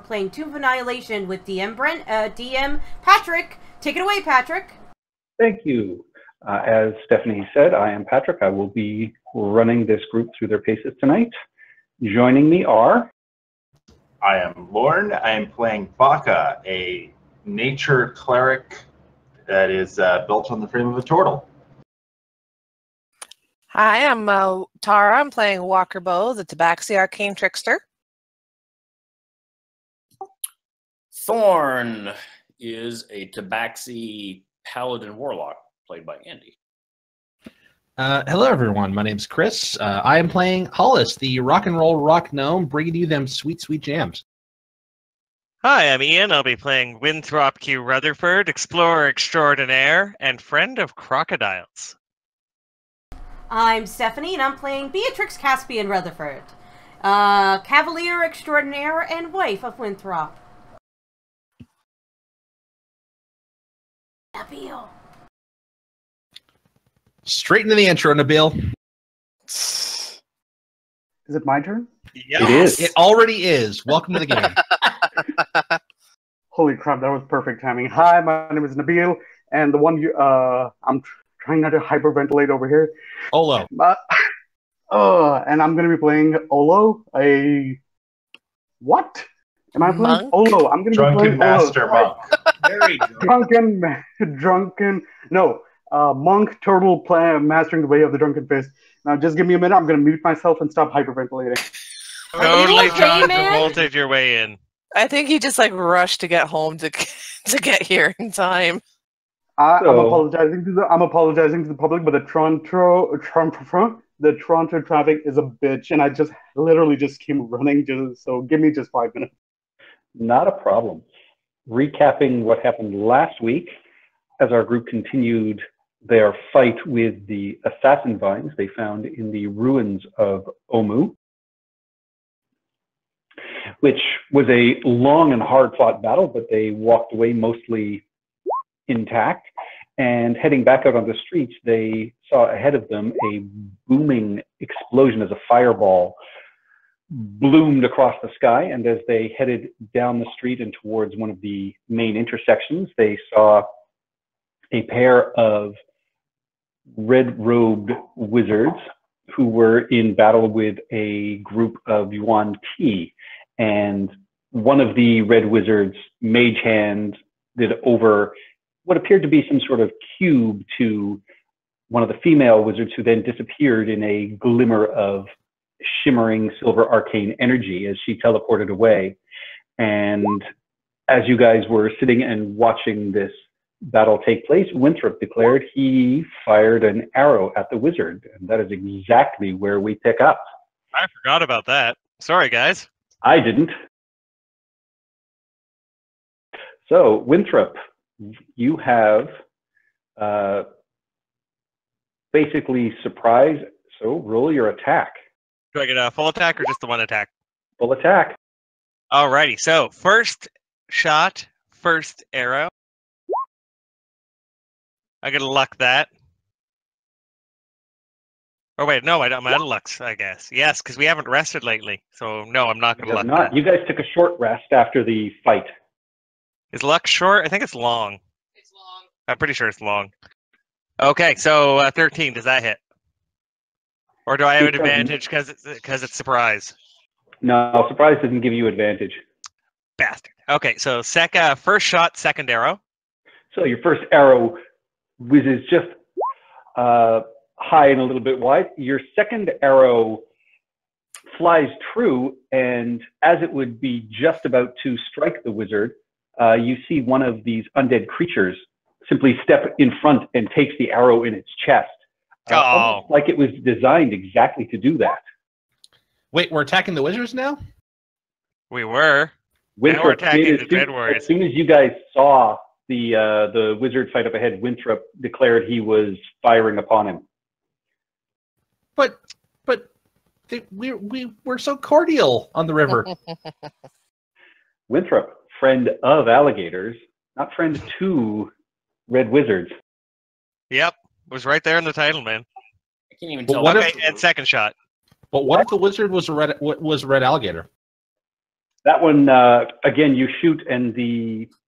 Playing Tomb of Annihilation with DM Patrick. Take it away, Patrick. Thank you. As Stephanie said, I am Patrick. I will be running this group through their paces tonight. Joining me are... I am Lorne. I am playing Baka, a nature cleric that is built on the frame of a turtle. Hi, I'm Tara. I'm playing Walker Bow, the Tabaxi Arcane Trickster. Thorn is a Tabaxi Paladin Warlock, played by Andy. Hello, everyone. My name's Chris. I am playing Hollis, the rock and roll rock gnome, bringing you them sweet, sweet jams. Hi, I'm Ian. I'll be playing Winthrop Q. Rutherford, explorer extraordinaire and friend of crocodiles. I'm Stephanie, and I'm playing Beatrix Caspian Rutherford, cavalier extraordinaire and wife of Winthrop. Nabil. Straight into the intro, Nabil. Is it my turn? Yes. It is. It already is. Welcome to the game. Holy crap, that was perfect timing. Hi, my name is Nabil, and the one you, I'm trying not to hyperventilate over here. Olo. And I'm going to be playing Olo, a... What? Am I playing Monk? Olo? I'm going to be Drunken playing master Olo. monk. Monk turtle mastering the way of the drunken fist. Now, just give me a minute. I'm going to mute myself and stop hyperventilating. Totally okay, John man? Travolta'd your way in. I think he just rushed to get home to get here in time. I'm apologizing to the public, but the Toronto traffic is a bitch, and I just literally came running. So give me just 5 minutes. Not a problem. Recapping what happened last week, as our group continued their fight with the assassin vines they found in the ruins of Omu, which was a long and hard-fought battle, but they walked away mostly intact. And heading back out on the streets, they saw ahead of them a booming explosion as a fireball bloomed across the sky. And as they headed down the street and towards one of the main intersections, they saw a pair of red-robed wizards who were in battle with a group of Yuan Ti. And one of the red wizards, mage hand, did over what appeared to be some sort of cube to one of the female wizards, who then disappeared in a glimmer of shimmering silver arcane energy as she teleported away. And as you guys were sitting and watching this battle take place, Winthrop declared he fired an arrow at the wizard. And that is exactly where we pick up. I forgot about that. Sorry, guys. I didn't. So, Winthrop, you have basically surprise. So roll your attack. Do I get a full attack or just the one attack? Full attack. Alrighty, so first shot, first arrow. I gotta luck that. Oh wait, no, I'm out of lucks, I guess. Yes, because we haven't rested lately. So no, I'm not gonna luck that. You guys took a short rest after the fight. Is luck short? I think it's long. It's long. I'm pretty sure it's long. Okay, so 13. Does that hit? Or do I have an advantage because it's surprise? No, surprise doesn't give you advantage. Bastard. Okay, so first shot, second arrow. So your first arrow whizzes just high and a little bit wide. Your second arrow flies true, and as it would be just about to strike the wizard, you see one of these undead creatures simply step in front and takes the arrow in its chest. Almost like it was designed exactly to do that. Wait, we're attacking the wizards now? We were. Winthrop now we're attacking the Dread as Warriors. soon as you guys saw the wizard fight up ahead, Winthrop declared he was firing upon him. But we're so cordial on the river. Winthrop, friend of alligators, not friend to red wizards. Yep, it was right there in the title, man. I can't even But tell. what Okay, if- and second shot. But what if the wizard was a red alligator? That one, again, you shoot, and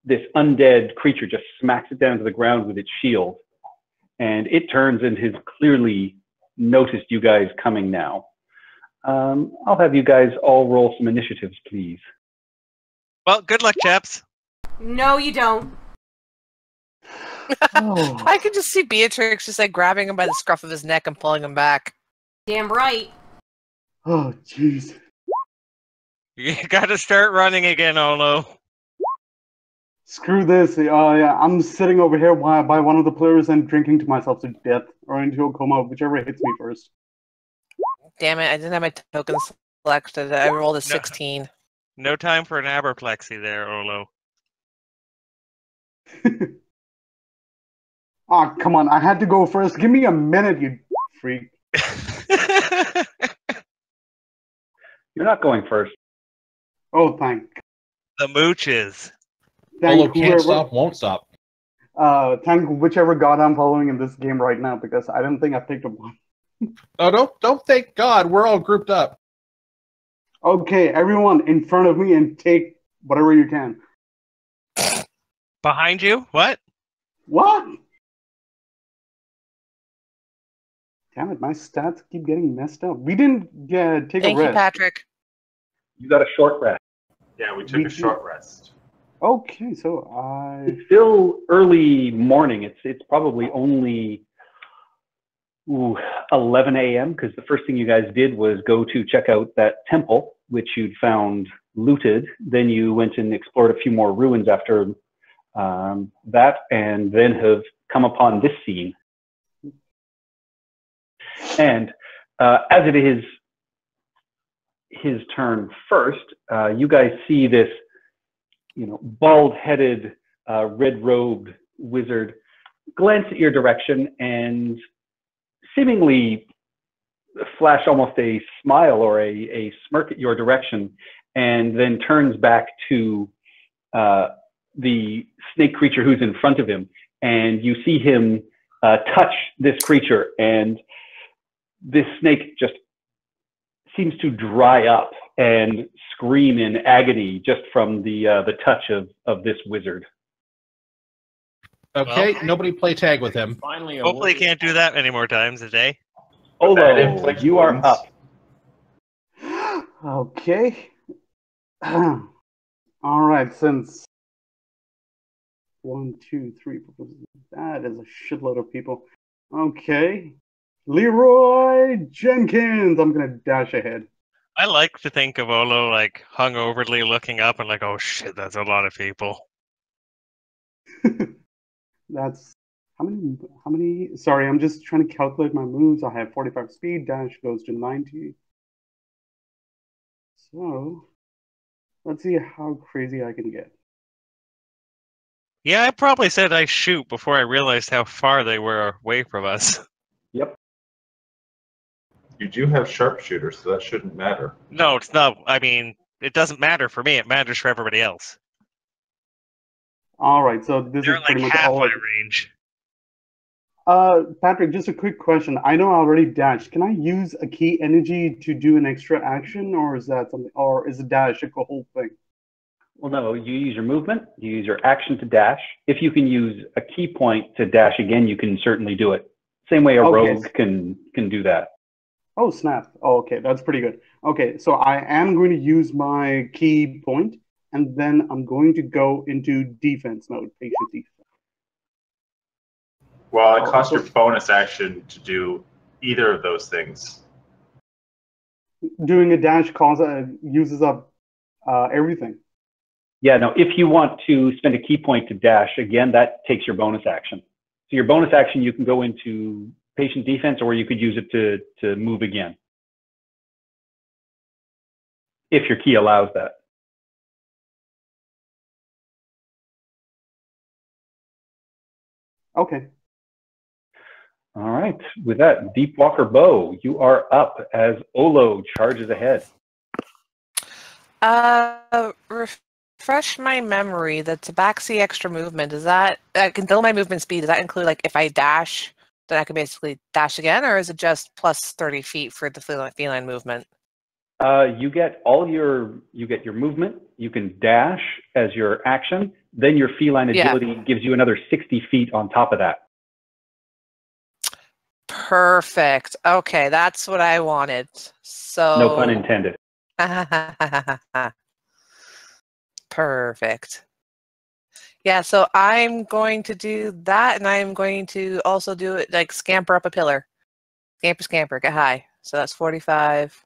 this undead creature just smacks it down to the ground with its shield. And it turns and has clearly noticed you guys coming now. I'll have you guys all roll some initiatives, please. Well, good luck, chaps. No, you don't. Oh. I can just see Beatrix just like grabbing him by the scruff of his neck and pulling him back. Damn right. Oh, jeez. You gotta start running again, Olo. Screw this. Yeah, I'm sitting over here by one of the players and drinking to myself to death or into a coma, whichever hits me first. Damn it, I didn't have my token selected. I rolled a 16. No time for an apoplexy there, Olo. Ah, come on. I had to go first. Give me a minute, you freak. You're not going first. Oh, thank The mooches. Olo can't whoever- stop, won't stop. Thank whichever god I'm following in this game right now, because I don't think I picked up one. Oh, don't thank God. We're all grouped up. Okay, everyone in front of me and take whatever you can. Behind you? What? What? Damn it, my stats keep getting messed up. We didn't take Thank a you, rest. Patrick. You got a short rest. Yeah, we took a short rest. Okay, so I... It's still early morning. It's probably only 11 a.m. because the first thing you guys did was go to check out that temple, which you'd found looted. Then you went and explored a few more ruins after that, and then have come upon this scene. And as it is his turn first, you guys see this, bald-headed, red-robed wizard glance at your direction and seemingly flash almost a smile or a smirk at your direction, and then turns back to the snake creature who's in front of him. And you see him touch this creature, and this snake just seems to dry up and scream in agony just from the touch of this wizard. Okay, Well, nobody play tag with him. Finally, Hopefully you can't do that many more times a day. That Olo, inflicts you are wounds. up. Okay. All right, since 1, 2, 3, that is a shitload of people. Okay. Leroy Jenkins. I'm going to dash ahead. I like to think of Olo like hungoverly looking up and like, oh shit, that's a lot of people. That's how many? Sorry, I'm just trying to calculate my moves. I have 45 speed, dash goes to 90. So let's see how crazy I can get. Yeah, I probably said I shoot before I realized how far they were away from us. Yep. You do have sharpshooter, so that shouldn't matter. No, it's not. I mean, it doesn't matter for me. It matters for everybody else. All right, so this They're is like pretty much half all. my range. Patrick, just a quick question. I know I already dashed. Can I use a key energy to do an extra action, or is that something? Or is a dash a whole thing? Well, no, you use your movement, you use your action to dash. If you can use a key point to dash again, you can certainly do it. Same way a rogue can do that. Oh, snap. Oh, okay, that's pretty good. Okay, so I am going to use my key point, and then I'm going to go into defense mode, patient defense. Well, it costs your bonus action to do either of those things. Doing a dash uses up everything. Yeah, no, if you want to spend a key point to dash, again, that takes your bonus action. So your bonus action, you can go into patient defense, or you could use it to move again. If your key allows that. Okay. All right, with that, Deep Walker Bow, you are up as Olo charges ahead. Refresh my memory. The Tabaxi extra movement, is that I can double my movement speed? Does that include like if I dash, then I can basically dash again, or is it just plus 30 feet for the feline movement? You get your movement. You can dash as your action. Then your feline Yeah. agility gives you another 60 feet on top of that. Perfect. Okay, that's what I wanted. So No pun intended. Perfect. Yeah, so I'm going to do that, and I'm going to also do it like scamper up a pillar. Scamper, scamper, get high. So that's 45.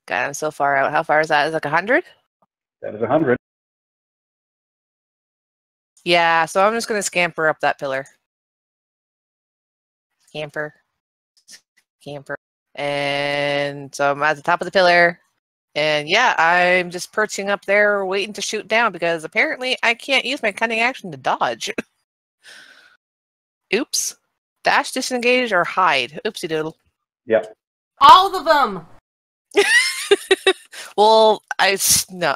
God, I'm so far out. How far is that? Is it like 100? That is 100. Yeah, so I'm just going to scamper up that pillar. Scamper. Scamper. And so I'm at the top of the pillar. And yeah, I'm just perching up there waiting to shoot down because apparently I can't use my cunning action to dodge. Oops. Dash, disengage, or hide. Oopsie doodle. Yep. All of them. Well, no.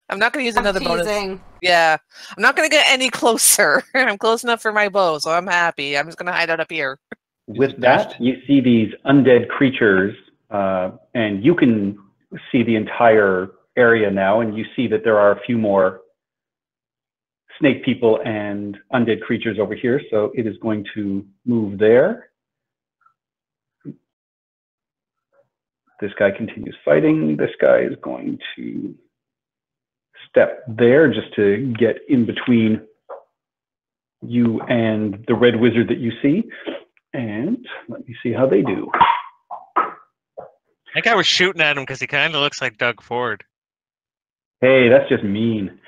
I'm not going to use another bonus. Teasing. Yeah. I'm not going to get any closer. I'm close enough for my bow, so I'm happy. I'm just going to hide out up here. With that, you see these undead creatures, and you can see the entire area now, and you see that there are a few more snake people and undead creatures over here, so it is going to move there. This guy continues fighting. This guy is going to step there just to get in between you and the red wizard that you see. And let me see how they do. I think I was shooting at him because he kind of looks like Doug Ford. Hey, that's just mean.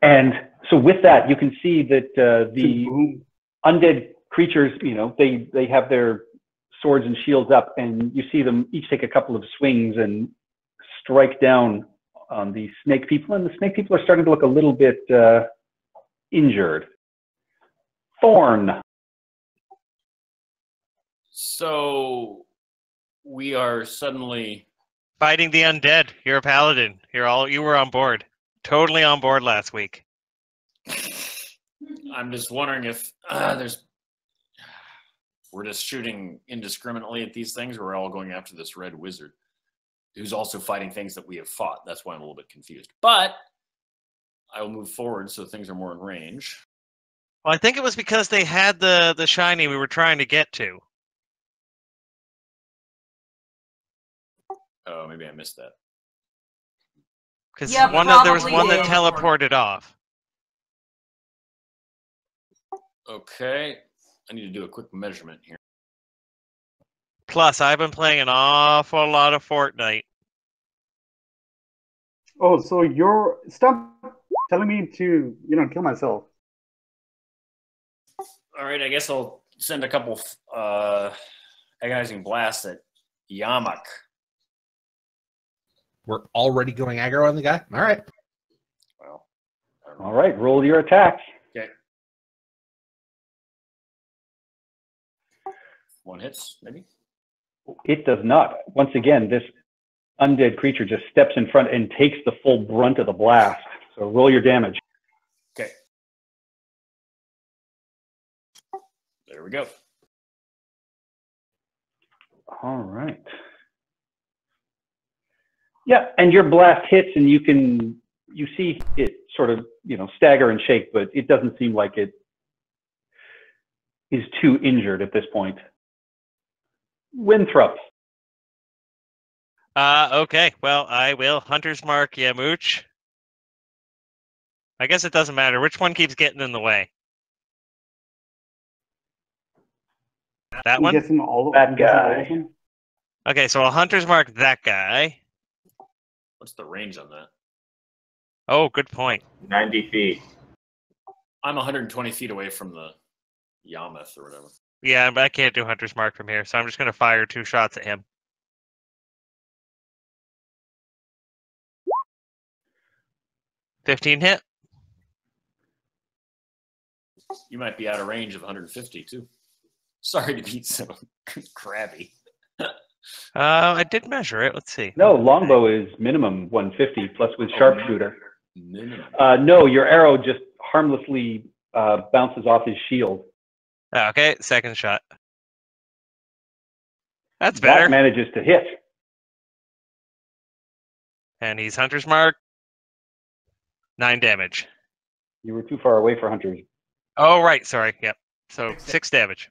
And so with that, you can see that the undead creatures, you know, they have their swords and shields up, and you see them each take a couple of swings and strike down on the snake people, and the snake people are starting to look a little bit injured. Thorn. So we are suddenly Fighting the undead. You're a paladin. You were on board. Totally on board last week. I'm just wondering if we're just shooting indiscriminately at these things, or we're all going after this red wizard who's also fighting things that we have fought. That's why I'm a little bit confused. But I will move forward so things are more in range. Well, I think it was because they had the shiny we were trying to get to. Oh, maybe I missed that. Because Yeah, there was probably one that did. teleported off. Okay. I need to do a quick measurement here. Plus, I've been playing an awful lot of Fortnite. Oh, so stop telling me to, kill myself. All right, I guess I'll send a couple agonizing blasts at Yamak. We're already going aggro on the guy? All right. Well, All right, roll your attacks. okay. One hits, maybe. It does not. Once again, this undead creature just steps in front and takes the full brunt of the blast. So roll your damage. Okay. There we go. All right. Yeah, and your blast hits, and you see it sort of, stagger and shake, but it doesn't seem like it is too injured at this point. Winthrop. Okay. Well, I will Hunter's Mark Yamooch. I guess it doesn't matter. Which one keeps getting in the way? That I'm one? guessing That all guy. of them. Okay, so I'll Hunter's Mark that guy. What's the range on that? Oh, good point. 90 feet. I'm 120 feet away from the Yamath or whatever. Yeah, but I can't do Hunter's Mark from here, so I'm just going to fire 2 shots at him. $15 hit. You might be out of range of 150 too. Sorry to be so crabby. I did measure it. Let's see. No, longbow is minimum 150 plus with sharpshooter. Minimum. No, your arrow just harmlessly bounces off his shield. Okay, second shot. That's better. That manages to hit. And he's Hunter's Mark. 9 damage. You were too far away for hunters. Oh, right. Sorry. Yep. So 6 damage.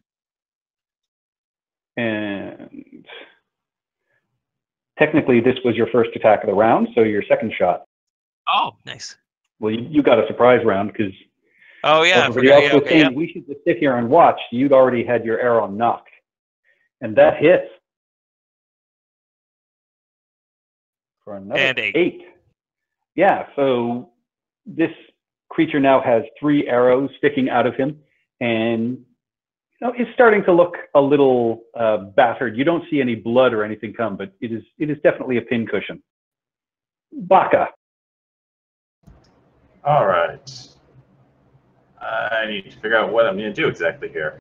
And technically, this was your first attack of the round, so your second shot. Oh, nice. Well, you got a surprise round because Oh, yeah. everybody else was saying we should just sit here and watch. You'd already had your arrow knocked. And that hits. For another And 8. Yeah, so this creature now has 3 arrows sticking out of him, and it's starting to look a little battered. You don't see any blood or anything come, but it is definitely a pincushion. Baka. All right. I need to figure out what I'm going to do exactly here.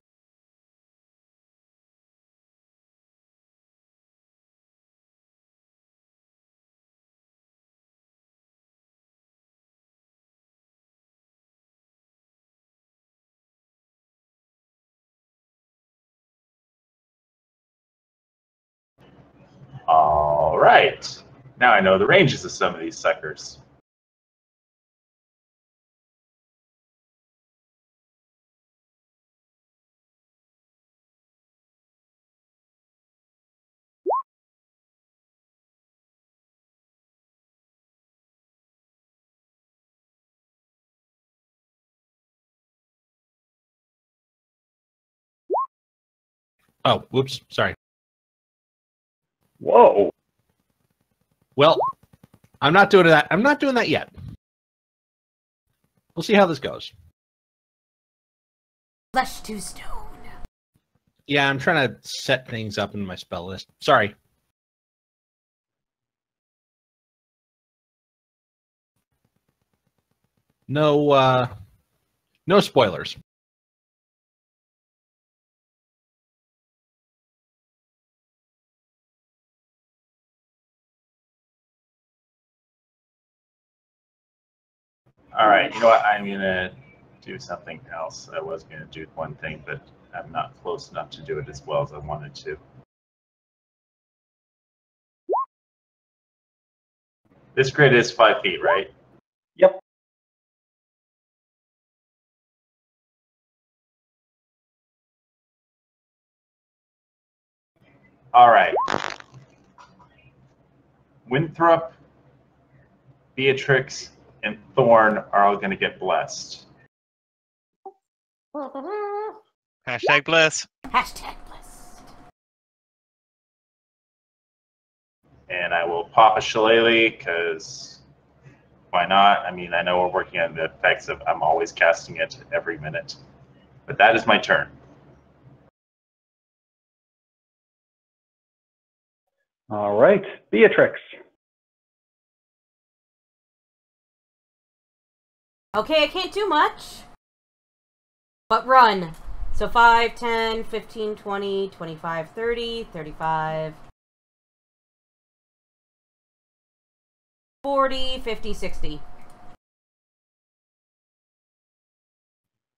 All right. Now I know the ranges of some of these suckers. Oh, whoops. Sorry. Whoa. Well, I'm not doing that. I'm not doing that yet. We'll see how this goes. Flesh to stone. Yeah, I'm trying to set things up in my spell list. Sorry. No spoilers. All right, you know what? I'm going to do something else. I was going to do one thing, but I'm not close enough to do it as well as I wanted to. This grid is 5 feet, right? Yep. All right. Winthrop, Beatrix, and Thorn are all going to get blessed. Hashtag bless. Hashtag blessed. And I will pop a shillelagh because why not? I mean, I know we're working on the effects of I'm always casting it every minute. But that is my turn. All right, Beatrix. Okay, I can't do much. But run. So 5, 10, 15, 20, 25, 30, 35, 40, 50, 60.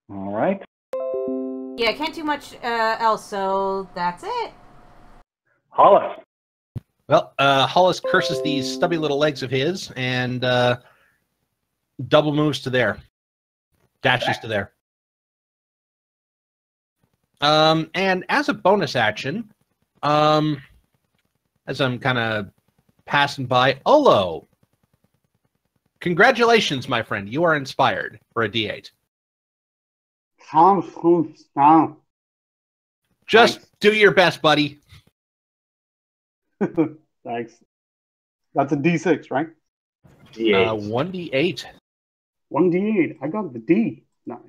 All right. Yeah, I can't do much else, so that's it. Hollis. Well, Hollis curses these stubby little legs of his and double moves to there. Dashes to there. And as a bonus action, as I'm kind of passing by, Olo, congratulations, my friend. You are inspired for a D8. Just Thanks. do your best, buddy. Thanks. That's a D6, right? D8. 1d8. 1D8. I got the D. Nice.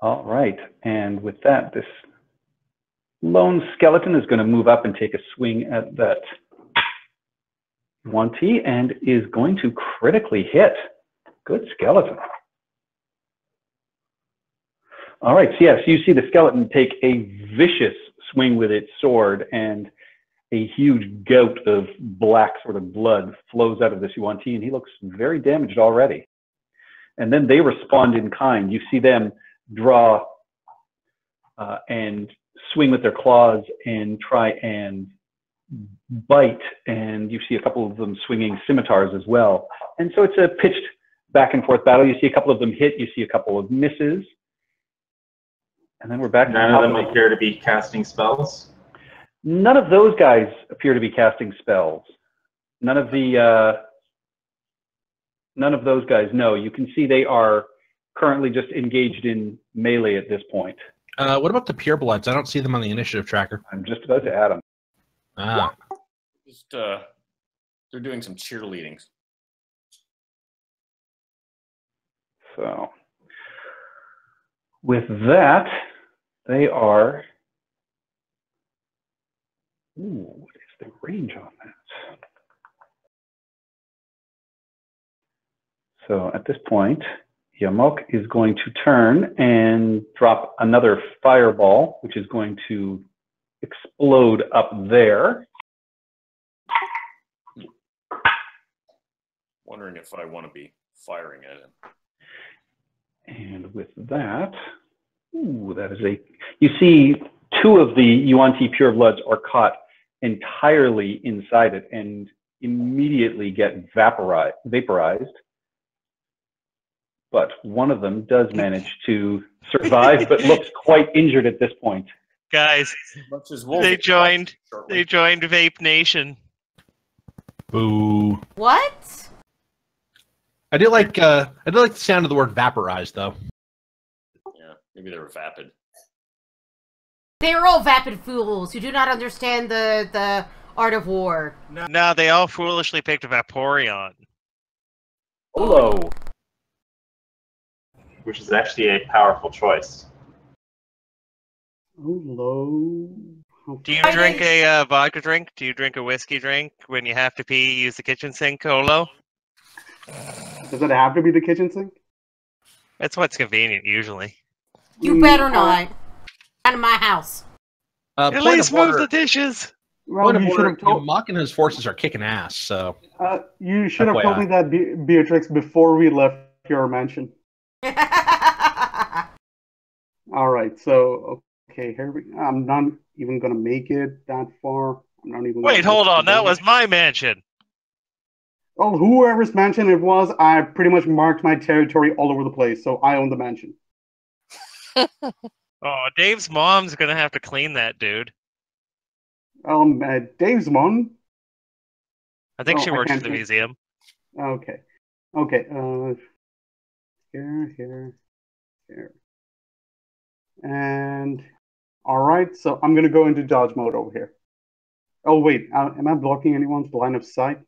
All right, and with that, this lone skeleton is going to move up and take a swing at that 1T and is going to critically hit. Good skeleton. All right, so yes, you see the skeleton take a vicious swing with its sword, and a huge gout of black sort of blood flows out of this Yuan Ti, and he looks very damaged already. And then they respond in kind. You see them draw and swing with their claws and try and bite, and you see a couple of them swinging scimitars as well. And so it's a pitched back and forth battle. You see a couple of them hit, you see a couple of misses. And then we're back. None of them appear to be casting spells? None of those guys appear to be casting spells. None of those guys, no. You can see they are currently just engaged in melee at this point. What about the purebloods? I don't see them on the initiative tracker. I'm just about to add them. Ah. Just they're doing some cheerleading. So with that, they are. Ooh, what is the range on that? So at this point, Yamok is going to turn and drop another fireball, which is going to explode up there. Wondering if I want to be firing at him. And with that, ooh, that is a. You see, two of the Yuan-Ti purebloods are caught entirely inside it and immediately get vaporized. But one of them does manage to survive, but looks quite injured at this point. Guys, they joined Vape Nation. Boo. What? I do like the sound of the word vaporized, though. Yeah, maybe they were vapid. They are all vapid fools who do not understand the art of war. No, they all foolishly picked Vaporeon. Olo. Which is actually a powerful choice. Oh, low. Do you drink a vodka drink? Do you drink a whiskey drink? When you have to pee, use the kitchen sink, Olo? Does it have to be the kitchen sink? That's what's convenient, usually. You better not. Out of my house. At least move the dishes. Well, you should have told. Mock and his forces are kicking ass, so. You should have told me that, Beatrix, before we left your mansion. All right, so okay, here we. I'm not even gonna make it that far. I'm not even. Wait, hold on. That was my mansion. Well, whoever's mansion it was, I pretty much marked my territory all over the place, so I own the mansion. Oh, Dave's mom's gonna have to clean that, dude. Dave's mom. I think she works at the museum. Okay. Here. And all right, so I'm gonna go into dodge mode over here. Oh wait, am I blocking anyone's line of sight?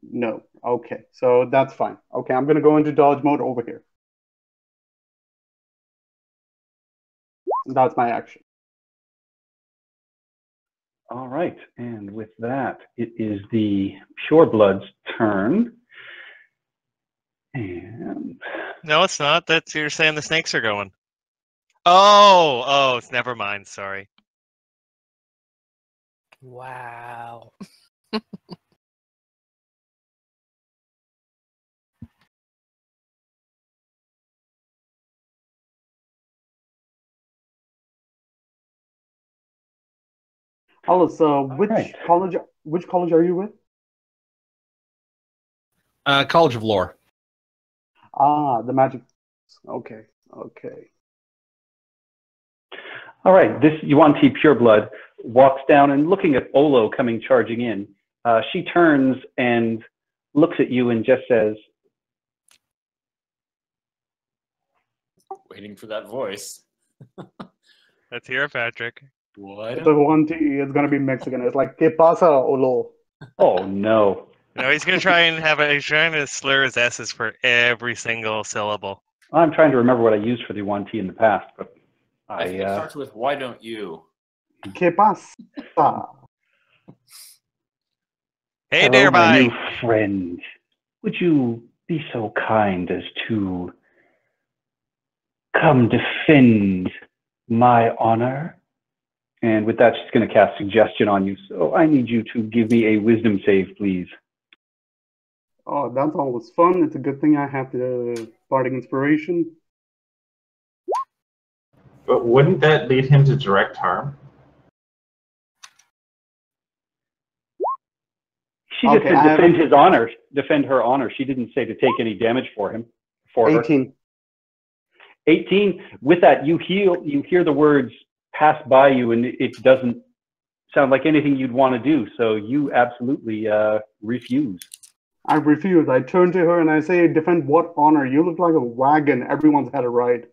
No. Okay, so that's fine. Okay, I'm gonna go into dodge mode over here. That's my action. All right, and with that, it is the purebloods' turn. And no, it's not. That's you're saying the snakes are going. Oh, it's never mind. Sorry. Wow. Oh, so which college are you with? College of Lore. Ah, the magic. Okay. all right, this Yuan-Ti pureblood walks down and looking at Olo coming charging in. She turns and looks at you and just says, Waiting for that voice. Let's hear it, Patrick. What? The Yuan-Ti is gonna be Mexican. It's like "¿Qué pasa, Olo?" oh no. No, he's gonna try and he's trying to slur his S's for every single syllable. I'm trying to remember what I used for the Yuan-Ti in the past, but I think it starts with "Why don't you?" ¿Qué pasa? Hey hello, there, my bye. new friend. Would you be so kind as to come defend my honor? And with that, she's going to cast suggestion on you. So I need you to give me a wisdom save, please. Oh, that's always fun. It's a good thing I have the bardic inspiration. But wouldn't that lead him to direct harm? She just Okay, said I have defend his honor, defend her honor. She didn't say to take any damage for him. For her. 18. 18. With that, you hear the words pass by you, and it doesn't sound like anything you'd want to do. So you absolutely refuse. I refuse. I turn to her and I say, defend what honor? You look like a wagon. Everyone's had a ride.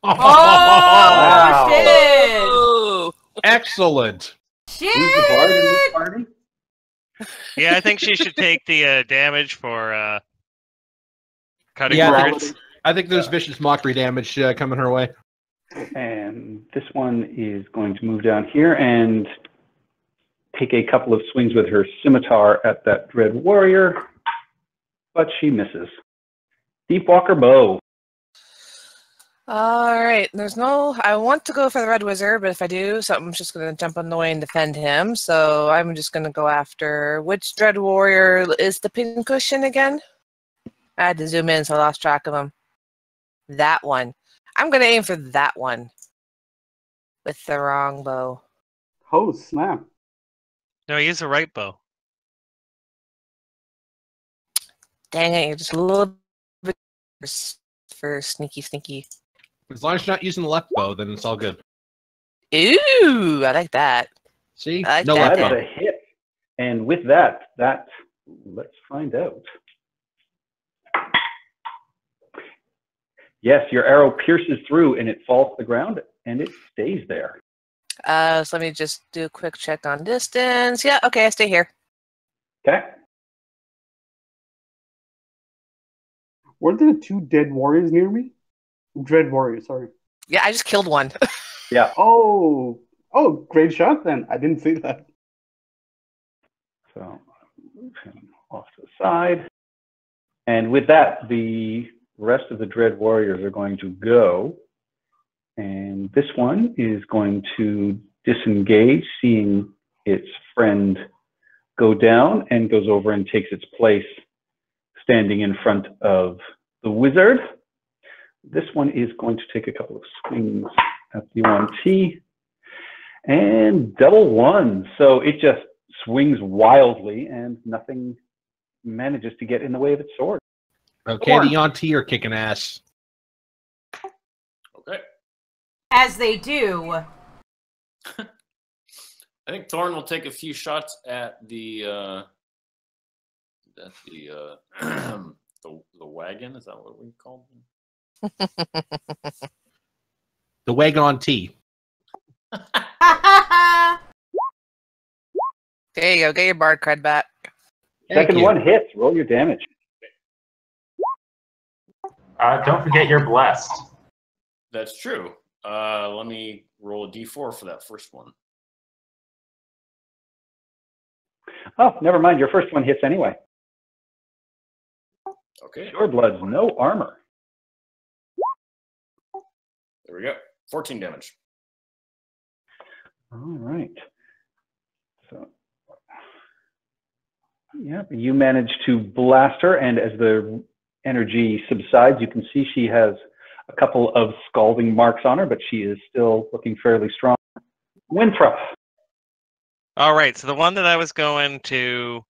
Oh, Wow. shit! Ooh. Excellent. Shit! Who's the bard in this party? Yeah, I think she should take the damage for cutting Yeah, words. I think there's vicious mockery damage coming her way. And this one is going to move down here and take a couple of swings with her scimitar at that dread warrior, but she misses. Deepwalker bow. All right. There's no. I want to go for the red wizard, but if I do, something's just going to jump on the way and defend him. So I'm just going to go after which dread warrior is the pincushion again? I had to zoom in, so I lost track of him. That one. I'm going to aim for that one with the wrong bow. Oh, snap. No, use the right bow. Dang it! You're just a little bit for sneaky. As long as you're not using the left bow, then it's all good. Ooh, I like that. See? I like No that. left That bow. is a hit. And with that, let's find out. Yes, your arrow pierces through and it falls to the ground and it stays there. So let me just do a quick check on distance. Yeah, okay, I stay here. Okay. Were there 2 dead warriors near me? Dread warriors, sorry. Yeah, I just killed one. Yeah. Oh, great shot then. I didn't see that. So move him off to the side. And with that, the rest of the dread warriors are going to go. And this one is going to disengage, seeing its friend go down, and goes over and takes its place standing in front of the wizard. This one is going to take a couple of swings at the 1T and double one. So it just swings wildly and nothing manages to get in the way of its sword. Okay, the Yonti are kicking ass. Okay. As they do. I think Thorn will take a few shots at the the wagon. Is that what we called them? The wagon on T. There you go. Get your bard cred back. Thank Second you. one hits. Roll your damage. Don't forget you're blessed. That's true. Let me roll a d4 for that first one. Oh, never mind. Your first one hits anyway. Okay, Pure Blood's no armor. there we go. 14 damage. All right. So, yeah, you manage to blast her, and as the energy subsides, you can see she has a couple of scalding marks on her, but she is still looking fairly strong. Winthrop. All right, so the one that I was going to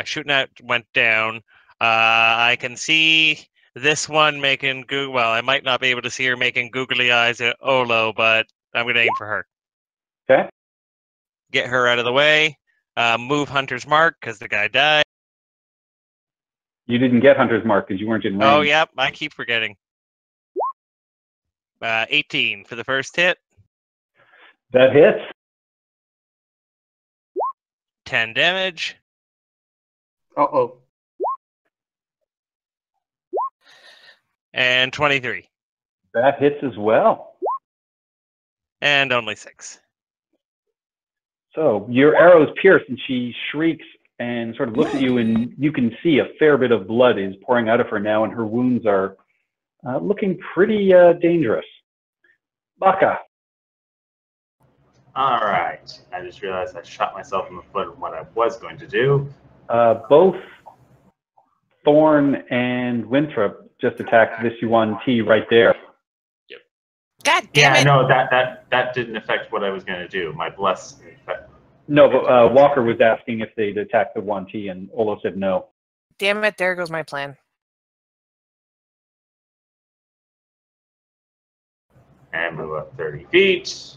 shooting at went down. I can see this one making well, I might not be able to see her making googly eyes at Olo, but I'm going to aim for her. Okay. Get her out of the way. Move Hunter's Mark because the guy died. You didn't get Hunter's Mark because you weren't in range. Oh, yep, I keep forgetting. 18 for the first hit. That hits. 10 damage. Uh-oh. And 23. That hits as well. And only 6. So your arrows pierce, and she shrieks and sort of looks at you, and you can see a fair bit of blood is pouring out of her now, and her wounds are looking pretty dangerous. Baka. All right. I just realized I shot myself in the foot in what I was going to do. Both Thorn and Winthrop just attacked this T right there. God damn Yeah, it! no, that didn't affect what I was going to do. My bless No, but Walker was asking if they'd attack the 1T, and Olo said no. Damn it, there goes my plan. And move up 30 feet.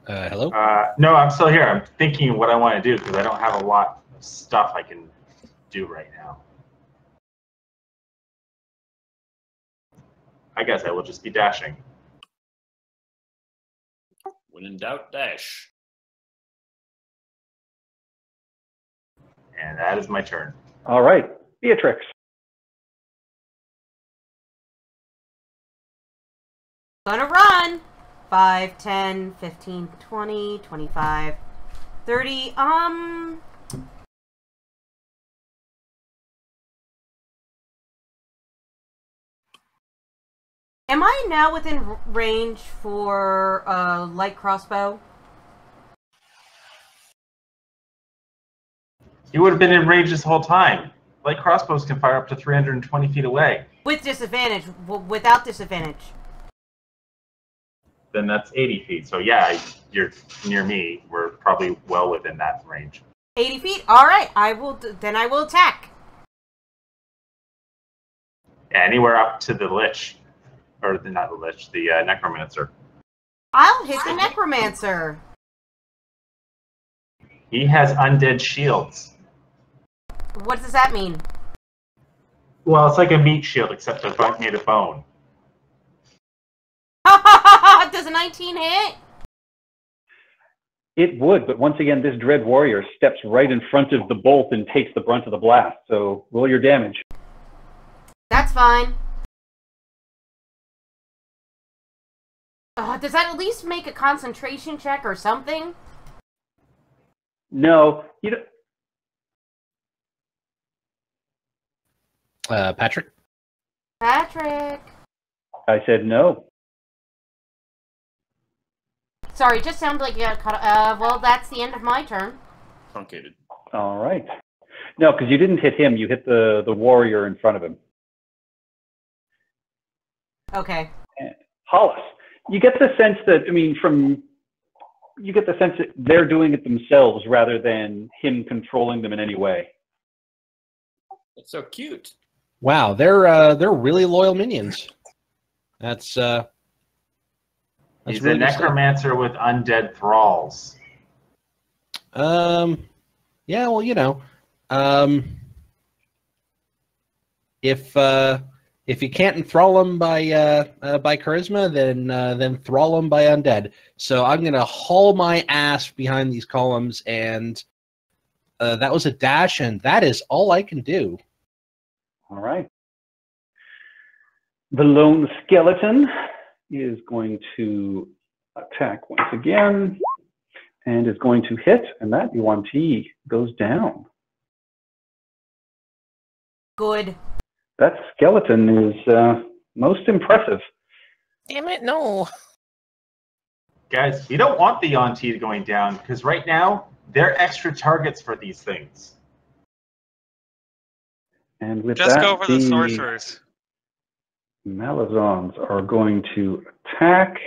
Hello? No, I'm still here. I'm thinking what I want to do because I don't have a lot of stuff I can do right now. I guess I will just be dashing. When in doubt, dash. And that is my turn. All right, Beatrix. Gonna run. 5, 10, 15, 20, 25, 30. Am I now within range for light crossbow? You would have been in range this whole time. Light crossbows can fire up to 320 feet away. With disadvantage. Without disadvantage. Then that's 80 feet. So yeah, you're near me. We're probably well within that range. 80 feet? Alright, I will attack. Anywhere up to the Lich. Or not the Lich, the Necromancer. I'll hit the Necromancer. He has undead shields. What does that mean? Well, it's like a meat shield, except made of bone. Does a 19 hit? It would, but once again, this Dread Warrior steps right in front of the bolt and takes the brunt of the blast, so roll your damage. That's fine. Does that at least make a concentration check or something? No, you don't. Patrick? Patrick. I said no. Sorry, it just sounded like you got cut. Well, that's the end of my turn. Truncated. All right. No, because you didn't hit him. You hit the warrior in front of him. Okay. Hollis, you get the sense that, I mean, you get the sense that they're doing it themselves rather than him controlling them in any way. That's so cute. Wow, they're really loyal minions. That's He's really a necromancer with undead thralls. Yeah, well, you know, if you can't enthrall them by charisma, then thrall them by undead. So I'm gonna haul my ass behind these columns, and that was a dash, and that is all I can do. All right. The lone skeleton is going to attack once again and is going to hit, and that UNT goes down. Good. That skeleton is most impressive. Damn it, no. Guys, you don't want the Yonti going down, because right now, they're extra targets for these things. And with Just that, go for the sorcerers. Malazons are going to attack.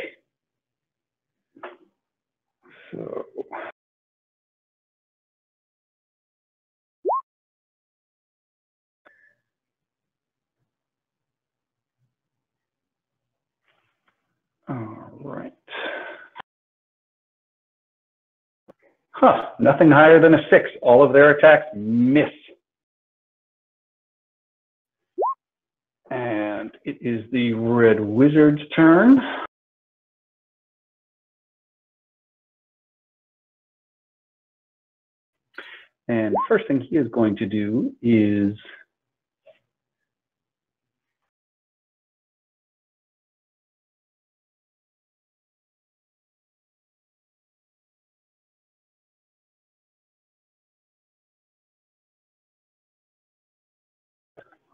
So all right. Huh, nothing higher than a 6. All of their attacks miss. And it is the Red Wizard's turn. And first thing he is going to do is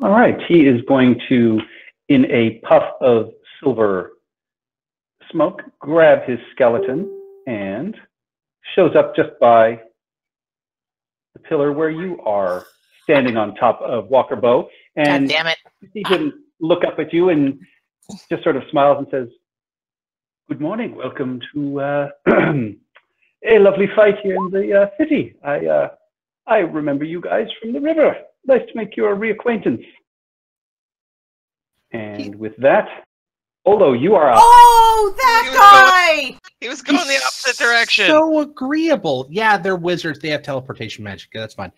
All right, he is going to, in a puff of silver smoke, grab his skeleton and shows up just by the pillar where you are standing on top of Walker Bow. And God damn it. he can look up at you and just sort of smiles and says, "Good morning, welcome to a lovely fight here in the city. I remember you guys from the river. Nice to make your reacquaintance." And with that, Olo, you are up. Oh, that guy! He was going the opposite direction. So agreeable. Yeah, they're wizards. They have teleportation magic. That's fine.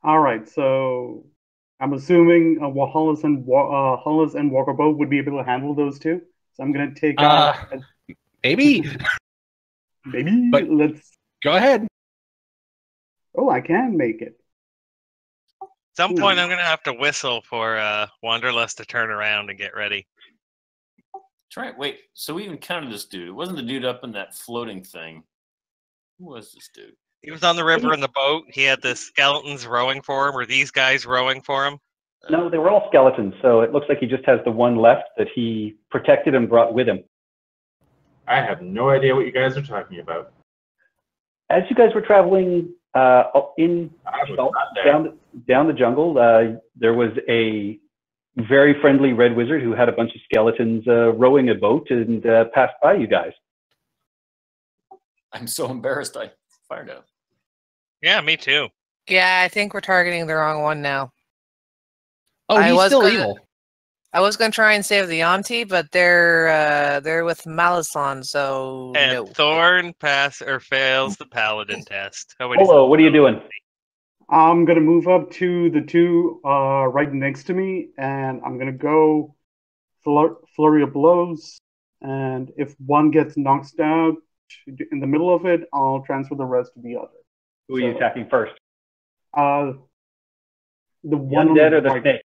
All right, so I'm assuming Hollis and Walker Bow would be able to handle those two. So I'm gonna take out. Maybe. Maybe. But Let's go ahead. Oh, I can make it. At some point, I'm going to have to whistle for Wanderlust to turn around and get ready. That's right. Wait, so we encountered this dude. It wasn't the dude up in that floating thing. Who was this dude? He was on the river in the boat. He had the skeletons rowing for him, or these guys rowing for him. No, they were all skeletons, so it looks like he just has the one left that he protected and brought with him. I have no idea what you guys are talking about. As you guys were traveling down the jungle, there was a very friendly red wizard who had a bunch of skeletons rowing a boat and passed by you guys. I'm so embarrassed I fired out. Yeah, me too. Yeah, I think we're targeting the wrong one now. Oh, he's still evil. I was gonna try and save the auntie, but they're with Malison, so And no. Thorn pass or fails the paladin test. Hello, what are you doing? I'm gonna move up to the two right next to me, and I'm gonna go flurry of blows. And if one gets knocked out in the middle of it, I'll transfer the rest to the other. Who are you attacking first? The one undead on or the right. snake?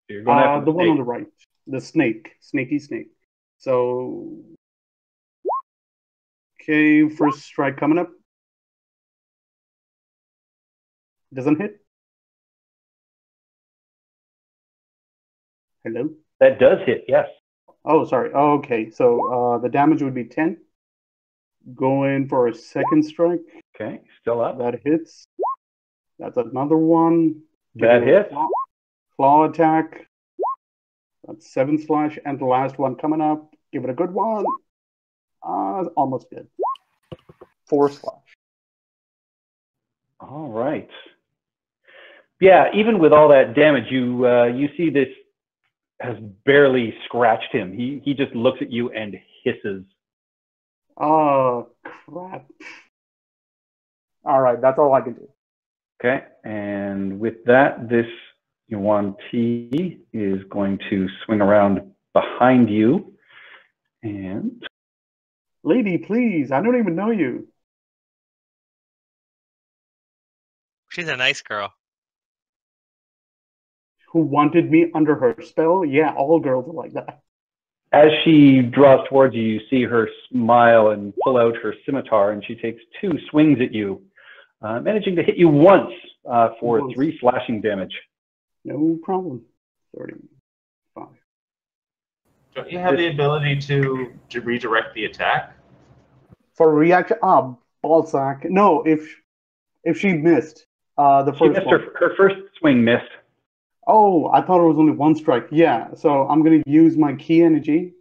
So you're going after The one snake. on the right, the snaky snake. So, okay, first strike coming up. Doesn't hit. Hello? That does hit, yes. Oh, sorry. Okay, so the damage would be 10. Going for a second strike. Okay, still up. That hits. That's another one. That hits. Claw attack. That's 7 slash. And the last one coming up. Give it a good one. Almost good. 4 slash. All right. Yeah, even with all that damage, you see this has barely scratched him. He just looks at you and hisses. Oh, crap. All right, that's all I can do. Okay, and with that, this Yuan T is going to swing around behind you. And Lady, please, I don't even know you. She's a nice girl. Who wanted me under her spell? Yeah, all girls are like that. as she draws towards you, you see her smile and pull out her scimitar, and she takes 2 swings at you, managing to hit you once for 3 slashing damage. No problem. 35. Don't you have the ability to redirect the attack? For reaction, ballsack. No, if she missed the She first missed one. her first swing missed. Oh, I thought it was only 1 strike. Yeah, so I'm going to use my key energy,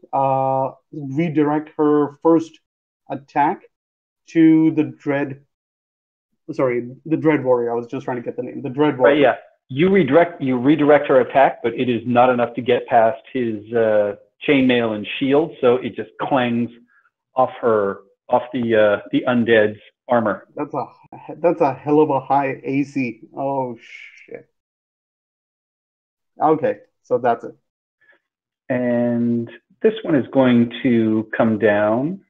redirect her first attack to the Dread. Sorry, the Dread Warrior. I was just trying to get the name. The Dread Warrior. Right, yeah. You redirect her attack, but it is not enough to get past his chainmail and shield, so it just clangs off the undead's armor. That's a hell of a high AC. Oh shit. Okay, so that's it. And this one is going to come down,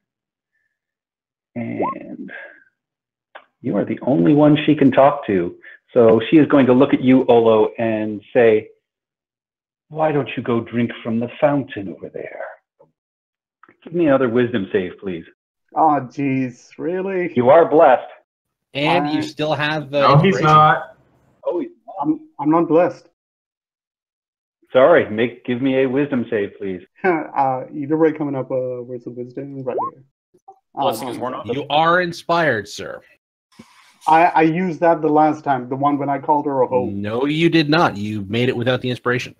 and you are the only one she can talk to. So she is going to look at you, Olo, and say, "Why don't you go drink from the fountain over there?" Give me another wisdom save, please. Oh, jeez, really? You are blessed. And you still have... no, he's not. Oh, I'm not blessed. Sorry, give me a wisdom save, please. Either way, coming up, where's the wisdom? Right here. Blessing is worn off. You are inspired, sir. I used that the last time, the one when I called her a hoe. No, you did not. You made it without the inspiration.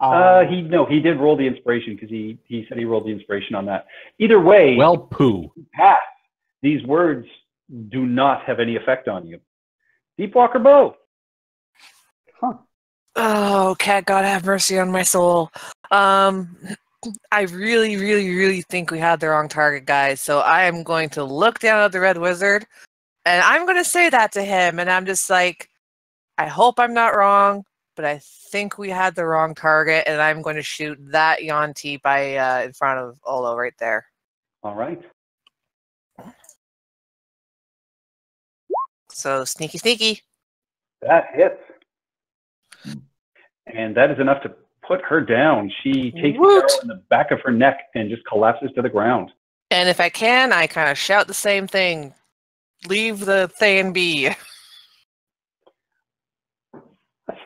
He did roll the inspiration because he said he rolled the inspiration on that. Either way, Well, poo. pass. These words do not have any effect on you. Deepwalker Bow. Huh. Oh, cat, God have mercy on my soul. I really, really, really think we had the wrong target, guys. So I am going to look down at the Red Wizard, and I'm going to say that to him. And I'm just like, I hope I'm not wrong, but I think we had the wrong target, and I'm going to shoot that Yanti by in front of Olo right there. All right. So sneaky, sneaky. That hits. And that is enough to put her down. She takes the arrow in the back of her neck and just collapses to the ground. And if I can, I kind of shout the same thing. Leave the thing be.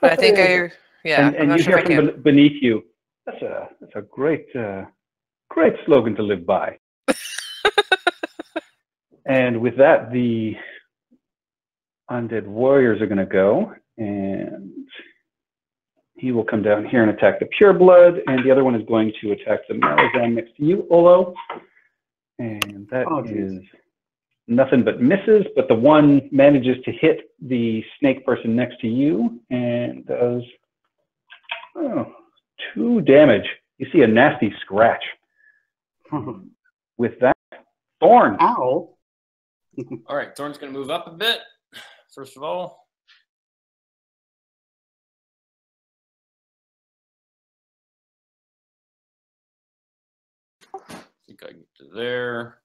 But I think And you hear from beneath you, that's a great slogan to live by. And with that, the undead warriors are going to go, and he will come down here and attack the pureblood, and the other one is going to attack the Malazan next to you, Olo. And that is nothing but misses, but the one manages to hit the snake person next to you and does 2 damage. You see a nasty scratch. With that, Thorn. Ow. All right, Thorn's going to move up a bit, first of all. I think I can get to there.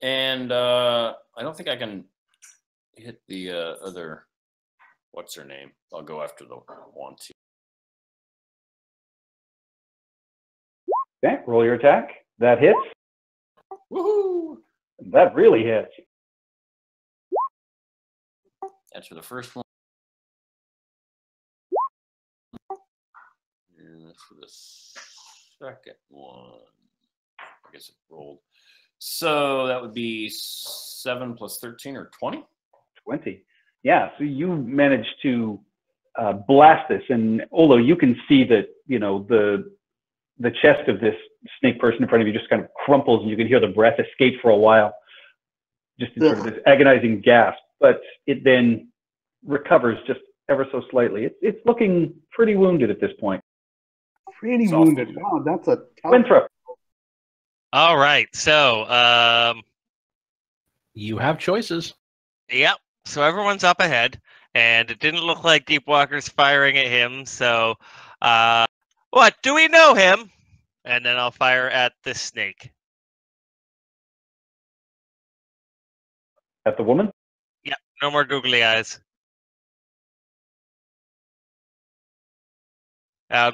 And I don't think I can hit the other, what's her name? I'll go after the one, two. Okay, roll your attack. That hits. Woohoo! That really hits. That's for the first one. And that's for the second one. I guess it rolled. So that would be 7 plus 13 or 20? 20. Yeah, so you managed to blast this, and Olo, you can see that, you know, the chest of this snake person in front of you just kind of crumples, and you can hear the breath escape for a while, just in sort of this agonizing gasp, but it then recovers just ever so slightly. It's looking pretty wounded at this point. Pretty wounded. Wow, that's a tough... Winthrop. All right, so You have choices. yep. So everyone's up ahead, and it didn't look like Deepwalker's firing at him. So, what? Do we know him? And then I'll fire at the snake. At the woman? Yep. No more googly eyes.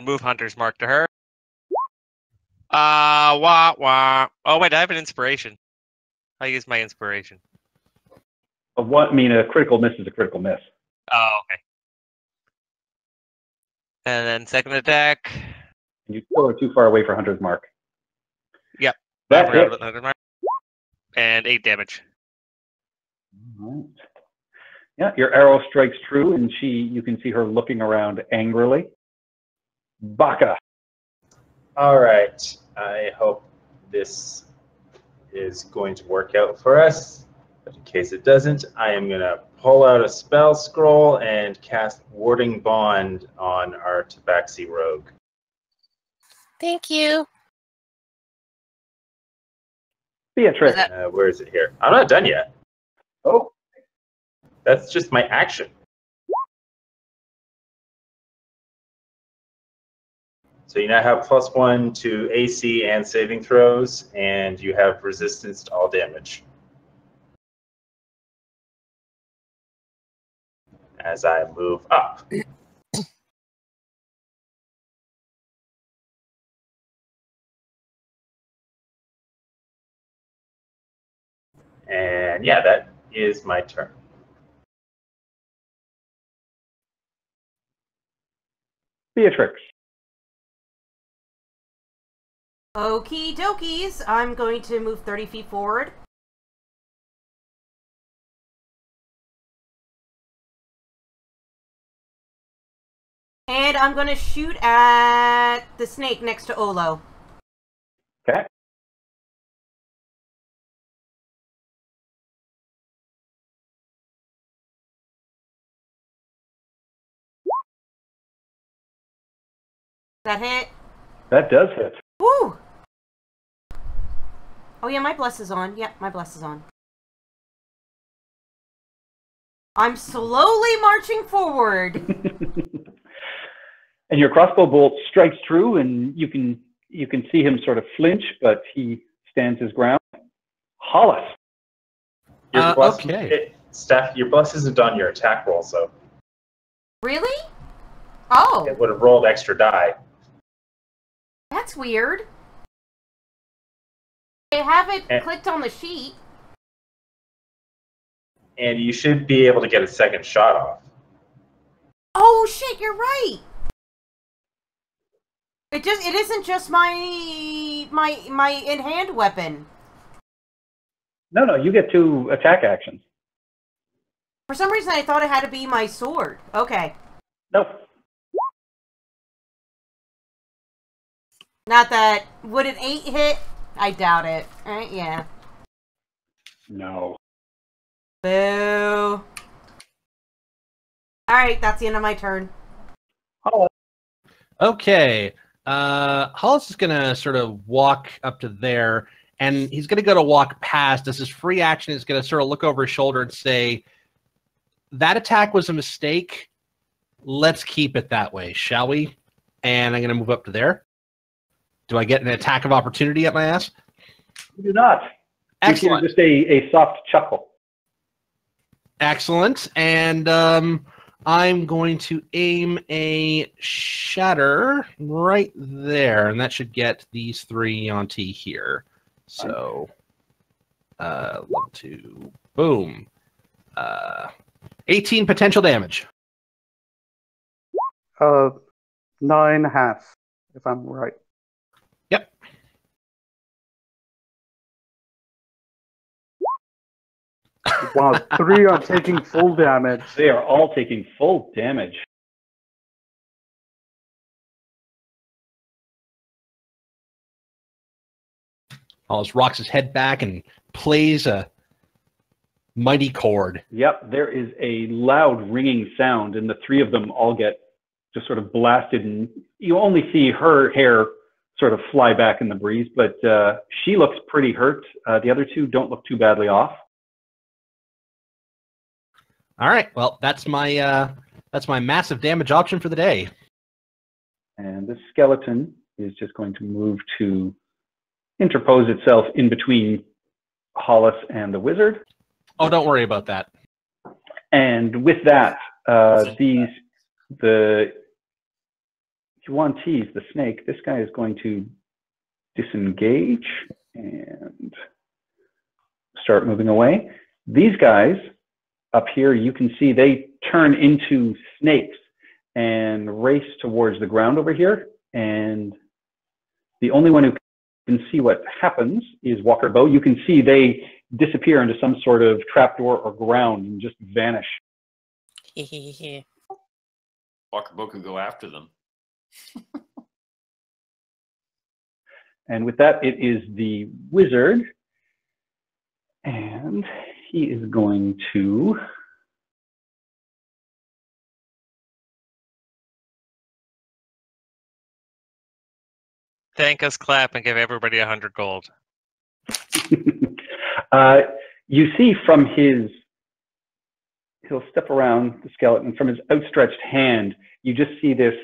Move Hunter's mark to her. Wah, wah. Oh, wait, I have an inspiration. I'll use my inspiration. A critical miss is a critical miss. Oh, okay. And then second attack. You still are too far away for Hunter's mark. Yep. That hit. Hunter's mark. And 8 damage. All right. Yeah, your arrow strikes true, and you can see her looking around angrily. Baka. All right. I hope this is going to work out for us. But in case it doesn't, I am going to pull out a spell scroll and cast Warding Bond on our Tabaxi rogue. Thank you. Beatrix. Where is it here? I'm not done yet. Oh. That's just my action. So you now have +1 to AC and saving throws, and you have resistance to all damage. As I move up. And yeah, that is my turn. Beatrix. Okie dokies. I'm going to move 30 feet forward. And I'm going to shoot at the snake next to Olo. Okay. That hit? That does hit. Woo! Oh yeah, my bless is on. Yep, my bless is on. I'm slowly marching forward. And your crossbow bolt strikes true, and you can see him sort of flinch, but he stands his ground. Hollis. Your bless, Okay. Steph, your bless isn't on your attack roll, so Really? Oh, it would have rolled extra die. that's weird. I have it And- clicked on the sheet. And you should be able to get a second shot off. Oh shit, you're right. It isn't just my in-hand weapon. No, you get 2 attack actions. For some reason I thought it had to be my sword. Okay. Nope. Not that would an 8 hit? I doubt it. Yeah. No. Boo. Alright, that's the end of my turn. Hollis. Okay. Hollis is gonna sort of walk up to there, and he's gonna go to walk past. As his free action is gonna sort of look over his shoulder and say, "That attack was a mistake. Let's keep it that way, shall we?" And I'm gonna move up to there. Do I get an attack of opportunity at my ass? You do not. Excellent. You hear just a soft chuckle. Excellent. And I'm going to aim a shatter right there, and that should get these 3 onto here. So, 1, 2, boom. 18 potential damage. 9.5, if I'm right. Yep. Wow, 3 are taking full damage. They are all taking full damage. Hollis rocks his head back and plays a mighty chord. Yep, there is a loud ringing sound, and the 3 of them all get just sort of blasted, and you only see her hair sort of fly back in the breeze, but she looks pretty hurt. The other 2 don't look too badly off. All right, well, that's my massive damage option for the day. And this skeleton is just going to move to interpose itself in between Hollis and the wizard. Oh, don't worry about that. And with that, the Yuan-Tis, the snake, this guy is going to disengage and start moving away. These guys up here, you can see they turn into snakes and race towards the ground over here. And the only one who can see what happens is Walker Bow. You can see they disappear into some sort of trapdoor or ground and just vanish. Walker Bow could go after them. And with that, it is the wizard. And he is going to Thank us, clap, and give everybody 100 gold. you see from he'll step around the skeleton, from his outstretched hand, you just see this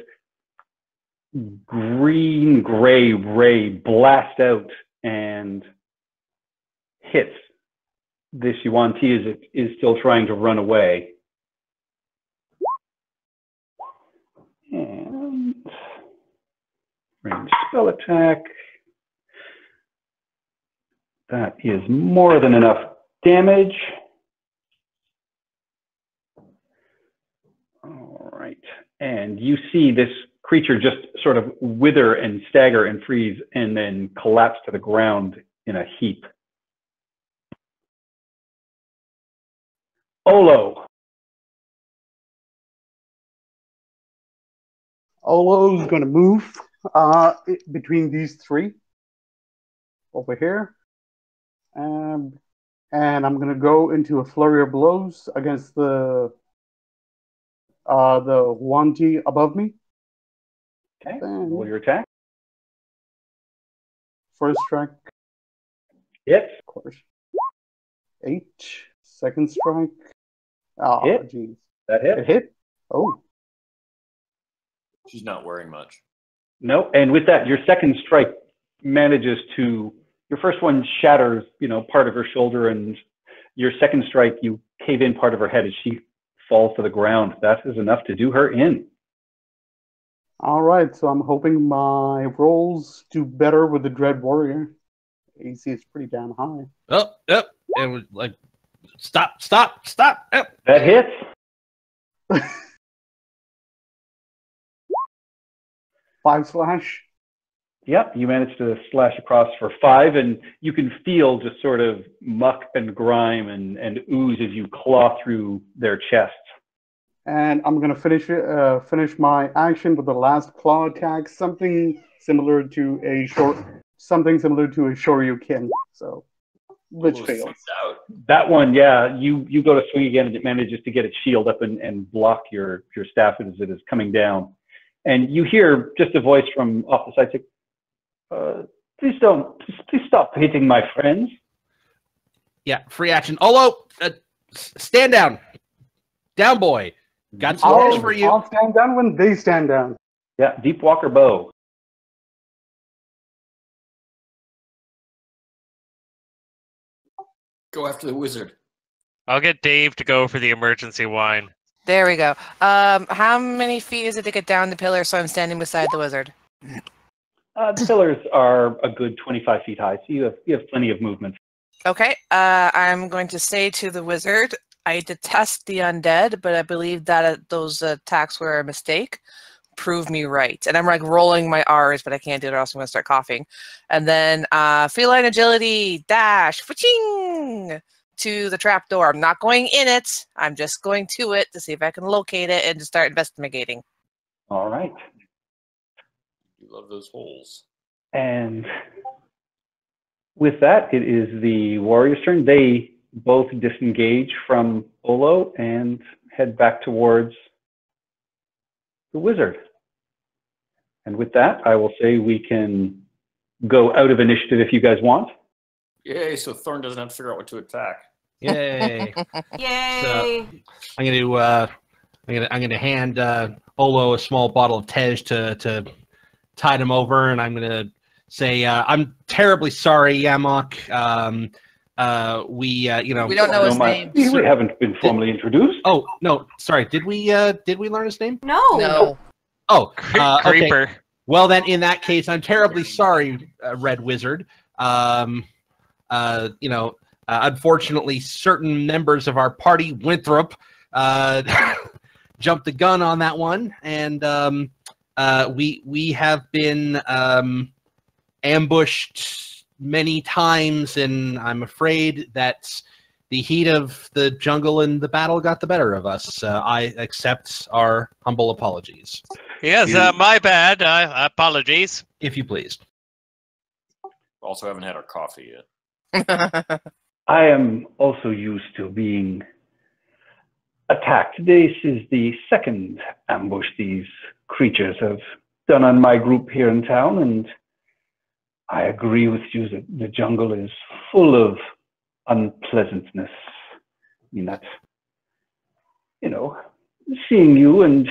green-gray ray blast out and hits this Yuan-Ti as it is still trying to run away. And range spell attack. That is more than enough damage. All right. And you see this creature just sort of wither and stagger and freeze and then collapse to the ground in a heap. Olo. Olo's going to move between these three over here. And I'm going to go into a flurry of blows against the 1G above me. Okay, Then roll your attack. first strike, Hits. of course. 8. Second strike. Oh, Hit. jeez. That It hit. hit? Oh. She's not wearing much. No, and with that, your second strike manages to, your first one shatters, part of her shoulder, and your second strike, you cave in part of her head as she falls to the ground. That is enough to do her in. All right, so I'm hoping my rolls do better with the Dread Warrior. AC is pretty damn high. Oh, yep. And we're like, stop. Yep. That hits. 5 slash. Yep, you managed to slash across for 5, and you can feel just sort of muck and grime and ooze as you claw through their chests. And I'm gonna finish my action with the last claw attack, something similar to a Shoryuken. So, which Almost fails. freaked out. That one, yeah, you go to swing again, and it manages to get its shield up and block your staff as it is coming down. And you hear just a voice from off the side say, please stop hitting my friends. Yeah, free action. Olo, stand down. Down, boy. Got some orders for you. I'll stand down when they stand down. Yeah, Deep Walker bow. Go after the wizard. I'll get Dave to go for the emergency wine. There we go. How many feet is it to get down the pillar so I'm standing beside the wizard? The pillars are a good 25 feet high, so you have plenty of movement. Okay. I'm going to say to the wizard, I detest the undead, but I believe that those attacks were a mistake. Prove me right. And I'm like rolling my R's, but I can't do it or else I'm going to start coughing. And then feline agility, dash, faching to the trap door. I'm not going in it. I'm just going to it to see if I can locate it and to start investigating. All right. You love those holes. And with that, it is the warrior's turn. They both disengage from Olo and head back towards the wizard. And with that, I will say we can go out of initiative if you guys want. Yay, so Thorn doesn't have to figure out what to attack. Yay. Yay! I'm gonna hand Olo a small bottle of Tej to tide him over, and I'm gonna say I'm terribly sorry, Yamok. We don't know his name. We haven't been formally introduced. Oh no, sorry. Did we learn his name? No. No. Oh, okay. Creeper. Well, then, in that case, I'm terribly sorry, Red Wizard. Unfortunately, certain members of our party, Winthrop, jumped the gun on that one, and we have been ambushed many times, and I'm afraid that the heat of the jungle and the battle got the better of us. I accept our humble apologies. Yes, my bad. Apologies. If you please. Also haven't had our coffee yet. I am also used to being attacked. This is the second ambush these creatures have done on my group here in town, and I agree with you that the jungle is full of unpleasantness. I mean, that's, seeing you and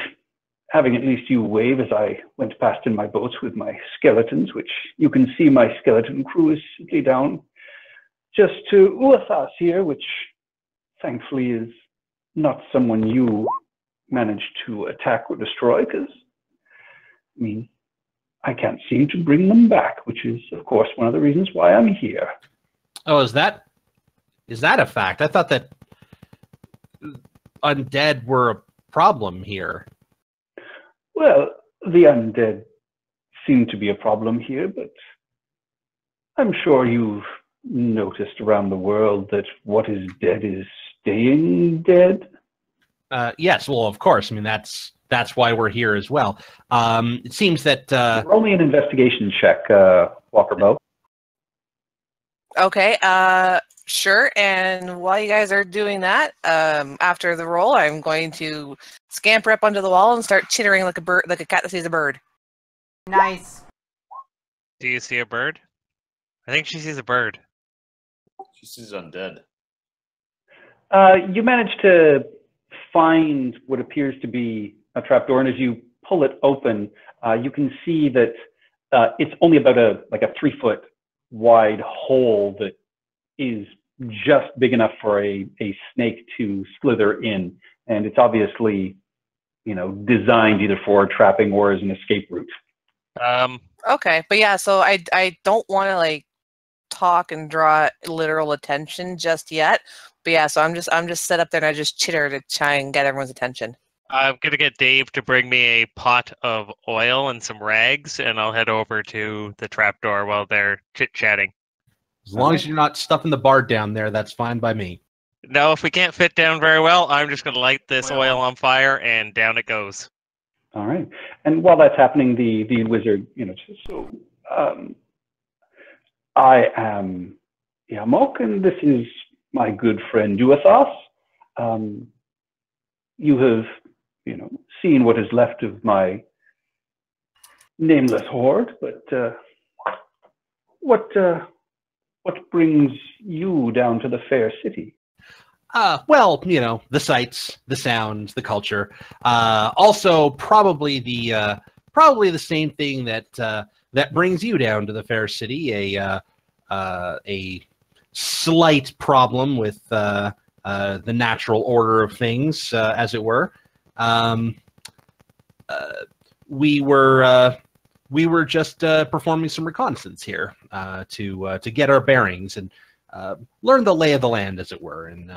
having at least you wave as I went past in my boats with my skeletons, which you can see my skeleton crew is simply down just to Uathas here, which thankfully is not someone you managed to attack or destroy, because, I can't seem to bring them back, which is, of course, one of the reasons why I'm here. Oh, is that Is that a fact? I thought that undead were a problem here. Well, the undead seem to be a problem here, but I'm sure you've noticed around the world that what is dead is staying dead. Yes, well, of course. I mean, that's why we're here as well. It seems that Roll me an investigation check, Walkerbow. Okay, sure. And while you guys are doing that, after the roll, I'm going to scamper up onto the wall and start chittering like a bird, like a cat that sees a bird. Nice. Do you see a bird? I think she sees a bird. She sees undead. You manage to find what appears to be a trapdoor, and as you pull it open, you can see that it's only about a 3-foot wide hole that is just big enough for a snake to slither in, and it's obviously, designed either for trapping or as an escape route. Okay, but yeah, so I don't want to like talk and draw literal attention just yet. But yeah, so I'm just set up there and I just chitter to try and get everyone's attention. I'm gonna get Dave to bring me a pot of oil and some rags, and I'll head over to the trapdoor while they're chit-chatting. as long as you're not stuffing the bar down there, that's fine by me. No, if we can't fit down very well, I'm just gonna light this oil on fire, and down it goes. All right. And while that's happening, the wizard, says, so I am Yamok, and this is my good friend Duathos. You have, seen what is left of my nameless horde, but what brings you down to the fair city? Well, the sights, the sounds, the culture. Also, probably the same thing that brings you down to the fair city. A slight problem with the natural order of things, as it were. We were just performing some reconnaissance here to get our bearings and learn the lay of the land, as it were. And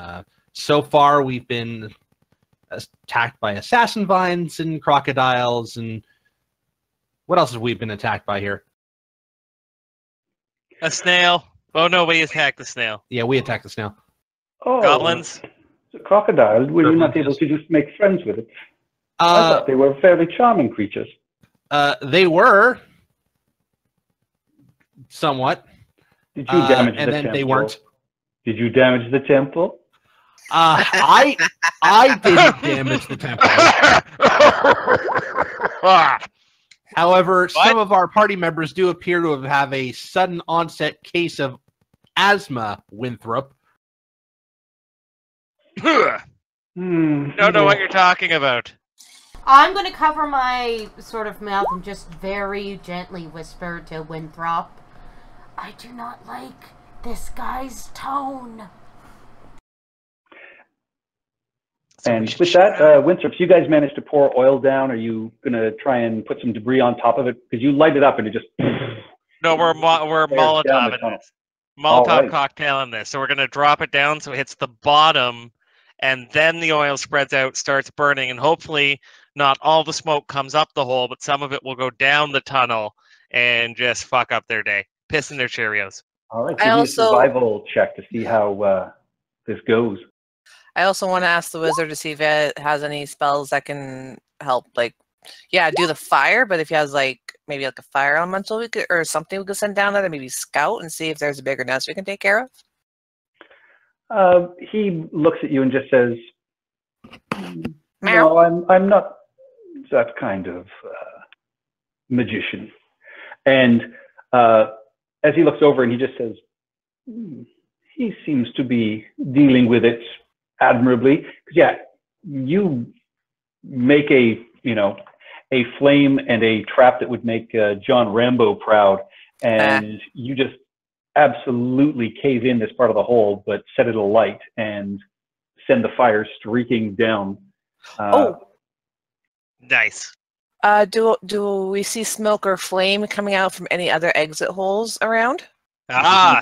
so far, we've been attacked by assassin vines and crocodiles. And what else have we been attacked by here? A snail. Oh no, we attacked the snail. Yeah, we attacked the snail. Oh, Goblins. the crocodile. Were you not able to just make friends with it? I thought they were fairly charming creatures. They were somewhat. Did you damage the and then temple? they weren't. Did you damage the temple? I didn't damage the temple. However, some of our party members do appear to have a sudden onset case of asthma, Winthrop. Don't know what you're talking about. I'm going to cover my sort of mouth and just very gently whisper to Winthrop, I do not like this guy's tone. And with that, Winthrop, you guys managed to pour oil down. Are you going to try and put some debris on top of it? Because you light it up and it just... No, we're Molotov in this. Molotov cocktail in this. So we're going to drop it down so it hits the bottom, and then the oil spreads out, starts burning, and hopefully not all the smoke comes up the hole, but some of it will go down the tunnel and just fuck up their day. Piss in their Cheerios. All right, give me a survival check to see how this goes. I also want to ask the wizard to see if it has any spells that can help, like, do the fire, but if he has, like, maybe like a fire elemental we could, or something we could send down there, maybe scout and see if there's a bigger nest we can take care of. He looks at you and just says, no, I'm not that kind of magician. And as he looks over and he just says, he seems to be dealing with it admirably. Because you make a flame and a trap that would make John Rambo proud, and you just absolutely cave in this part of the hole, but set it alight and send the fire streaking down. Nice. Do we see smoke or flame coming out from any other exit holes around?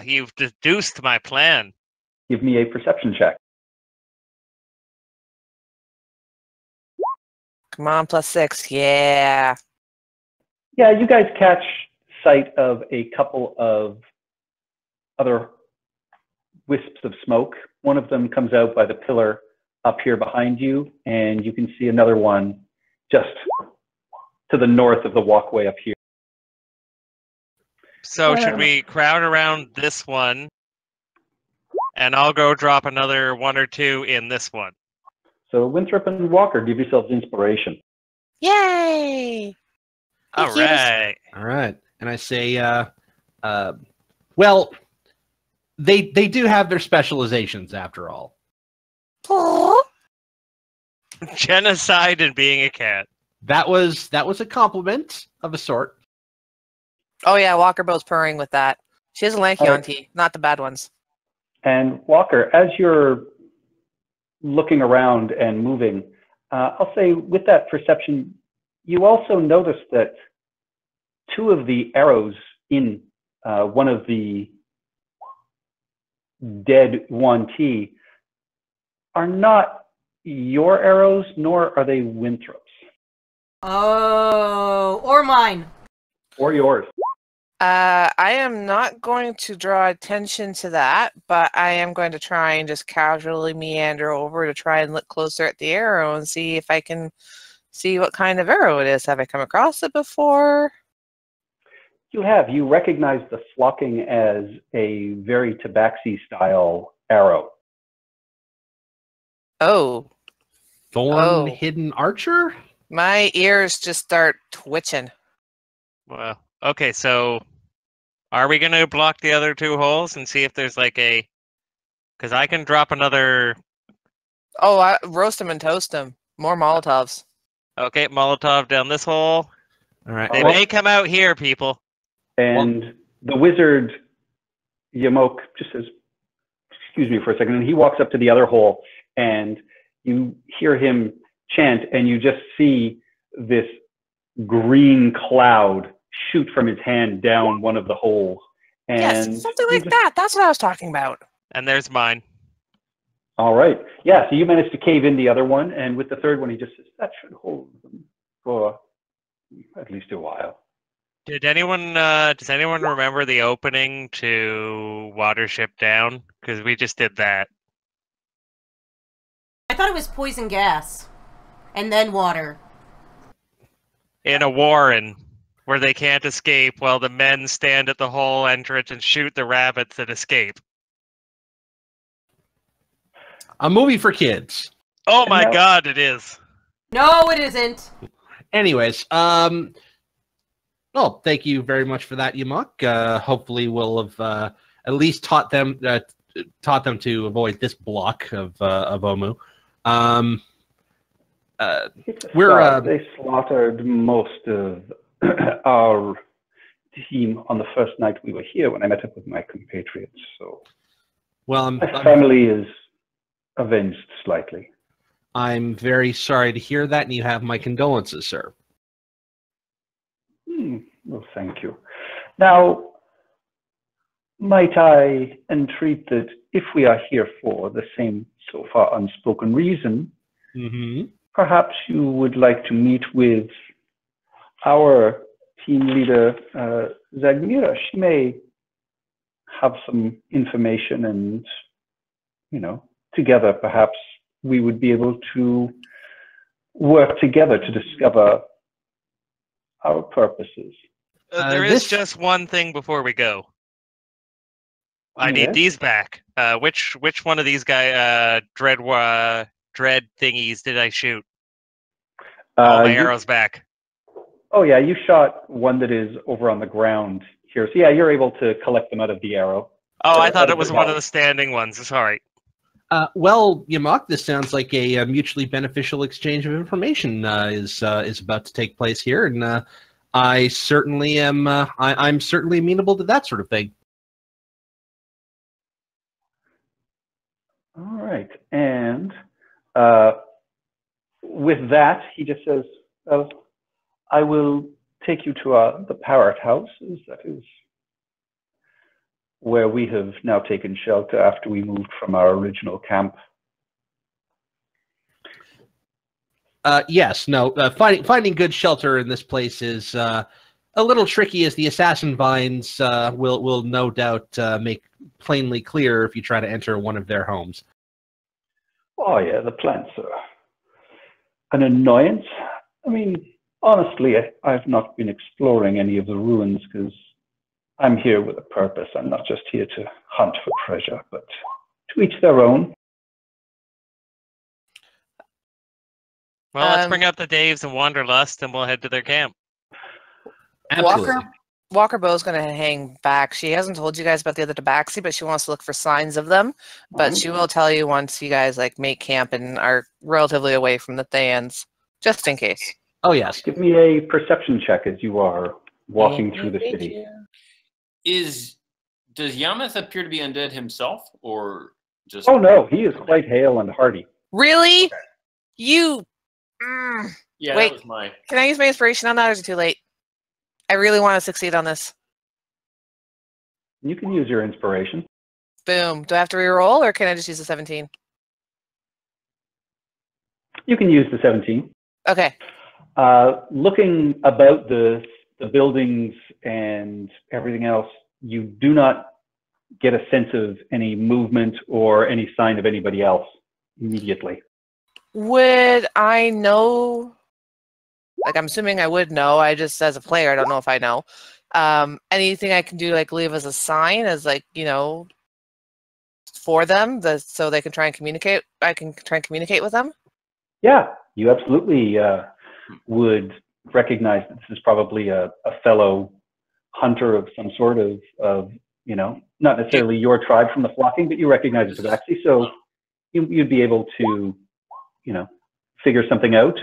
You've deduced my plan. give me a perception check. Come on, +6. Yeah. Yeah, you guys catch sight of a couple of other wisps of smoke. One of them comes out by the pillar up here behind you, and you can see another one just to the north of the walkway up here. So should we crowd around this one, and I'll go drop another 1 or 2 in this one? So Winthrop and Walker, give yourselves inspiration. Yay! All right. All right. And I say, well, they do have their specializations after all. Genocide and being a cat. That was a compliment of a sort. Oh yeah, Walker Bow's purring with that. She has a lanky auntie, not the bad ones. And Walker, as you're looking around and moving, I'll say with that perception, you also notice that 2 of the arrows in one of the dead 1T are not your arrows, nor are they Winthrop's. Oh, or mine. Or yours. I am not going to draw attention to that, but I am going to try and just casually meander over to try and look closer at the arrow and see if I can see what kind of arrow it is. Have I come across it before? You have. You recognize the flocking as a very tabaxi-style arrow. Oh. Thorn hidden archer? My ears just start twitching. Well, okay, so are we going to block the other 2 holes and see if there's like a... Because I can drop another... Oh, roast them and toast them. More Molotovs. Okay, Molotov down this hole. All right. They may come out here, people. And the wizard, Yamok, just says, excuse me for a second, and he walks up to the other hole, and you hear him chant, and you just see this green cloud shoot from his hand down one of the holes. And yes, something like that. That's what I was talking about. And there's mine. All right. Yeah, so you managed to cave in the other one, and with the third one, he just says, that should hold them for at least a while. Did anyone, does anyone remember the opening to Watership Down? Because we just did that. I thought it was poison gas. And then water. In a warren where they can't escape while the men stand at the hole entrance and shoot the rabbits that escape. A movie for kids. Oh my god, it is. No, it isn't. Anyways, well, thank you very much for that, Yamuk. Hopefully we'll have at least taught them to avoid this block of Omu. They slaughtered most of our team on the first night we were here when I met up with my compatriots. So, well, my family is avenged slightly. I'm very sorry to hear that, and you have my condolences, sir. Well, thank you. Now, might I entreat that if we are here for the same so far unspoken reason, perhaps you would like to meet with our team leader, Zagmira. She may have some information and, you know, together perhaps we would be able to work together to discover our purposes. There is just one thing before we go. I need these back. Which one of these dread thingies did I shoot? All my arrows back. Oh yeah, you shot one that is over on the ground here. So yeah, you're able to collect them out of the arrow. Oh, I thought it was one of the standing ones. Sorry. Well, Yamuk, this sounds like a mutually beneficial exchange of information is about to take place here, and I certainly am. I'm certainly amenable to that sort of thing. All right, and with that, he just says, "I will take you to the Parrot House. That is where we have now taken shelter after we moved from our original camp. Yes, no. Finding good shelter in this place is a little tricky, as the assassin vines will no doubt make plainly clear if you try to enter one of their homes. Oh yeah, the plants are an annoyance. I mean, honestly, I've not been exploring any of the ruins because I'm here with a purpose. I'm not just here to hunt for treasure, but to each their own. Well, let's bring up the Daves and Wanderlust, and we'll head to their camp. Absolutely. Walker Bow's going to hang back. She hasn't told you guys about the other tabaxi, but she wants to look for signs of them. But she will tell you once you guys like make camp and are relatively away from the Thans, just in case. Oh, yes. Give me a perception check as you are walking through the city. Does Yamath appear to be undead himself, or just? Oh no, he is quite hale and hearty. Really? Okay. You? Yeah, Wait. that was my. Can I use my inspiration on that, or is it too late? I really want to succeed on this. You can use your inspiration. Boom. Do I have to reroll, or can I just use the 17? You can use the 17. Okay. Looking about the buildings and everything else, you do not get a sense of any movement or any sign of anybody else immediately. Would I know? Like, I'm assuming I would know. I just, as a player, I don't know if I know. Anything I can do, like leave as a sign, as like, you know, for them, so they can try and communicate. I can try and communicate with them. Yeah, you absolutely would recognize that this is probably a fellow hunter of some sort of you know, not necessarily your tribe from the flocking, but you recognize it as Tabaxi, so you'd be able to, you know, figure something out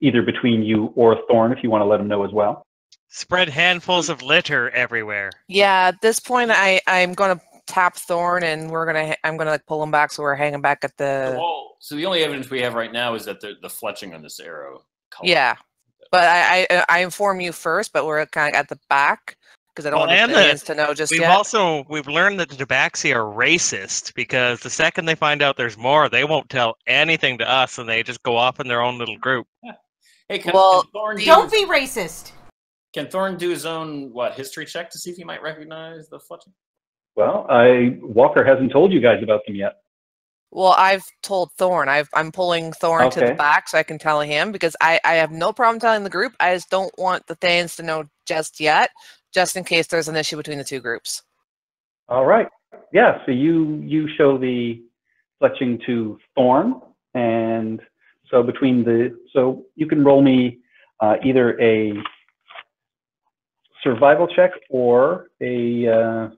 either between you or Thorn if you want to let him know as well. Spread handfuls of litter everywhere. Yeah, at this point, I'm gonna tap Thorn, and I'm gonna like pull him back, so we're hanging back at the. So the only evidence we have right now is that the fletching on this arrow color. Yeah, but I inform you first, but we're kind of at the back because I don't want the aliens to know just yet. We've learned that the Tabaxi are racist, because the second they find out there's more, they won't tell anything to us, and they just go off in their own little group. Hey, can Thorn don't be racist. Can Thorn do his own history check to see if he might recognize the fletching? Well, Walker hasn't told you guys about them yet. Well, I've told Thorn. I'm pulling Thorn to the back so I can tell him, because I have no problem telling the group. I just don't want the Thans to know just yet, just in case there's an issue between the two groups. All right. Yeah, so you show the fletching to Thorn, and so so you can roll me either a survival check or an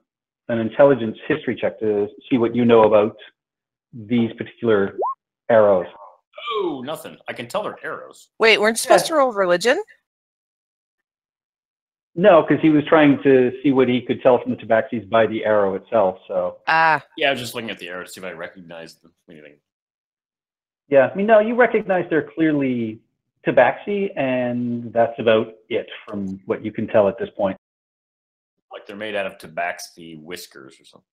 intelligence history check to see what you know about these particular arrows. Oh, nothing. I can tell they're arrows. Wait, weren't you supposed to roll religion? No, because he was trying to see what he could tell from the Tabaxis by the arrow itself. So yeah, I was just looking at the arrow to see if I recognized them. Anything. Yeah, I mean, no, you recognize they're clearly Tabaxi, and that's about it from what you can tell at this point. Like they're made out of Tabaxi whiskers or something.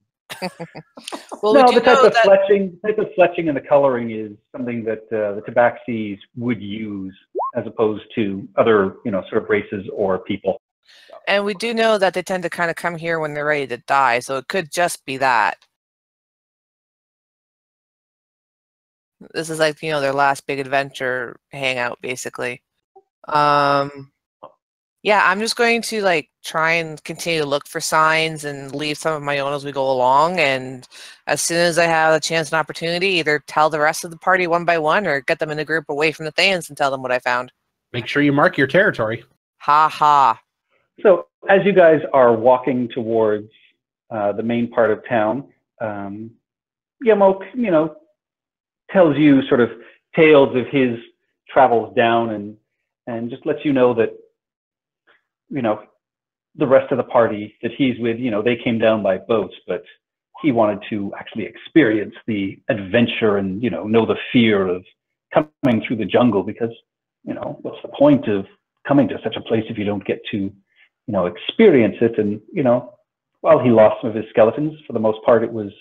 Well, no, the type of fletching and the coloring is something that the Tabaxis would use as opposed to other, sort of races or people. And we do know that they tend to kind of come here when they're ready to die, so it could just be that. This is like, their last big adventure hangout, basically. Yeah, I'm just going to try and continue to look for signs and leave some of my own as we go along. And as soon as I have a chance and opportunity, either tell the rest of the party one by one or get them in a group away from the Thans and tell them what I found. Make sure you mark your territory. Ha ha. So as you guys are walking towards the main part of town, Yamok, tells you sort of tales of his travels down and just lets you know that, the rest of the party that he's with, they came down by boats, but he wanted to actually experience the adventure and, know the fear of coming through the jungle because, what's the point of coming to such a place if you don't get to, experience it? And, while he lost some of his skeletons, for the most part, it was,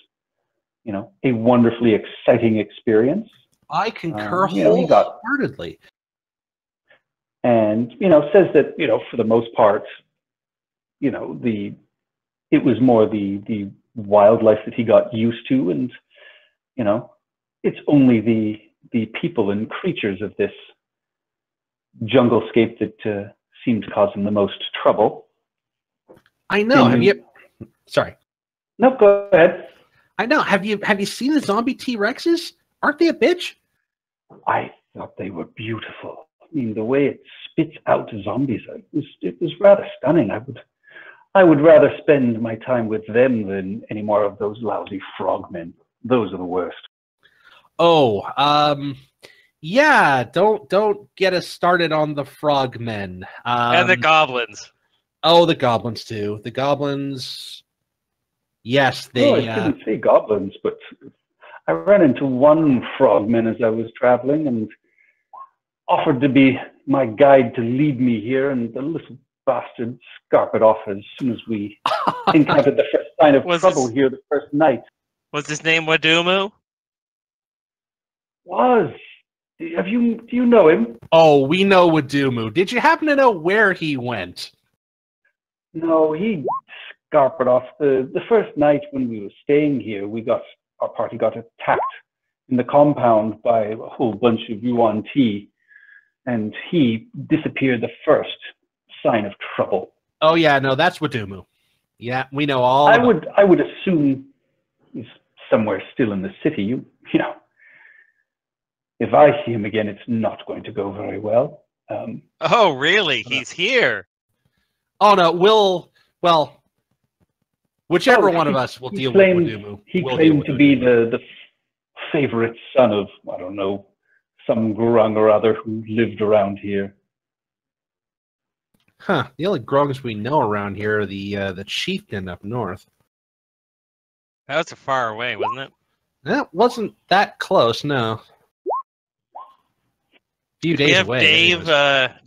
a wonderfully exciting experience. I concur He got, wholeheartedly. and says that for the most part, it was more the wildlife that he got used to, and it's only the people and creatures of this junglescape that seem to cause him the most trouble. I know. Have you? Sorry. No, go ahead. I know. Have you seen the zombie T-Rexes? Aren't they a bitch? I thought they were beautiful. I mean, the way it spits out zombies, it was rather stunning. I would rather spend my time with them than any more of those lousy frogmen. Those are the worst. Oh, yeah. Don't get us started on the frogmen. And the goblins. Oh, the goblins too. The goblins. Yes, they. I didn't say goblins, but I ran into one frogman as I was traveling and offered to be my guide to lead me here, and the little bastard scarpered off as soon as we encountered the first sign of trouble here the first night. Was his name Wadumu? Do you know him? Oh, we know Wadumu. Did you happen to know where he went? No, he scarpered off. The first night when we were staying here, our party got attacked in the compound by a whole bunch of Yuan Ti, and he disappeared the first sign of trouble. Oh yeah, no, that's Wadumu. Yeah, we know all. I would assume he's somewhere still in the city. You know, if I see him again, it's not going to go very well. Oh, really? He's here. Oh no, whichever one of us will deal with Wadumu. He claimed to be the favorite son of, I don't know, some grung or other who lived around here. Huh. The only grungs we know around here are the chieftain up north. That was far away, wasn't it? That wasn't that close, no. Few days away.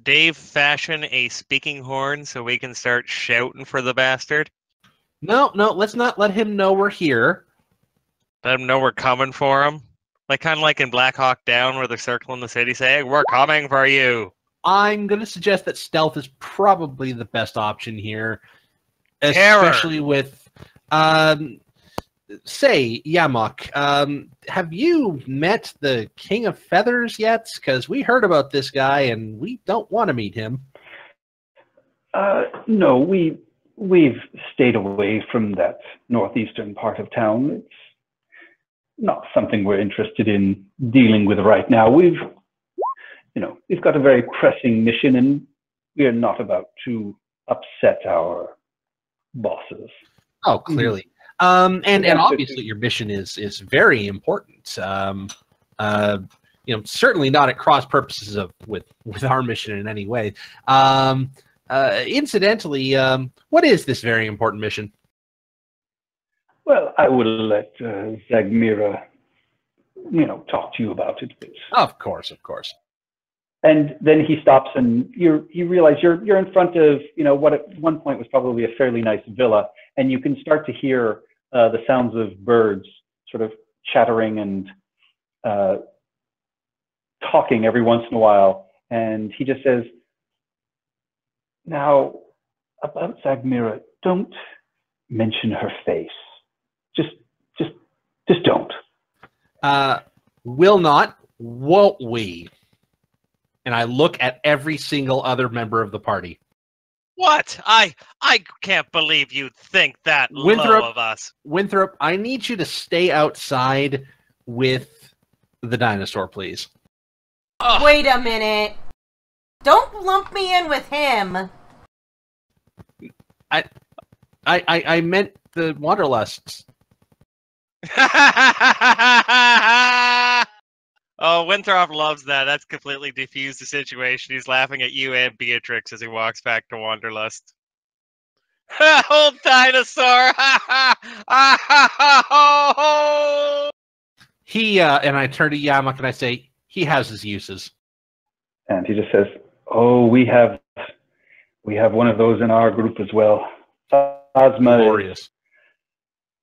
Dave fashion a speaking horn so we can start shouting for the bastard? No, let's not let him know we're here. Let him know we're coming for him? Kind of like in Black Hawk Down where they're circling the city saying, "We're coming for you." I'm going to suggest that stealth is probably the best option here. Especially with, say, Yamok, have you met the King of Feathers yet? Because we heard about this guy and we don't want to meet him. No, we've stayed away from that northeastern part of town. It's not something we're interested in dealing with right now. We've got a very pressing mission, and we're not about to upset our bosses. Oh, clearly. And obviously your mission is very important. Certainly not at cross purposes with our mission in any way. Incidentally, what is this very important mission? Well, I will let Zagmira, talk to you about it. Of course. And then he stops, and you realize you're in front of what at one point was probably a fairly nice villa, and you can start to hear the sounds of birds sort of chattering and talking every once in a while. And he just says, "Now, about Zagmira, don't mention her face. Just don't." Will not, won't we? And I look at every single other member of the party. What? I can't believe you think that low of us. Winthrop, I need you to stay outside with the dinosaur, please. Wait a minute. Don't lump me in with him. I meant the wanderlusts. Oh, Winthrop loves that. That's completely defused the situation. He's laughing at you and Beatrix as he walks back to Wanderlust. Old dinosaur! He and I turn to Yamuk and I say, he has his uses. And he just says, "Oh, we have one of those in our group as well. Phasma is Glorious.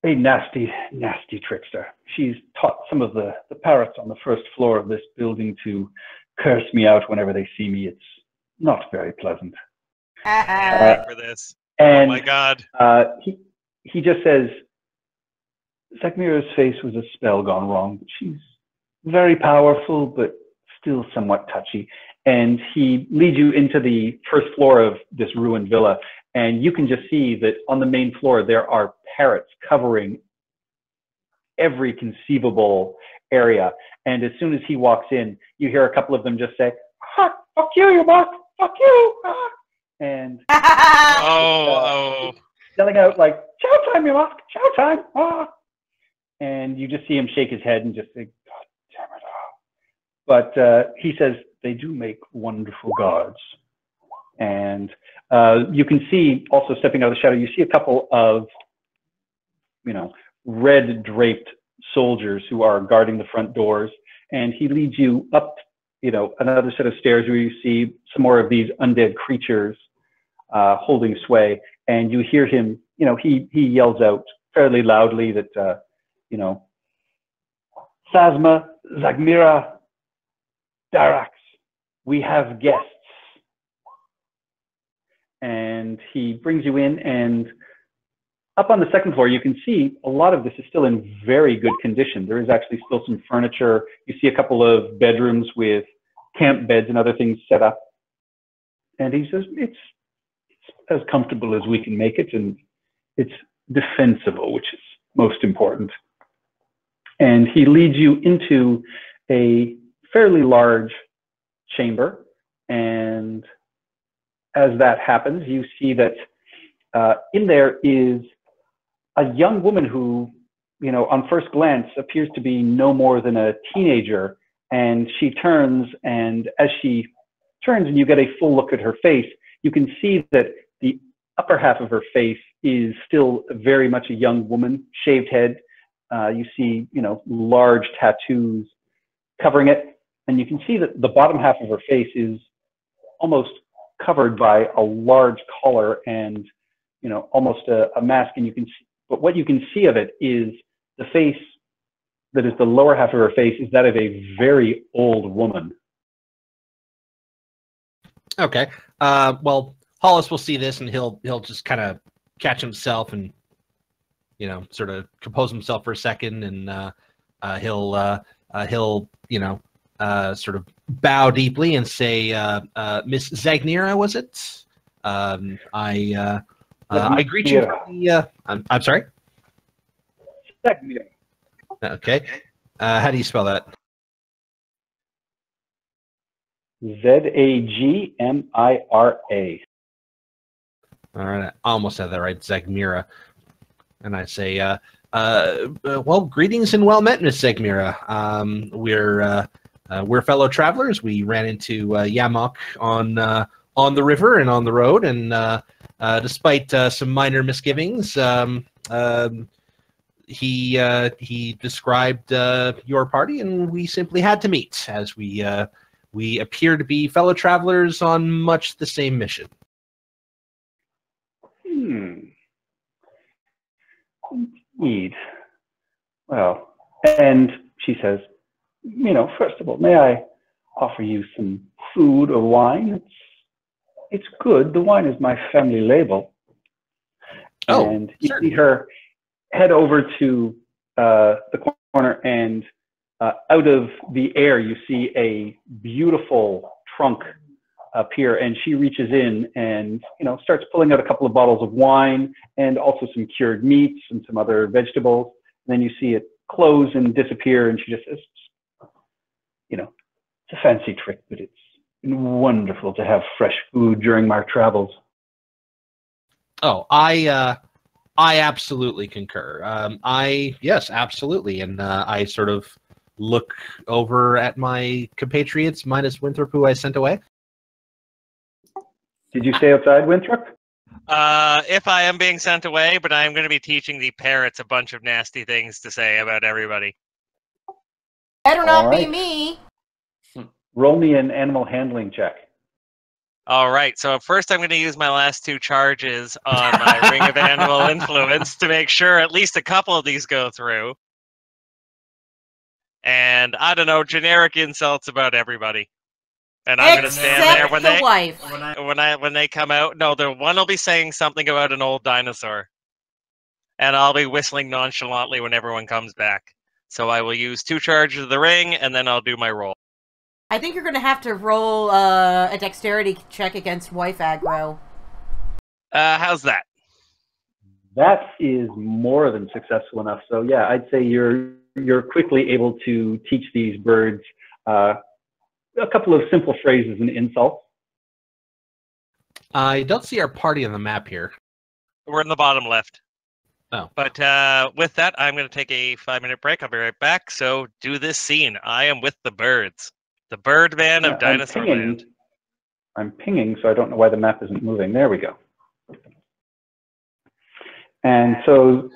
a nasty, nasty trickster. She's taught some of the parrots on the first floor of this building to curse me out whenever they see me. It's not very pleasant. Can't wait for this. And Oh my god. he just says, Zakmira's face was a spell gone wrong. She's very powerful, but still somewhat touchy. And he leads you into the first floor of this ruined villa. And you can just see that on the main floor, there are parrots covering every conceivable area. And as soon as he walks in, you hear a couple of them just say, ah, fuck you mock, fuck you. Ah. And yelling out like, chow time, you mock, chow time. Ah. And you just see him shake his head and just say, God damn it. Ah. But he says, they do make wonderful guards. And you can see also stepping out of the shadow, you see a couple of, red draped soldiers who are guarding the front doors. And he leads you up, another set of stairs where you see some more of these undead creatures holding sway. And you hear him, he yells out fairly loudly that, Phasma, Zakmira, Darax, we have guests. And he brings you in, and up on the second floor, you can see a lot of this is still in very good condition. There is actually still some furniture. You see a couple of bedrooms with camp beds and other things set up. And he says, it's as comfortable as we can make it, and it's defensible, which is most important. And he leads you into a fairly large chamber, and as that happens, you see that in there is a young woman who, on first glance appears to be no more than a teenager. And she turns, and as she turns and you get a full look at her face, you can see that the upper half of her face is still very much a young woman, shaved head. You see, large tattoos covering it. And you can see that the bottom half of her face is almost covered by a large collar and, almost a mask. And you can see, but what you can see of it is the face that is the lower half of her face is that of a very old woman. Okay. Well, Hollis will see this, and he'll just kind of catch himself and, sort of compose himself for a second, and he'll sort of bow deeply and say, Miss Zagnira, was it? I greet you from the, I'm sorry? Zagnira. Okay. How do you spell that? Zagmira. All right, I almost had that right, Zagmira. And I say, well, greetings and well met, Miss Zagmira. We're fellow travelers. We ran into Yamok on the river and on the road, and despite some minor misgivings, he described your party, and we simply had to meet, as we appear to be fellow travelers on much the same mission. Indeed. Well, and she says, first of all, may I offer you some food or wine? It's good. The wine is my family label. Oh, and you certainly. see her head over to the corner, and out of the air, you see a beautiful trunk appear, and she reaches in and starts pulling out a couple of bottles of wine and also some cured meats and some other vegetables. And then you see it close and disappear, and she just says, it's a fancy trick, but it's been wonderful to have fresh food during my travels. Oh, I absolutely concur. Yes, absolutely. And I sort of look over at my compatriots, minus Winthrop, who I sent away. Did you stay outside, Winthrop? If I am being sent away, but I am going to be teaching the parrots a bunch of nasty things to say about everybody. Better not All be right. me. Roll me an animal handling check. All right, so first I'm going to use my last 2 charges on my Ring of Animal Influence to make sure at least a couple of these go through. And I don't know, generic insults about everybody. And I'm going to stand there when the they wife. when they come out. No, the one will be saying something about an old dinosaur. And I'll be whistling nonchalantly when everyone comes back. So I will use 2 charges of the ring, and then I'll do my roll. I think you're going to have to roll a dexterity check against wife aggro. How's that? That is more than successful enough. So yeah, I'd say you're quickly able to teach these birds a couple of simple phrases and insults. I don't see our party on the map here. We're in the bottom left. Oh. But with that, I'm going to take a 5-minute break. I'll be right back. So do this scene. I am with the birds. The Birdman of Dinosaur Land. I'm pinging, so I don't know why the map isn't moving. There we go. And so...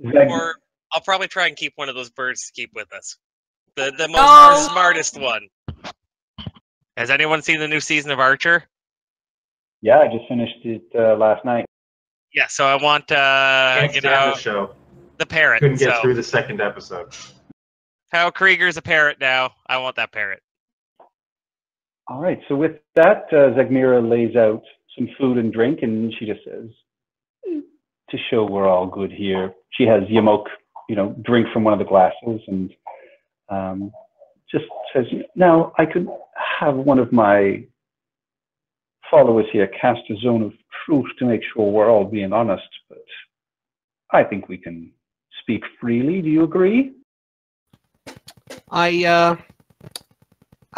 or I'll probably try and keep one of those birds to keep with us. The most smartest one. Has anyone seen the new season of Archer? Yeah, I just finished it last night. Yeah, so I want the show. The parrot. Couldn't get through the second episode. Hal Krieger's a parrot now. I want that parrot. All right, so with that, Zegmira lays out some food and drink, and she just says, to show we're all good here. She has Yamok, drink from one of the glasses, and just says, now I could have one of my followers here cast a zone of truth to make sure we're all being honest, but I think we can speak freely. Do you agree? I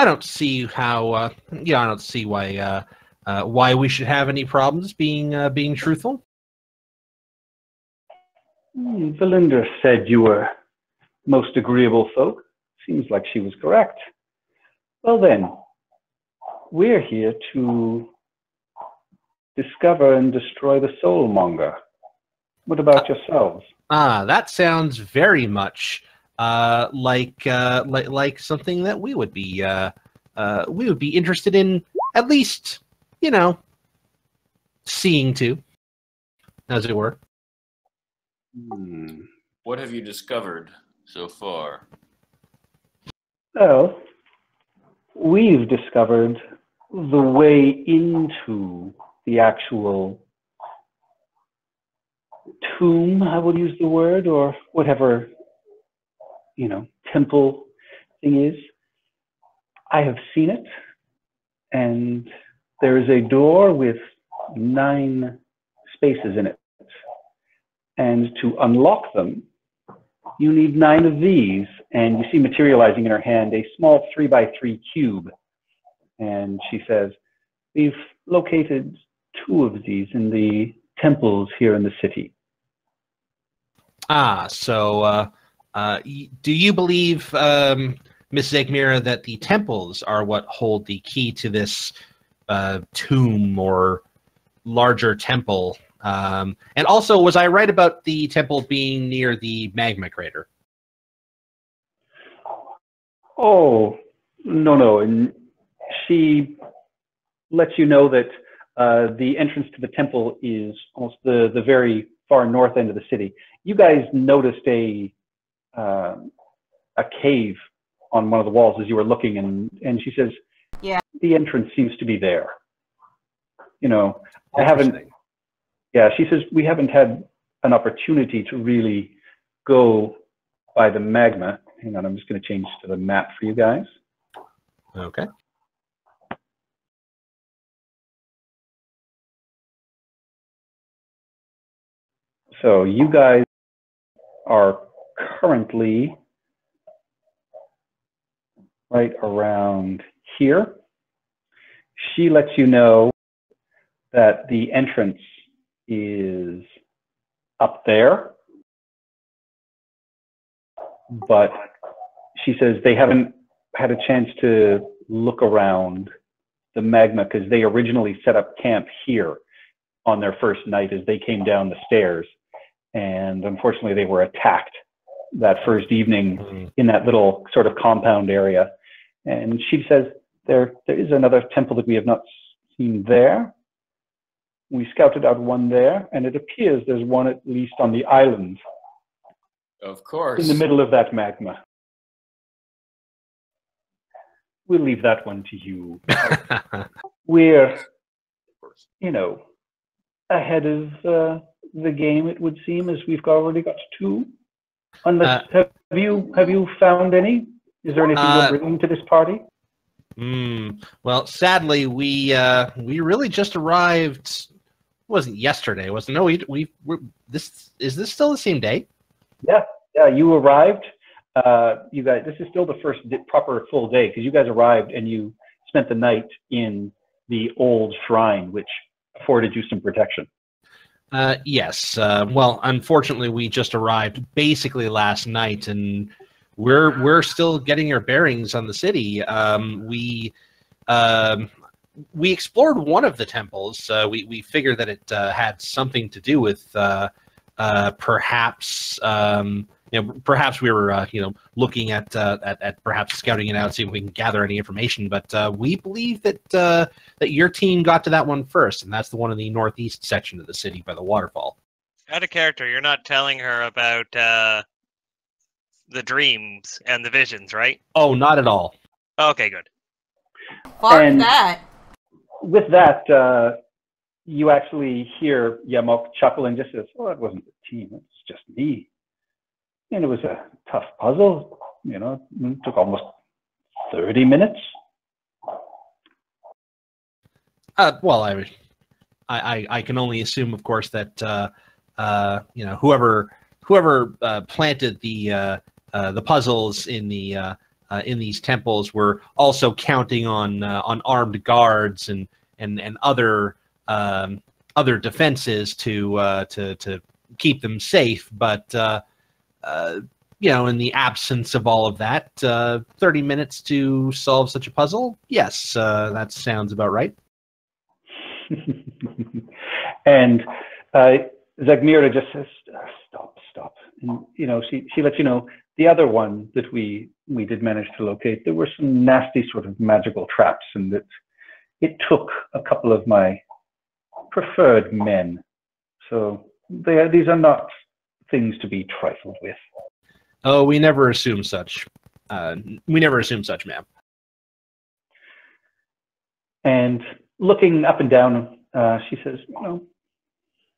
don't see how. I don't see why we should have any problems being truthful. Valinda said you were most agreeable folk. Seems like she was correct. Well then, we're here to discover and destroy the Soulmonger. What about yourselves? That sounds very much like something that we would be interested in, at least, seeing to, as it were. What have you discovered so far? Well, we've discovered the way into the actual tomb, I will use the word, or whatever, temple thing is. I have seen it, and there is a door with 9 spaces in it. And to unlock them, you need 9 of these, and you see materializing in her hand a small 3x3 cube. And she says, we've located 2 of these in the temples here in the city. So do you believe, Miss Zegmira, that the temples are what hold the key to this tomb or larger temple? And also, was I right about the temple being near the magma crater? Oh, no. And she lets you know that the entrance to the temple is almost the very far north end of the city. You guys noticed a cave on one of the walls as you were looking, and she says, yeah, the entrance seems to be there. I haven't... Yeah, she says, we haven't had an opportunity to really go by the magma. Hang on, I'm just going to change to the map for you guys. Okay. So you guys are currently right around here. She lets you know that the entrance is up there, but she says they haven't had a chance to look around the magma because they originally set up camp here on their first night as they came down the stairs, and unfortunately they were attacked that first evening in that little sort of compound area. And she says there is another temple that we have not seen there. We scouted out one there, and it appears there's one at least on the island Of course. in the middle of that magma. We'll leave that one to you. We're, you know, ahead of the game, it would seem, as we've already got two. Unless, have you found any? Is there anything you're bringing to this party? Well, sadly, we really just arrived. It wasn't yesterday, was it? No, this is this still the same day? Yeah, you arrived. You guys, this is still the first proper full day because you guys arrived and you spent the night in the old shrine, which afforded you some protection. Yes. Well, unfortunately, we just arrived basically last night, and we're still getting our bearings on the city. We explored one of the temples. We figured that it had something to do with perhaps perhaps we were looking at perhaps scouting it out, see if we can gather any information. But we believe that that your team got to that one first, and that's the one in the northeast section of the city by the waterfall. Out of character, you're not telling her about the dreams and the visions, right? Oh, not at all. Okay, good. Fuck that. With that, you actually hear Yamok chuckle and just says, "Oh, it wasn't the team; it was just me." And it was a tough puzzle. You know, it took almost 30 minutes. Well, I can only assume, of course, that whoever planted the puzzles in these temples were also counting on armed guards and other defenses to keep them safe, but in the absence of all of that, 30 minutes to solve such a puzzle, yes, that sounds about right. And Zagmira just says, stop. And, she lets you know the other one that we did manage to locate, there were some nasty sort of magical traps, and that it took a couple of my preferred men. So these are not things to be trifled with. Oh, we never assume such. Ma'am. And looking up and down, she says,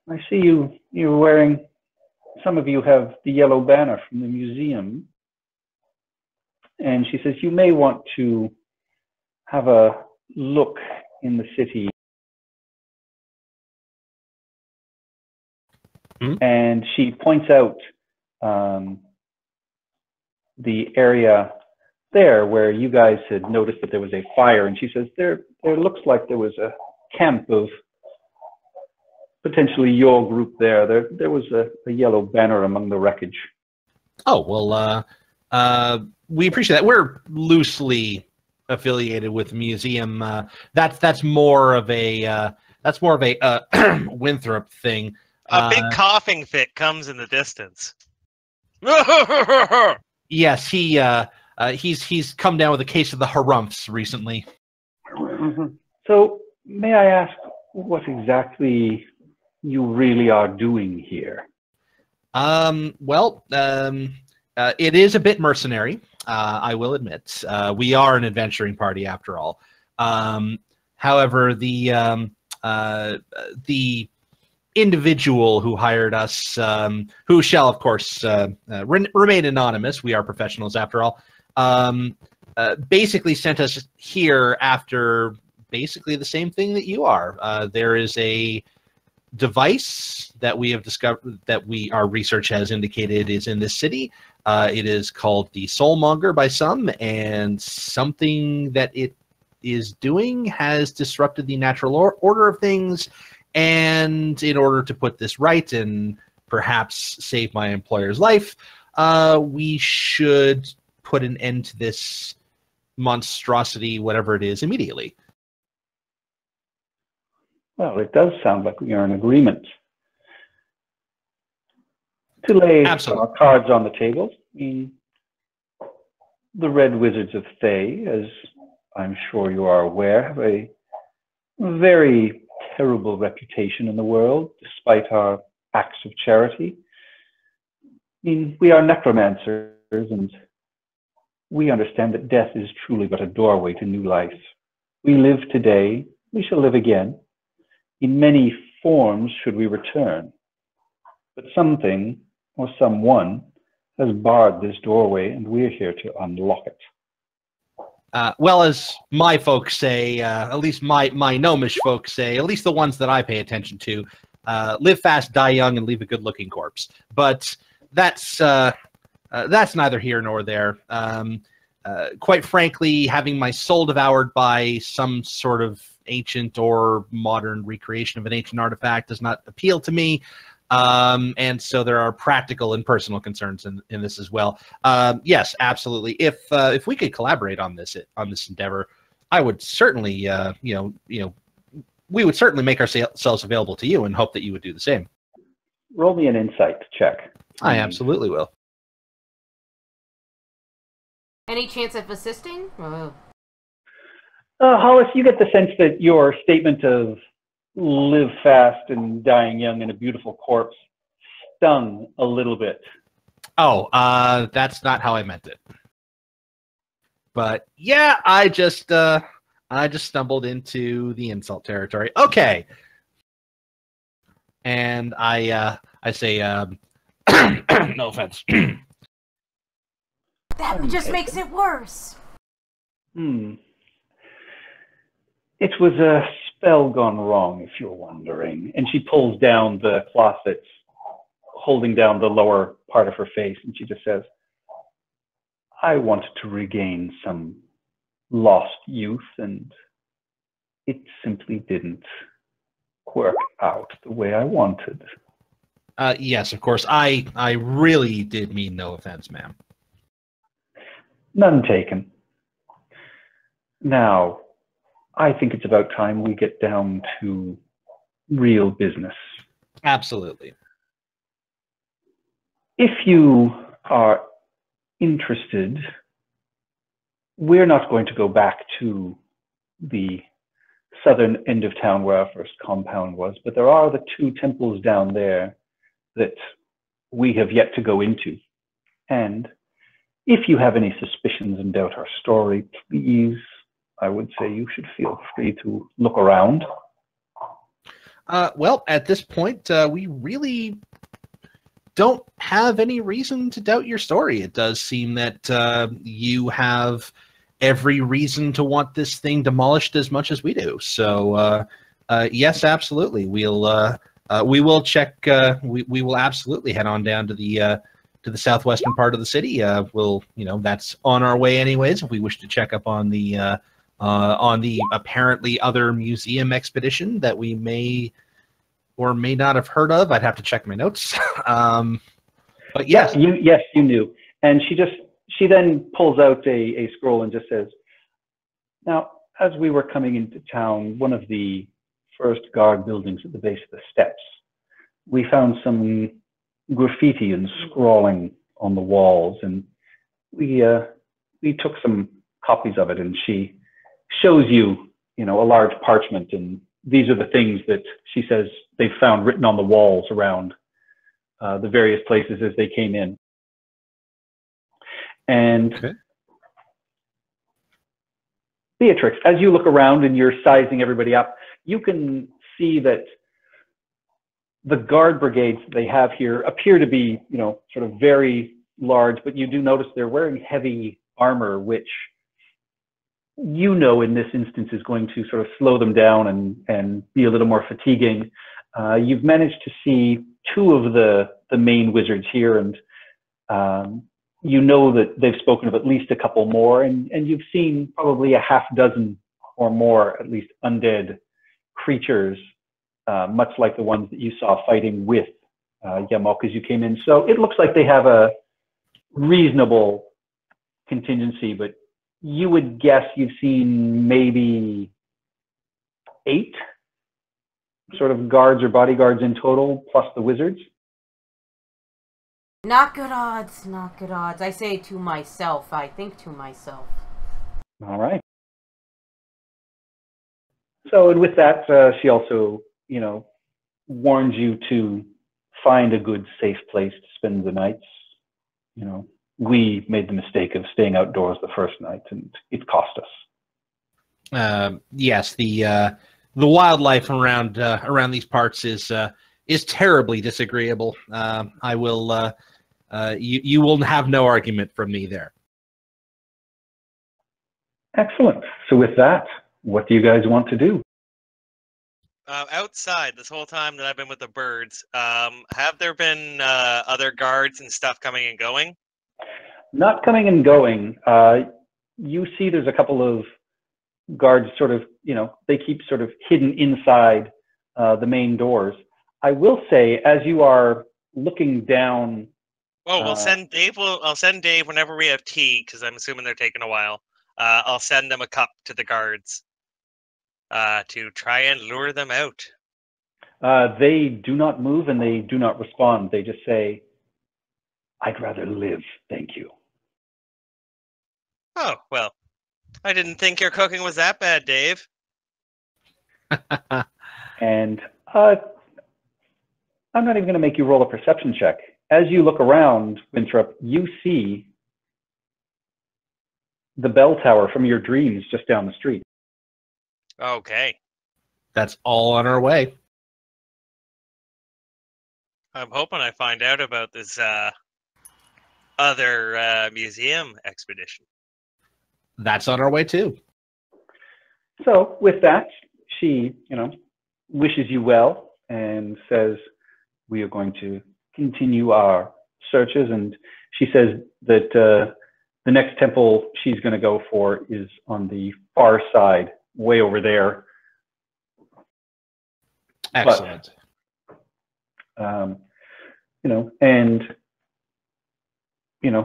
I see you're wearing, some of you have the yellow banner from the museum. And she says, you may want to have a look in the city. And she points out the area there where you guys had noticed that there was a fire. And she says, there looks like there was a camp of potentially your group there. There was a yellow banner among the wreckage. Oh, well, we appreciate that. We're loosely affiliated with the museum. That's more of a Winthrop thing. A big coughing fit comes in the distance. Yes, he's come down with a case of the harumphs recently. So, may I ask what exactly you really are doing here? It is a bit mercenary, I will admit. We are an adventuring party after all. However, the individual who hired us, who shall, of course, remain anonymous, we are professionals after all, basically sent us here after basically the same thing that you are. There is a device that we have discovered, that our research has indicated is in this city. It is called the Soulmonger by some, and something that it is doing has disrupted the natural order of things. And in order to put this right and perhaps save my employer's life, we should put an end to this monstrosity, whatever it is, immediately. Well, it does sound like we are in agreement. To lay our cards on the table, the Red Wizards of Thay, as I'm sure you are aware, have a very terrible reputation in the world, despite our acts of charity. I mean, we are necromancers, and we understand that death is truly but a doorway to new life. We live today, we shall live again. In many forms should we return. But something, or someone, has barred this doorway, and we're here to unlock it. Well, as my folks say, at least my gnomish folks say, at least the ones that I pay attention to, live fast, die young, and leave a good-looking corpse. But that's neither here nor there. Quite frankly, having my soul devoured by some sort of ancient or modern recreation of an ancient artifact does not appeal to me. And so there are practical and personal concerns in this as well. Yes, absolutely. If we could collaborate on this endeavor, I would certainly, we would certainly make ourselves available to you and hope that you would do the same. Roll me an insight check. I absolutely will. Any chance of assisting? Hollis, you get the sense that your statement of live fast and dying young in a beautiful corpse stung a little bit. Oh, that's not how I meant it. But yeah, I just stumbled into the insult territory. Okay. And I say, no offense. That just makes it worse. It was a spell gone wrong, if you're wondering. And she pulls down the cloth that's holding down the lower part of her face, and she just says, I wanted to regain some lost youth, and it simply didn't work out the way I wanted. Yes, of course. I really did mean no offense, ma'am. None taken. Now, I think it's about time we get down to real business. Absolutely. If you are interested, we're not going to go back to the southern end of town where our first compound was, but there are the two temples down there that we have yet to go into. And if you have any suspicions and doubt our story, please, I would say you should feel free to look around. Well, at this point, we really don't have any reason to doubt your story. It does seem that you have every reason to want this thing demolished as much as we do. So, yes, absolutely. We will check. We will absolutely head on down to the southwestern part of the city. We'll, that's on our way anyways. If we wish to check up on the apparently other museum expedition that we may or may not have heard of. I'd have to check my notes. But yes. Yes, you knew. And she then pulls out a scroll and just says, now, as we were coming into town, one of the first guard buildings at the base of the steps, we found some graffiti and scrawling on the walls, and we took some copies of it, and she shows you, a large parchment, and these are the things that she says they found written on the walls around the various places as they came in. And okay. Beatrix, as you look around and you're sizing everybody up, you can see that the guard brigades they have here appear to be, sort of very large, but you do notice they're wearing heavy armor, which in this instance is going to sort of slow them down and be a little more fatiguing. You've managed to see two of the main wizards here, and that they've spoken of at least a couple more, and you've seen probably a half dozen or more, at least, undead creatures, much like the ones that you saw fighting with Yamok as you came in. So it looks like they have a reasonable contingency, but you would guess you've seen maybe 8 sort of guards or bodyguards in total, plus the wizards. Not good odds, not good odds. I say to myself, I think to myself. All right. So, and with that, she also, warns you to find a good, safe place to spend the nights. We made the mistake of staying outdoors the first night, and it cost us. Yes, the wildlife around these parts is terribly disagreeable. I will. You will have no argument from me there. Excellent. So with that, what do you guys want to do? Outside this whole time that I've been with the birds, have there been other guards and stuff coming and going? Not coming and going. You see there's a couple of guards sort of, they keep sort of hidden inside the main doors. I will say, as you are looking down... Oh, we'll send Dave. I'll send Dave whenever we have tea, because I'm assuming they're taking a while. I'll send them a cup to the guards to try and lure them out. They do not move and they do not respond. They just say, "I'd rather live, thank you." Oh, well, I didn't think your cooking was that bad, Dave. And I'm not even going to make you roll a perception check. As you look around, Winthrop, you see the bell tower from your dreams just down the street. Okay. That's all on our way. I'm hoping I find out about this other museum expedition. That's on our way too. So with that, she, wishes you well and says, "We are going to continue our searches." And she says that the next temple she's going to go for is on the far side, way over there. Excellent. But, and,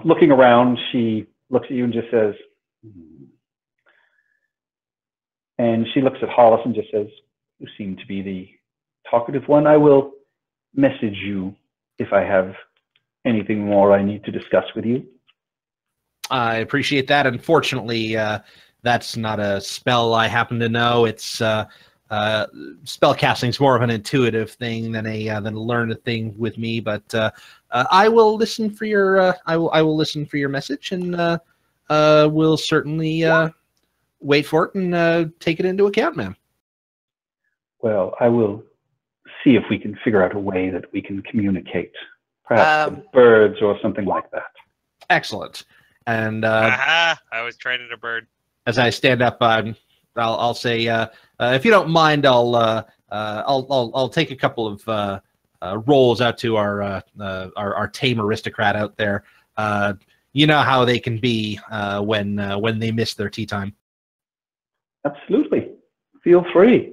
looking around, she looks at you and just says, and she looks at Hollis and just says, "You seem to be the talkative one. I will message you if I have anything more I need to discuss with you." I appreciate that. Unfortunately, that's not a spell I happen to know. It's spell casting is more of an intuitive thing than a learned thing with me. But I will listen for your I will listen for your message, and we'll certainly wait for it and take it into account, ma'am. Well, I will see if we can figure out a way that we can communicate, perhaps with birds or something like that. Excellent. And I was training a bird. as I stand up, I'll say, if you don't mind, I'll take a couple of rolls out to our tame aristocrat out there. You know how they can be when they miss their tea time. Absolutely. Feel free.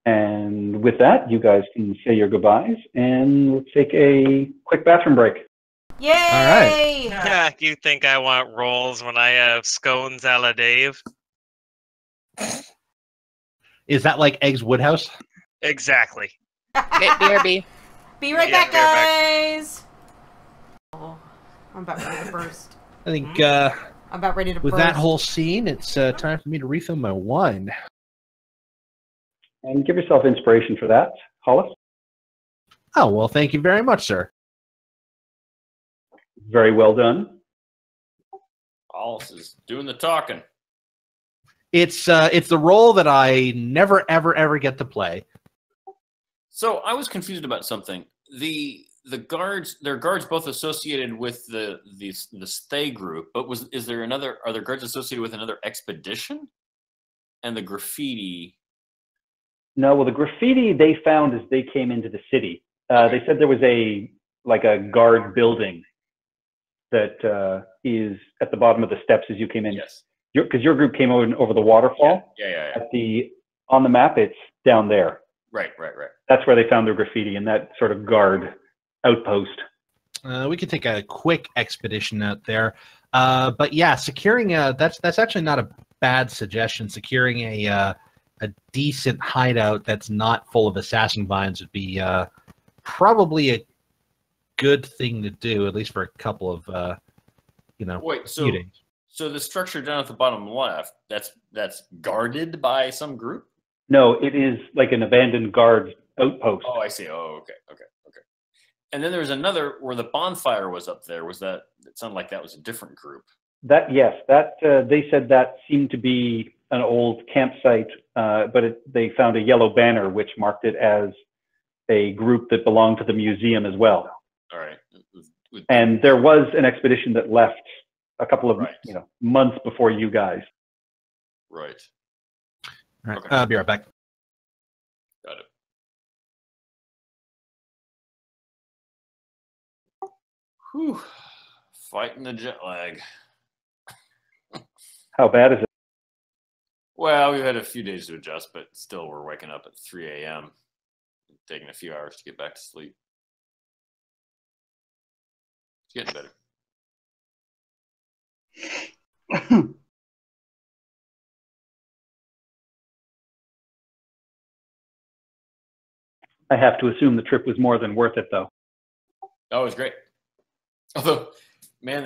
And with that, you guys can say your goodbyes, and we'll take a quick bathroom break. Yay! All right. You think I want rolls when I have scones a la Dave? Is that like Eggs Woodhouse? Exactly. BRB. Be right Yeah, back, be right guys. Oh, I'm about ready to burst. I think I'm about ready to with burst. that whole scene, it's time for me to refill my wine. And give yourself inspiration for that, Hollis. Oh, well, thank you very much, sir. Very well done. Hollis is doing the talking. It's the role that I never, ever get to play. So I was confused about something. The guards, there are guards both associated with the stay group, but are there guards associated with another expedition? And the graffiti. No, well, the graffiti they found as they came into the city. They said there was a guard building that is at the bottom of the steps as you came in. Yes. Because your group came over the waterfall. Yeah. On the map, it's down there. Right. That's where they found their graffiti, in that sort of guard outpost. We could take a quick expedition out there, but yeah, securing that's actually not a bad suggestion. Securing a decent hideout that's not full of assassin vines would be probably a good thing to do, at least for a couple of Wait, meetings. so the structure down at the bottom left, that's guarded by some group? No, it is like an abandoned guard outpost. Oh, I see. Oh, okay. And then there was another where the bonfire was up there. Was that? It sounded like that was a different group. Yes, they said that seemed to be an old campsite, but they found a yellow banner which marked it as a group that belonged to the museum as well. All right. And there was an expedition that left a couple of months before you guys. Right. All right. Okay. I'll be right back. Got it. Whew. Fighting the jet lag. How bad is it? Well, we've had a few days to adjust, but still we're waking up at 3 a.m. Taking a few hours to get back to sleep. It's getting better. I have to assume the trip was more than worth it, though. Oh, it was great. Although, man,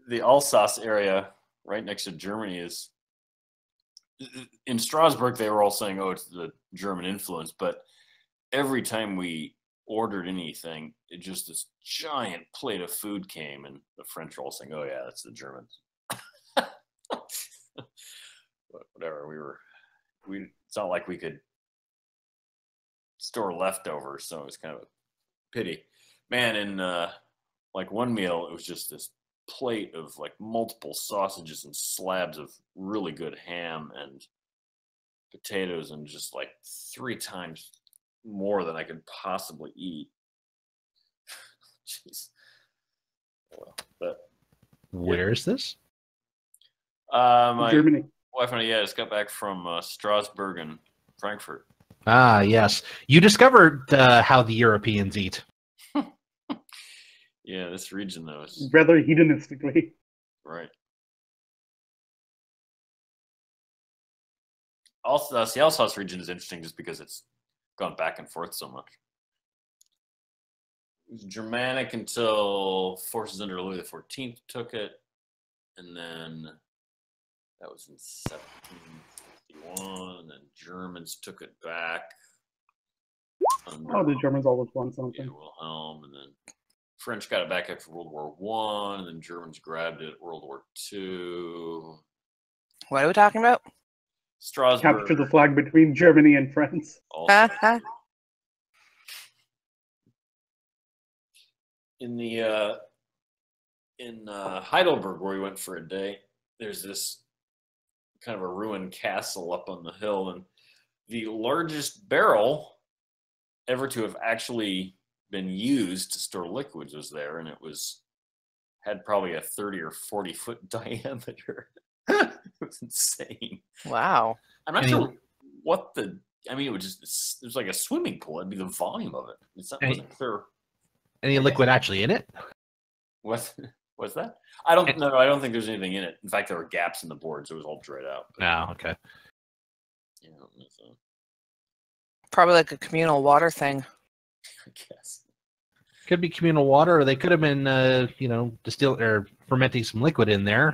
the Alsace area right next to Germany is in Strasbourg. They were all saying, "Oh, it's the German influence," but every time we ordered anything, it just this giant plate of food came, and the French were all saying, "Oh yeah, that's the Germans." But whatever, it's not like we could store leftovers, so it was kind of a pity. Man, in like one meal, it was just this plate of like multiple sausages and slabs of really good ham and potatoes, and just like 3 times more than I could possibly eat. Jeez. Well, but Where is this? my Germany. wife and I just got back from Strasbourg and Frankfurt. Ah, yes. You discovered how the Europeans eat. Yeah, this region though is Rather hedonistically. right. Also, the Alsace region is interesting just because it's gone back and forth so much. It was Germanic until forces under Louis XIV took it, and then that was in 1751, and then Germans took it back. Under, The Germans always want something. Wilhelm, and then French got it back after World War I, and then Germans grabbed it World War II. What are we talking about? Strasbourg. Capture the flag between Germany and France. Also. In the in Heidelberg, where we went for a day, there's this kind of a ruined castle up on the hill, and the largest barrel ever to have actually been used to store liquids was there, and had probably a 30 or 40 foot diameter. It was insane. Wow. I'm not sure what it was like a swimming pool. It'd be the volume of it. Wasn't clear. Any liquid actually in it? What's that? I don't know. I don't think there's anything in it. In fact, there were gaps in the boards. It was all dried out. Oh, okay. Yeah, so. Probably like a communal water thing. I guess. Could be communal water, or they could have been, distilling or fermenting some liquid in there,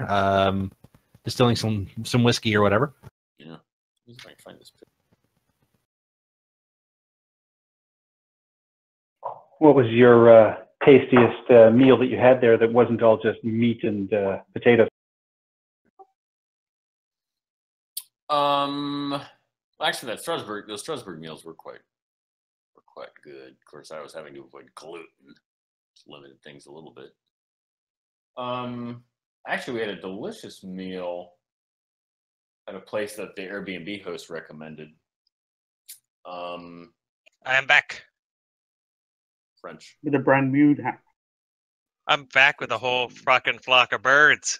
distilling some whiskey or whatever. Yeah. Let's try and find this picture. What was your tastiest meal that you had there that wasn't all just meat and potatoes? Actually, those Strasbourg meals were quite good. Of course, I was having to avoid gluten, which limited things a little bit. Actually, we had a delicious meal at a place that the Airbnb host recommended. I am back. French. With a brand new hat. I'm back with a whole fucking flock of birds.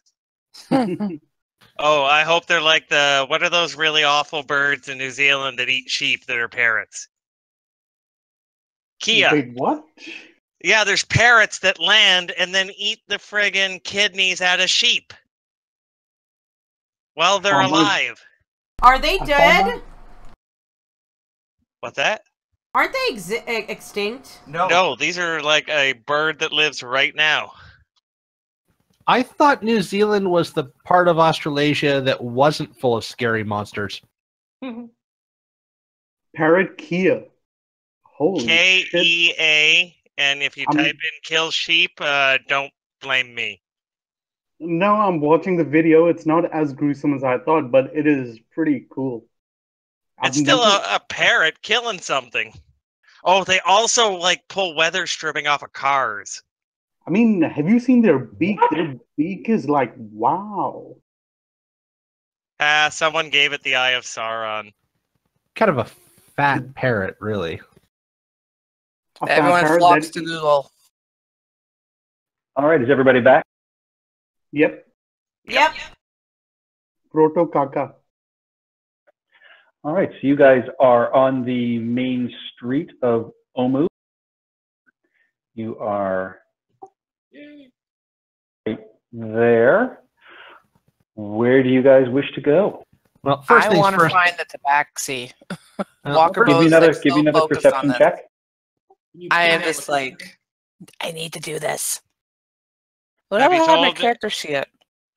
Oh, I hope they're like what are those really awful birds in New Zealand that eat sheep that are parrots? Kia. Wait, what? Yeah, there's parrots that land and then eat the friggin' kidneys out of sheep while they're alive. Are they dead? What's that? Aren't they extinct? No, these are like a bird that lives right now. I thought New Zealand was the part of Australasia that wasn't full of scary monsters. Parrot Kia. Holy shit. KEA, and if you I'm- type in kill sheep, don't blame me. No, I'm watching the video. It's not as gruesome as I thought, but it is pretty cool. It's still a parrot killing something. Oh, they also like pull weather stripping off of cars. I mean, have you seen their beak? Their beak is like, wow. Someone gave it the Eye of Sauron. Kind of a fat parrot, really. A fat Everyone parrot flocks that- to Google. All right, is everybody back? Yep. Yep. Proto Kaka. All right, so you guys are on the main street of Omu. You are right there. Where do you guys wish to go? Well, first I things want to first. find the tabaxi. Uh, Walker Give me Bo's another, like, give me so another focused on perception this. check. I am just like, I need to do this. What Have do I you have my told- character sheet?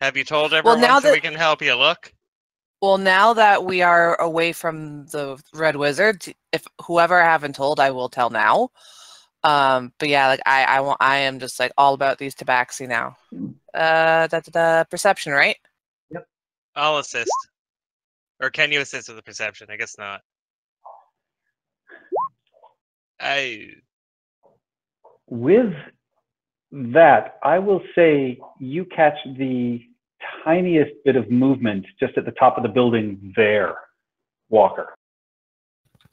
Have you told everyone now so that- we can help you look? Well, now that we are away from the Red Wizard, if whoever I haven't told, I will tell now. But yeah, like I am just like all about these tabaxi now. Perception, right? I'll assist. Or can you assist with the perception? I guess not. With that, I will say you catch the tiniest bit of movement just at the top of the building there, Walker.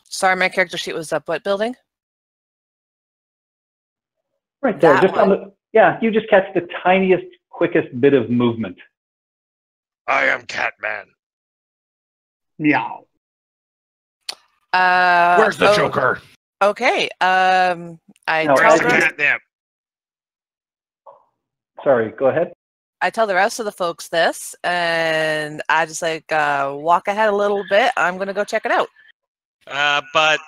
Sorry, my character sheet was up. What building? Right there, That just on the, yeah, you just catch the tiniest, quickest bit of movement. I am Catman. Meow. Where's the oh, Joker? Okay. I No, tell as the you- rest, Catnip. Sorry, go ahead. I tell the rest of the folks this, and I just like walk ahead a little bit. I'm gonna go check it out. But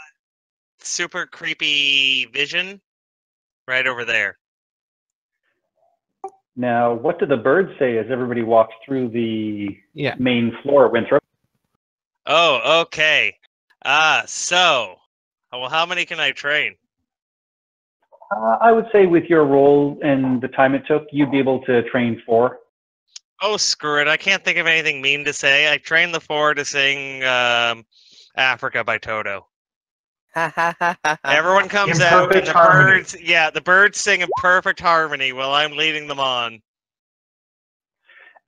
super creepy vision right over there. Now, what do the birds say as everybody walks through the Yeah. main floor, Winthrop? Oh, okay. So, well, how many can I train? I would say with your role and the time it took, you'd be able to train 4. Oh, screw it. I can't think of anything mean to say. I trained the 4 to sing Africa by Toto. Everyone comes In out and perfect the harmony. birds, yeah, the birds sing in perfect harmony while I'm leading them on.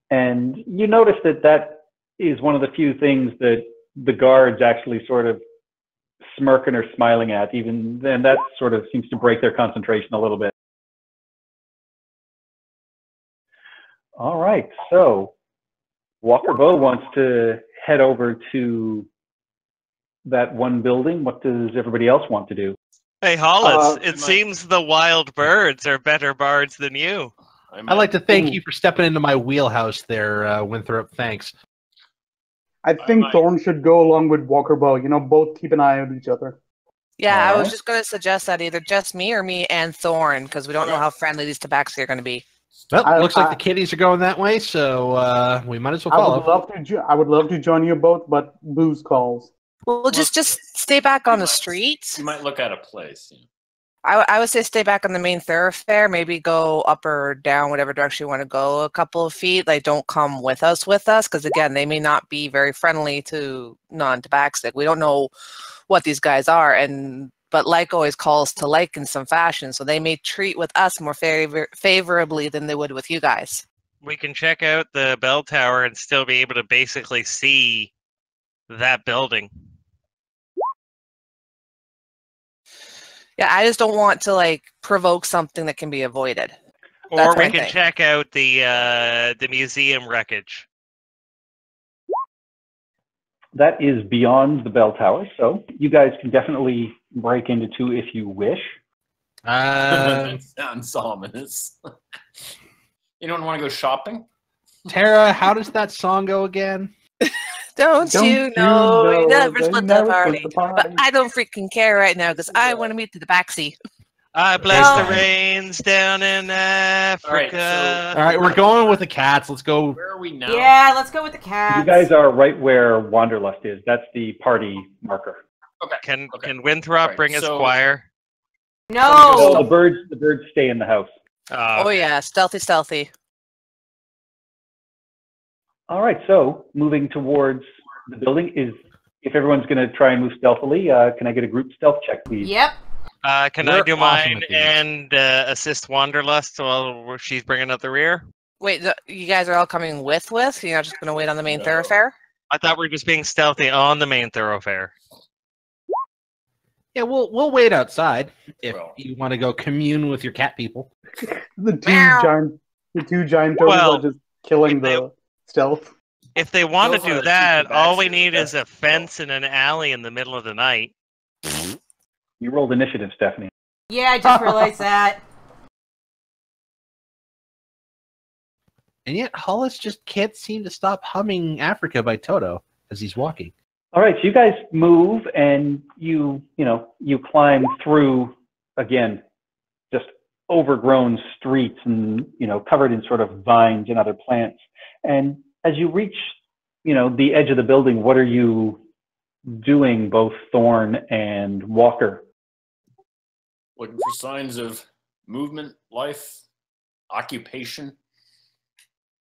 And you notice that that is one of the few things that the guards actually sort of smirking or smiling at, even then that sort of seems to break their concentration a little bit. All right, so Walker Bow wants to head over to that one building. What does everybody else want to do? Hey, Hollis, it might- seems the wild birds are better bards than you. I'd like to thank you for stepping into my wheelhouse there, Winthrop. Thanks. I think might- Thorn should go along with Walker Bow. You know, both keep an eye on each other. Yeah, I was Alright. just gonna suggest that either just me or me and Thorn, because we don't know how friendly these tabaxi are gonna be. Well, I- looks like I- the kitties are going that way, so we might as well I follow. would love to. I would love to join you both, but booze calls. Well, just stay back on the might- street. You might look at a place. I would say stay back on the main thoroughfare. Maybe go up or down, whatever direction you want to go, a couple of feet. Like, don't come with us, because again, they may not be very friendly to non-tabaxic. We don't know what these guys are, but like always calls to like in some fashion, so they may treat with us more favorably than they would with you guys. We can check out the bell tower and still be able to basically see that building. Yeah, I just don't want to like provoke something that can be avoided. Or That's we my can thing. check out the museum wreckage. That is beyond the bell tower, so you guys can definitely break into 2 if you wish. That sounds ominous. You don't want to go shopping? Tara, how does that song go again? Don't you know you never they split the never party? split the party. But I don't freaking care right now because I want to meet the tabaxi. I bless the No. rains down in Africa. All right, we're going with the cats. Let's go. Where are we now? Yeah, let's go with the cats. You guys are right where Wanderlust is. That's the party marker. Okay. Can Winthrop Right, bring his so- choir? No, No. the birds stay in the house. Oh Okay. yeah, stealthy. All right, so moving towards the building is, if everyone's going to try and move stealthily, can I get a group stealth check, please? Yep. Can I We're do awesome mine at these. and assist Wanderlust while she's bringing up the rear? Wait, you guys are all coming with? You're not just gonna wait on the main No. thoroughfare? I thought we were just being stealthy on the main thoroughfare. Yeah, we'll wait outside if Well. you want to go commune with your cat people. The Meow. two giant turtles Well, are just killing if they- the stealth. If they want to Go for do the that, all we tabaxi, need is a that's- fence and an alley in the middle of the night. You rolled initiative, Stephanie. Yeah, I just realized that. And yet Hollis just can't seem to stop humming Africa by Toto as he's walking. All right, so you guys move and you climb through, again, just overgrown streets and, covered in sort of vines and other plants. And as you reach, the edge of the building, what are you doing, both Thorn and Walker? Looking for signs of movement, life, occupation.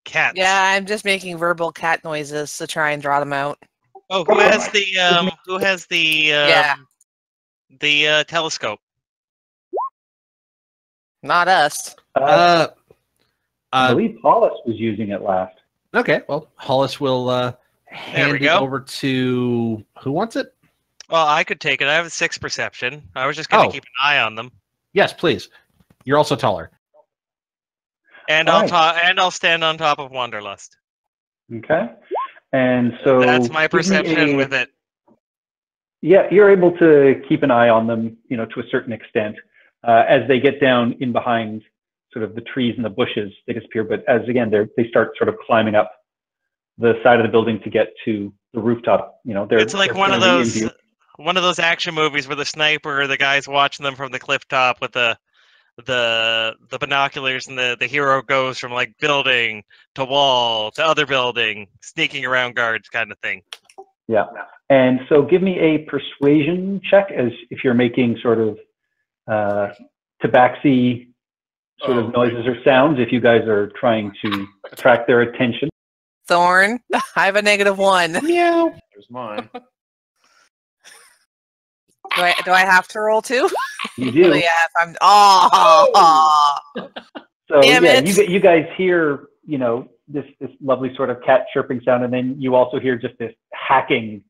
Cats. Yeah, I'm just making verbal cat noises to try and draw them out. Oh, who has the Yeah. telescope? Not us. I Uh, believe Hollis was using it last. okay, well, Hollis will hand it go. over to who wants it? Well, I could take it. I have a 6 perception. I was just going to Oh. keep an eye on them, Yes, please. You're also taller. and All I'll stand on top of Wanderlust. Okay. And so That's my give me perception with it. Yeah, you're able to keep an eye on them, to a certain extent. As they get down in behind sort of the trees and the bushes, they disappear. But as again, they start sort of climbing up the side of the building to get to the rooftop. It's like they're one of clearly in those view. action movies where the sniper or the guy's watching them from the cliff top with the binoculars, and the hero goes from like building to wall to other building, sneaking around guards kind of thing. Yeah. And so give me a persuasion check as if you're making sort of tabaxi sort of noises or sounds, if you guys are trying to attract their attention. Thorn, I have a -1. Meow. There's mine. Do I have to roll too? You do. Oh, yeah, if I'm. Oh. So Damn yeah, it. you guys hear, this lovely sort of cat chirping sound, and then you also hear just this hacking,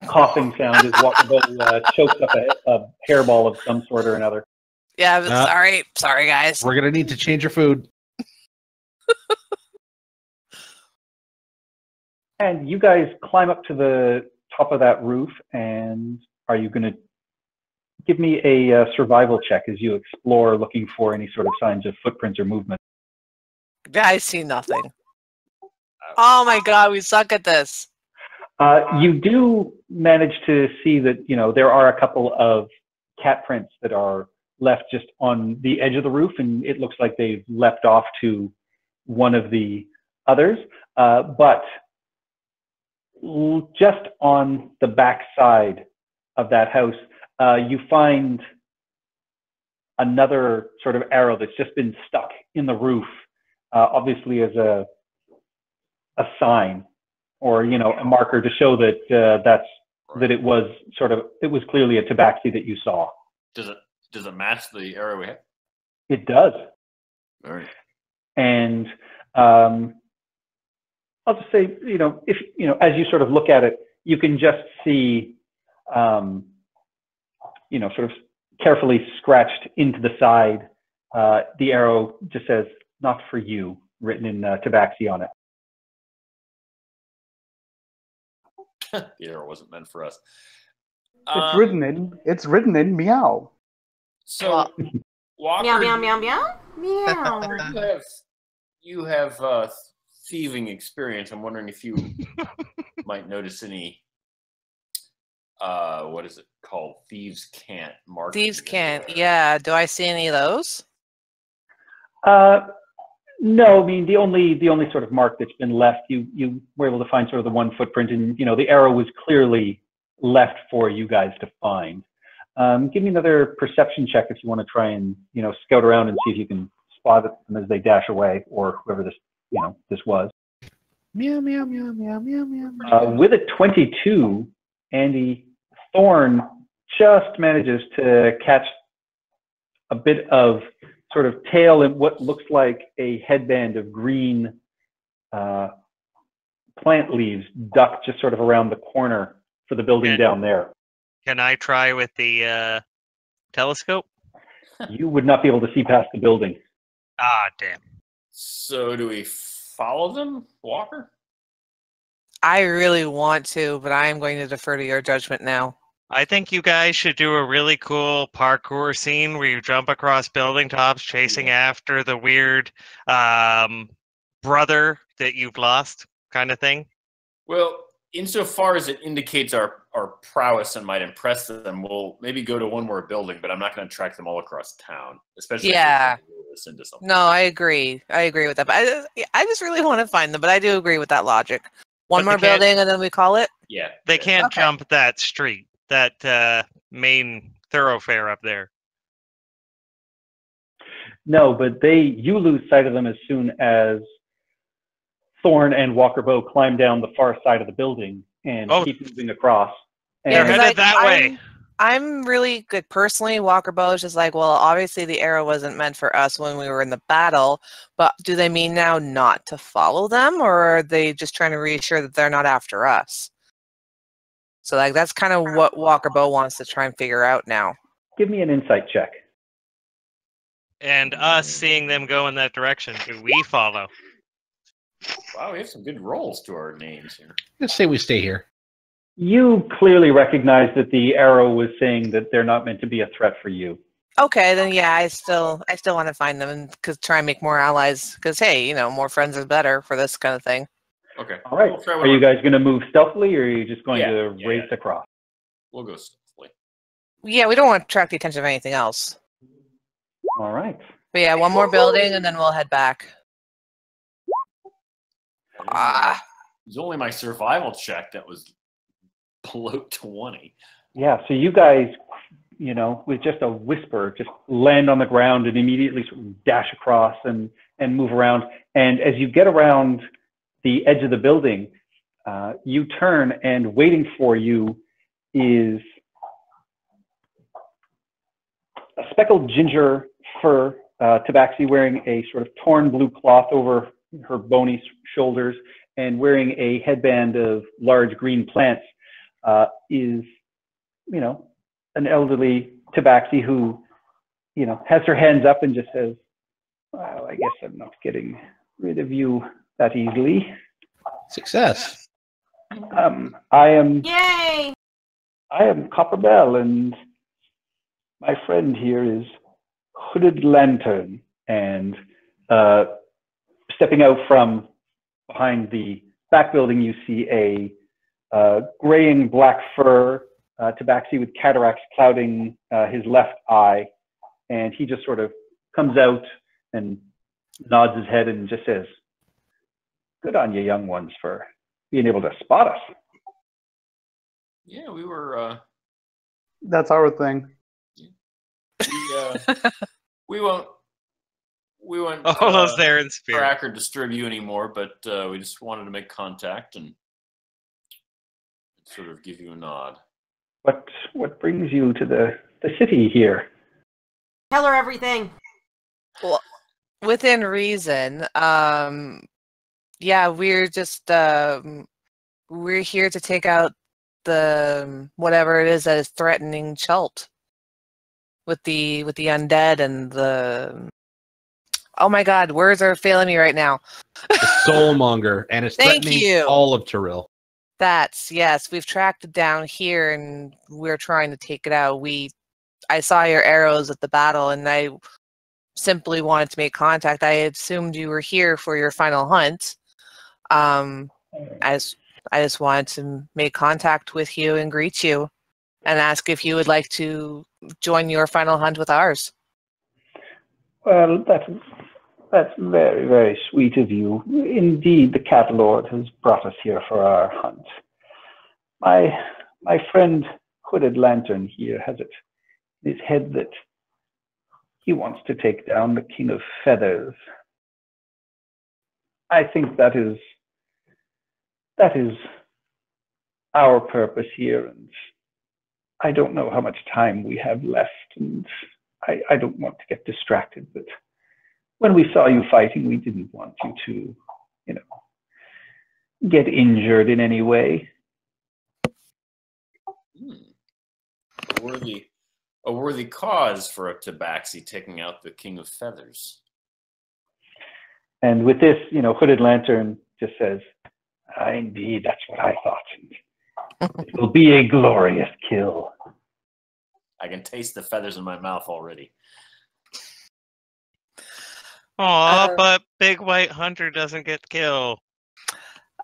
coughing sound as Walkerville chokes up a hairball of some sort or another. Yeah, sorry guys. We're going to need to change your food. And you guys climb up to the top of that roof, and are you going to give me a survival check as you explore, looking for any sort of signs of footprints or movement? I see nothing. Oh my god, we suck at this. You do manage to see that, there are a couple of cat prints that are left just on the edge of the roof, and it looks like they've leapt off to one of the others. But just on the back side of that house, you find another sort of arrow that's just been stuck in the roof, obviously as a sign or, a marker to show that that it was clearly a tabaxi that you saw. Does it match the arrow we have? It does. All right. And I'll just say, if, as you sort of look at it, you can just see, sort of carefully scratched into the side, the arrow just says, "Not for you," written in tabaxi on it. The arrow wasn't meant for us. It's written in meow. So, Walker, Meow, meow, meow, meow. Meow. you have thieving experience. I'm wondering if you might notice any, what is it called? Thieves' Cant mark. Thieves can't. Yeah. Do I see any of those? No, I mean, the only sort of mark that's been left, you were able to find sort of the one footprint, and the arrow was clearly left for you guys to find. Give me another perception check if you want to try and, scout around and see if you can spot them as they dash away, or whoever this was. Meow, meow, meow, meow, meow, meow. With a 22, Andy, Thorn just manages to catch a bit of sort of tail in what looks like a headband of green plant leaves ducked just sort of around the corner for the building down there. Can I try with the telescope? You would not be able to see past the building. Ah, damn. So do we follow them, Walker? I really want to, but I am going to defer to your judgment now. I think you guys should do a really cool parkour scene where you jump across building tops chasing after the weird brother that you've lost kind of thing. Well, insofar as it indicates our prowess and might impress them, we'll maybe go to one more building, but I'm not going to track them all across town, especially if they lure us into something. No, I agree. I agree with that. But I just really want to find them, but I do agree with that logic. One more building and then we call it? Yeah. They can't jump that street, that main thoroughfare up there. No, but you lose sight of them as soon as Thorn and Walker Bow climb down the far side of the building and keep moving across. And they're headed that way. I'm really good personally. Walker Bow is just like, well, obviously the arrow wasn't meant for us when we were in the battle, but do they mean now not to follow them, or are they just trying to reassure that they're not after us? So like that's kind of what Walker Bow wants to try and figure out now. Give me an insight check. And us seeing them go in that direction, do we follow? Wow, we have some good rolls to our names here. Let's say we stay here. You clearly recognize that the arrow was saying that they're not meant to be a threat for you. Okay, then yeah, I still want to find them and try and make more allies. Because hey, more friends is better for this kind of thing. Okay. All right. Are you guys going to move stealthily, or are you just going to race across? We'll go stealthily. Yeah, we don't want to attract the attention of anything else. All right. But yeah, one more building and then we'll head back. It was only my survival check that was below 20. Yeah, so you guys, with just a whisper, just land on the ground and immediately sort of dash across and move around. And as you get around the edge of the building, you turn, and waiting for you is a speckled ginger fur tabaxi wearing a sort of torn blue cloth over her bony shoulders and wearing a headband of large green plants. Is, an elderly tabaxi who, has her hands up and just says, well, I guess I'm not getting rid of you that easily. Success. Yay! I am Copper Bell, and my friend here is Hooded Lantern. And stepping out from behind the back building, you see a graying black fur tabaxi with cataracts clouding his left eye, and he just sort of comes out and nods his head and just says, "Good on you, young ones, for being able to spot us." Yeah, we were. That's our thing. We won't. All those there in spirit. Track or disturb you anymore, but we just wanted to make contact and sort of give you a nod. What brings you to the city here? Tell her everything. Well, within reason. Yeah, we're just we're here to take out the whatever it is that is threatening Chult with the undead and the. Oh my God, words are failing me right now. The Soulmonger, and it's threatening all of Tyrell. Yes, we've tracked it down here and we're trying to take it out. I saw your arrows at the battle and I simply wanted to make contact. I assumed you were here for your final hunt. I just wanted to make contact with you and greet you and ask if you would like to join your final hunt with ours. Well, that's very, very sweet of you. Indeed, the Cat Lord has brought us here for our hunt. My my friend Hooded Lantern here has it in his head that he wants to take down the King of Feathers. I think that is our purpose here, and I don't know how much time we have left, and I don't want to get distracted, but when we saw you fighting, we didn't want you to, get injured in any way. A worthy cause for a tabaxi taking out the King of Feathers. And with this, Hooded Lantern just says, indeed, that's what I thought. It will be a glorious kill. I can taste the feathers in my mouth already. Aw, but Big White Hunter doesn't get killed.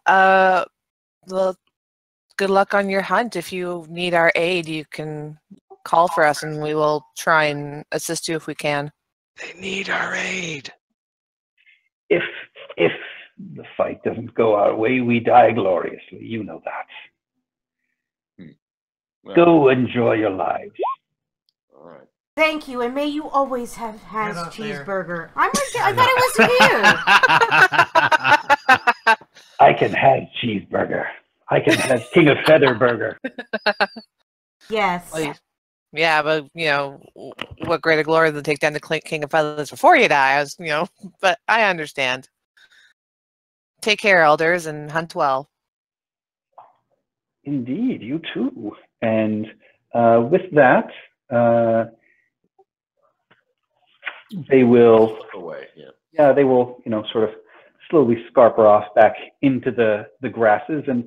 Well, good luck on your hunt. If you need our aid, you can call for us, and we will try and assist you if we can. They need our aid. If the fight doesn't go our way, we die gloriously. You know that. Well, Go enjoy your lives. all right. Thank you, and may you always have Has Right up there. cheeseburger. I thought it was you. I can have cheeseburger. I can have King of Feather burger. Yes. Well, yeah, but what greater glory than to take down the King of Feathers before you die? But I understand. Take care, elders, and hunt well. Indeed, you too. And with that, they will. Away, yeah. Yeah, they will. Sort of slowly scarper off back into the grasses, and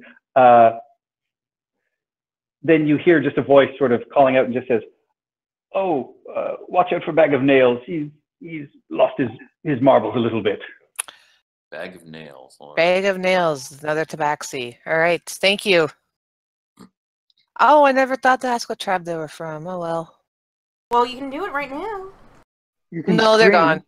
then you hear just a voice sort of calling out and just says, "Oh, watch out for Bag of Nails. He's lost his marbles a little bit." Bag of Nails. All right. Bag of Nails, another tabaxi. All right, thank you. Oh, I never thought to ask what tribe they were from. Oh well. Well, you can do it right now. You can No, they're scream. gone.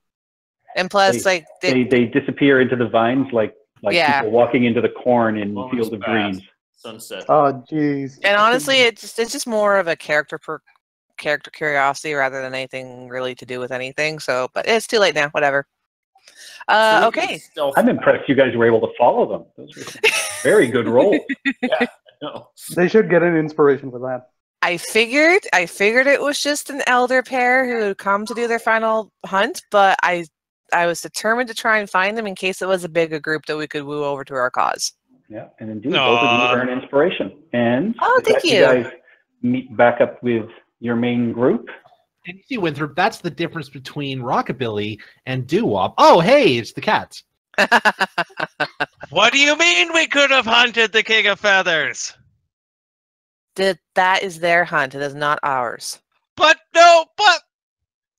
And plus, They they disappear into the vines like Yeah. people walking into the corn in Moments Field of pass. Greens. Sunset. Oh, jeez. and honestly, it's just more of a character curiosity rather than anything really to do with anything. So, but it's too late now. Whatever. So we can Okay. stealth- I'm impressed you guys were able to follow them. Those were some very good rolls. Yeah. No. They should get an inspiration for that. I figured it was just an elder pair who had come to do their final hunt, but I was determined to try and find them in case it was a bigger group that we could woo over to our cause. Yeah, and indeed, both of you Aw. earn inspiration. And Oh, with thank that, you. guys meet back up with your main group. And you see, Winthrop, that's the difference between rockabilly and doo-wop. Oh, hey, it's the cats. What do you mean we could have hunted the King of Feathers? That is their hunt. It is not ours. But no,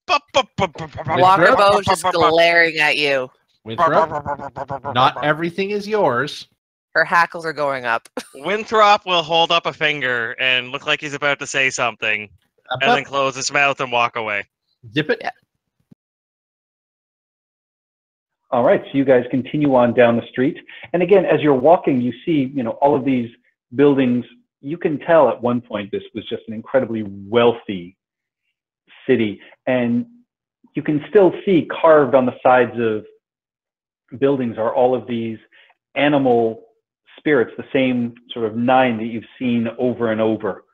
Walker Bow's just glaring at you. Winthrop, not everything is yours. Her hackles are going up. Winthrop will hold up a finger and look like he's about to say something, and then close his mouth and walk away. Dip it. Yeah. All right, so you guys continue on down the street. And again, as you're walking, you see, all of these buildings. You can tell at one point this was just an incredibly wealthy city. And you can still see carved on the sides of buildings are all of these animal spirits, the same sort of 9 that you've seen over and over.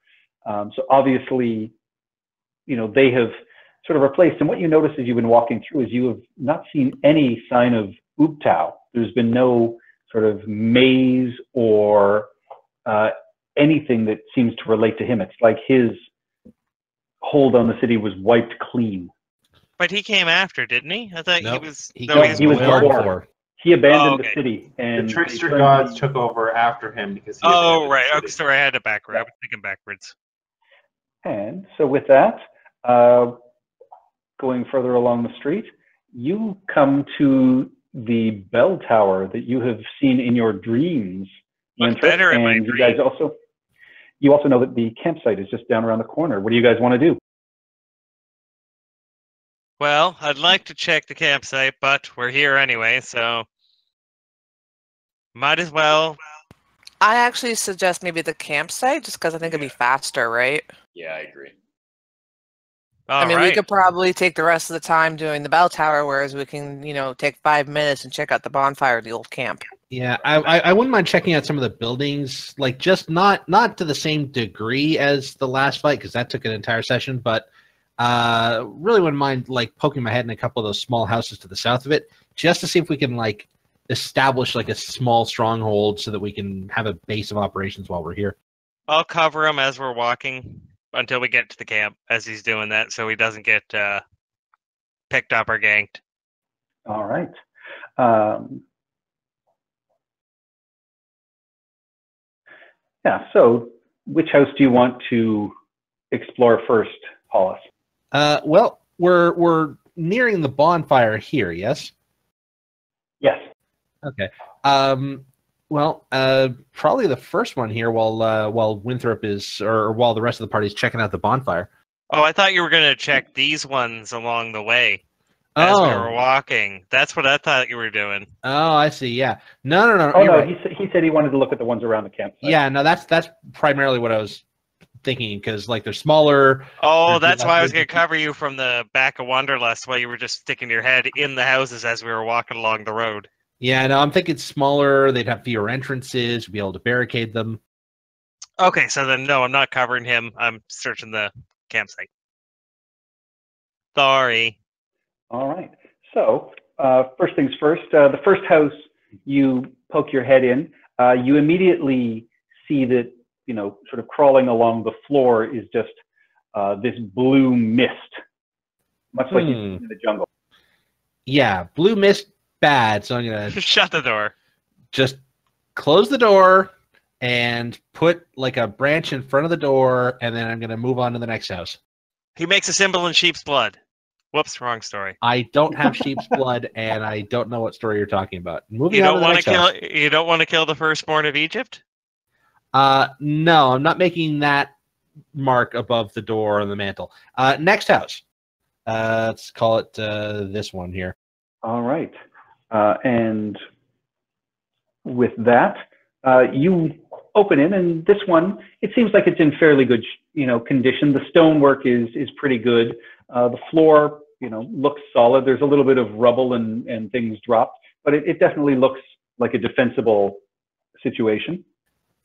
So obviously, they have sort of replaced. And what you notice as you've been walking through is you have not seen any sign of Ubtao. There's been no sort of maze or anything that seems to relate to him. It's like his hold on the city was wiped clean. But he came after, didn't he? I thought Nope. he was. He no, he was well before. before. He abandoned Oh, okay. the city, and The trickster they turned gods the- took over after him because he Oh, abandoned right. the Okay, city. sorry, I had it backward. I was thinking backwards. And so with that, going further along the street, you come to the bell tower that you have seen in your dreams. Look Winthrop, better in my and you guys you also know that the campsite is just down around the corner. What do you guys want to do? Well, I'd like to check the campsite, but we're here anyway, so might as well. I actually suggest maybe the campsite, just because I think it'd be faster, right? Yeah, I agree. All I mean, right. we could probably take the rest of the time doing the bell tower, whereas we can, take 5 minutes and check out the bonfire at the old camp. Yeah, I wouldn't mind checking out some of the buildings, like just not to the same degree as the last fight, because that took an entire session, but really wouldn't mind like poking my head in a couple of those small houses to the south of it, just to see if we can like establish like a small stronghold so that we can have a base of operations while we're here. I'll cover him as we're walking until we get to the camp as he's doing that, so he doesn't get picked up or ganked. All right. Yeah, so which house do you want to explore first, Hollis? Well, we're nearing the bonfire here, yes? Yes. Okay. Well, probably the first one here while Winthrop is, or while the rest of the party is checking out the bonfire. Oh, I thought you were going to check these ones along the way as we were walking. That's what I thought you were doing. Oh, I see. Yeah. No. Oh, no, right. he said he wanted to look at the ones around the campsite. Yeah, no, that's primarily what I was thinking, because like they're smaller. Oh, that's why I was going to cover you from the back of Wanderlust while you were just sticking your head in the houses as we were walking along the road. Yeah, no, I'm thinking smaller. They'd have fewer entrances. We'd be able to barricade them. Okay, so then no, I'm not covering him. I'm searching the campsite. Sorry. All right. So first things first, the first house you poke your head in, you immediately see that, sort of crawling along the floor is just this blue mist, much like you see in the jungle. Yeah, blue mist, bad. So I'm going to shut the door. Just close the door and put like a branch in front of the door, and then I'm going to move on to the next house. He makes a symbol in sheep's blood. Whoops, wrong story. I don't have sheep's blood, and I don't know what story you're talking about. Moving You on don't to the want next to kill. house. You don't want to kill the firstborn of Egypt. No, I'm not making that mark above the door on the mantle. Next house. Let's call it this one here. All right. And with that, you open in, and this one, it seems like it's in fairly good, condition. The stonework is pretty good. The floor, looks solid. There's a little bit of rubble and things dropped, but it definitely looks like a defensible situation.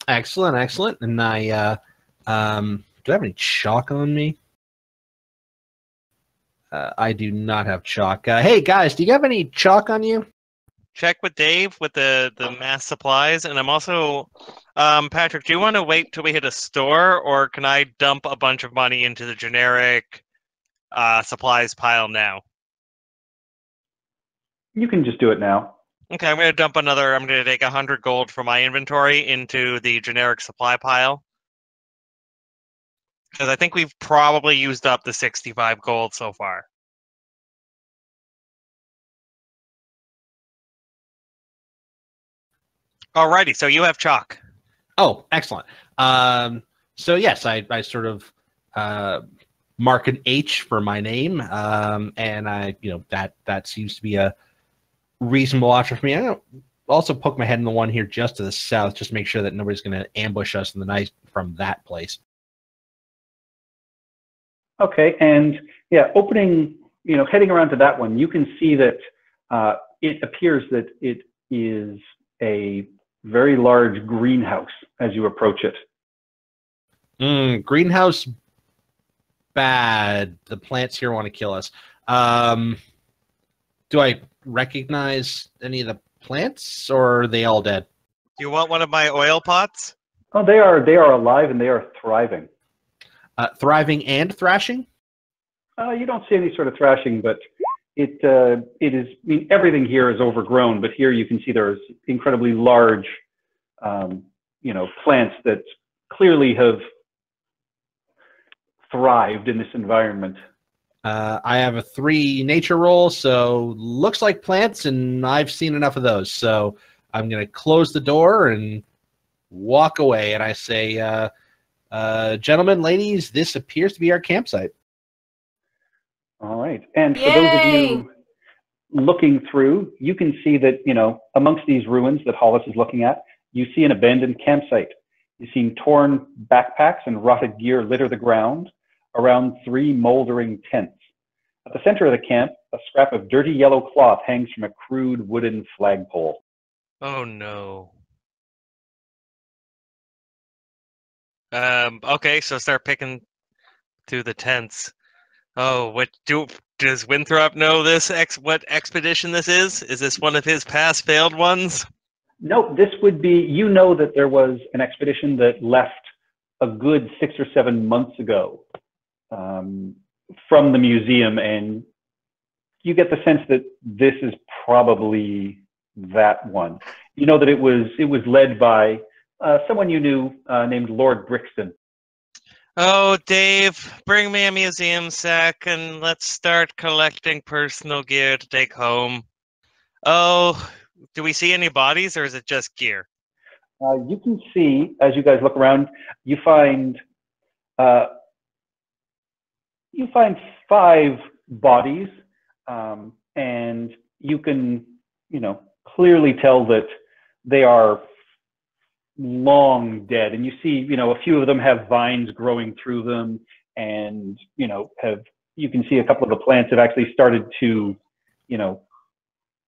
Excellent. And I, do I have any chalk on me? I do not have chalk. Hey guys, do you have any chalk on you? Check with Dave with the mass supplies, and I'm also, Patrick. Do you want to wait till we hit a store, or can I dump a bunch of money into the generic supplies pile now? You can just do it now. Okay, I'm going to take 100 gold from my inventory into the generic supply pile. Because I think we've probably used up the 65 gold so far. Alrighty, so you have chalk. Oh, excellent. So yes, I sort of mark an H for my name, and I, that seems to be a reasonable option for me. I'm gonna also poke my head in the one here just to the south, just to make sure that nobody's going to ambush us in the night from that place. Okay, and yeah, opening, heading around to that one, you can see that it appears that it is a very large greenhouse as you approach it. Greenhouse, bad. The plants here want to kill us. Do I recognize any of the plants, or are they all dead? Do you want one of my oil pots? Oh, they are alive and they are thriving. Thriving and thrashing? You don't see any sort of thrashing, but it is. I mean, everything here is overgrown, but here you can see there's incredibly large, plants that clearly have thrived in this environment. I have a 3 nature roll, so looks like plants, and I've seen enough of those. So I'm going to close the door and walk away, and I say, gentlemen, ladies, this appears to be our campsite. All right. And for those of you looking through, you can see that, amongst these ruins that Hollis is looking at, you see an abandoned campsite. You've seen torn backpacks and rotted gear litter the ground around 3 moldering tents. At the center of the camp, a scrap of dirty yellow cloth hangs from a crude wooden flagpole. Oh no. Okay, so start picking through the tents. Oh, does Winthrop know this? What expedition this is? Is this one of his past failed ones? No, this would be, you know that there was an expedition that left a good 6 or 7 months ago from the museum, and you get the sense that this is probably that one. You know that it was led by someone you knew named Lord Brixton. Oh, Dave, bring me a museum sack and let's start collecting personal gear to take home. Oh, do we see any bodies or is it just gear? You can see, as you guys look around, you find 5 bodies, and you can, clearly tell that they are long dead. And you see, a few of them have vines growing through them, and you can see a couple of the plants have actually started to,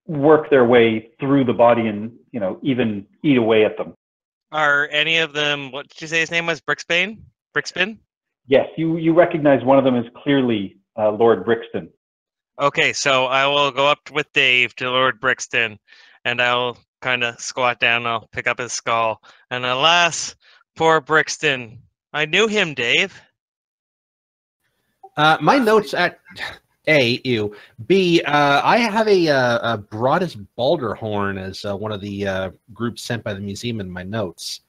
work their way through the body and, even eat away at them. Are any of them, what did you say his name was? Brixbane? Brixbin? Yes, you recognize one of them as clearly Lord Brixton. Okay, so I will go up with Dave to Lord Brixton, and I'll kind of squat down. I'll pick up his skull. And alas, poor Brixton. I knew him, Dave. My notes at A, ew. B, I have a Broadus Balderhorn as one of the groups sent by the museum in my notes.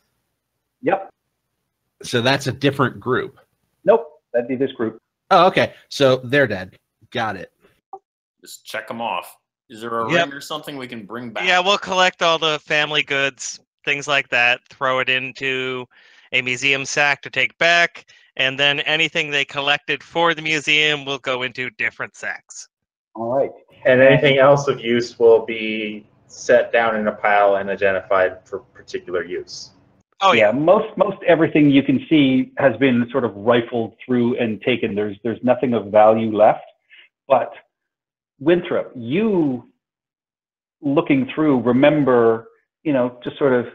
Yep. So that's a different group. Nope, that'd be this group. Oh, okay. So they're dead. Got it. Just check them off. Is there a Yep. ring or something we can bring back? Yeah, we'll collect all the family goods, things like that, throw it into a museum sack to take back, and then anything they collected for the museum will go into different sacks. All right. And anything else of use will be set down in a pile and identified for particular use. Oh yeah. Most everything you can see has been sort of rifled through and taken. There's nothing of value left. But Winthrop, you looking through, remember, just sort of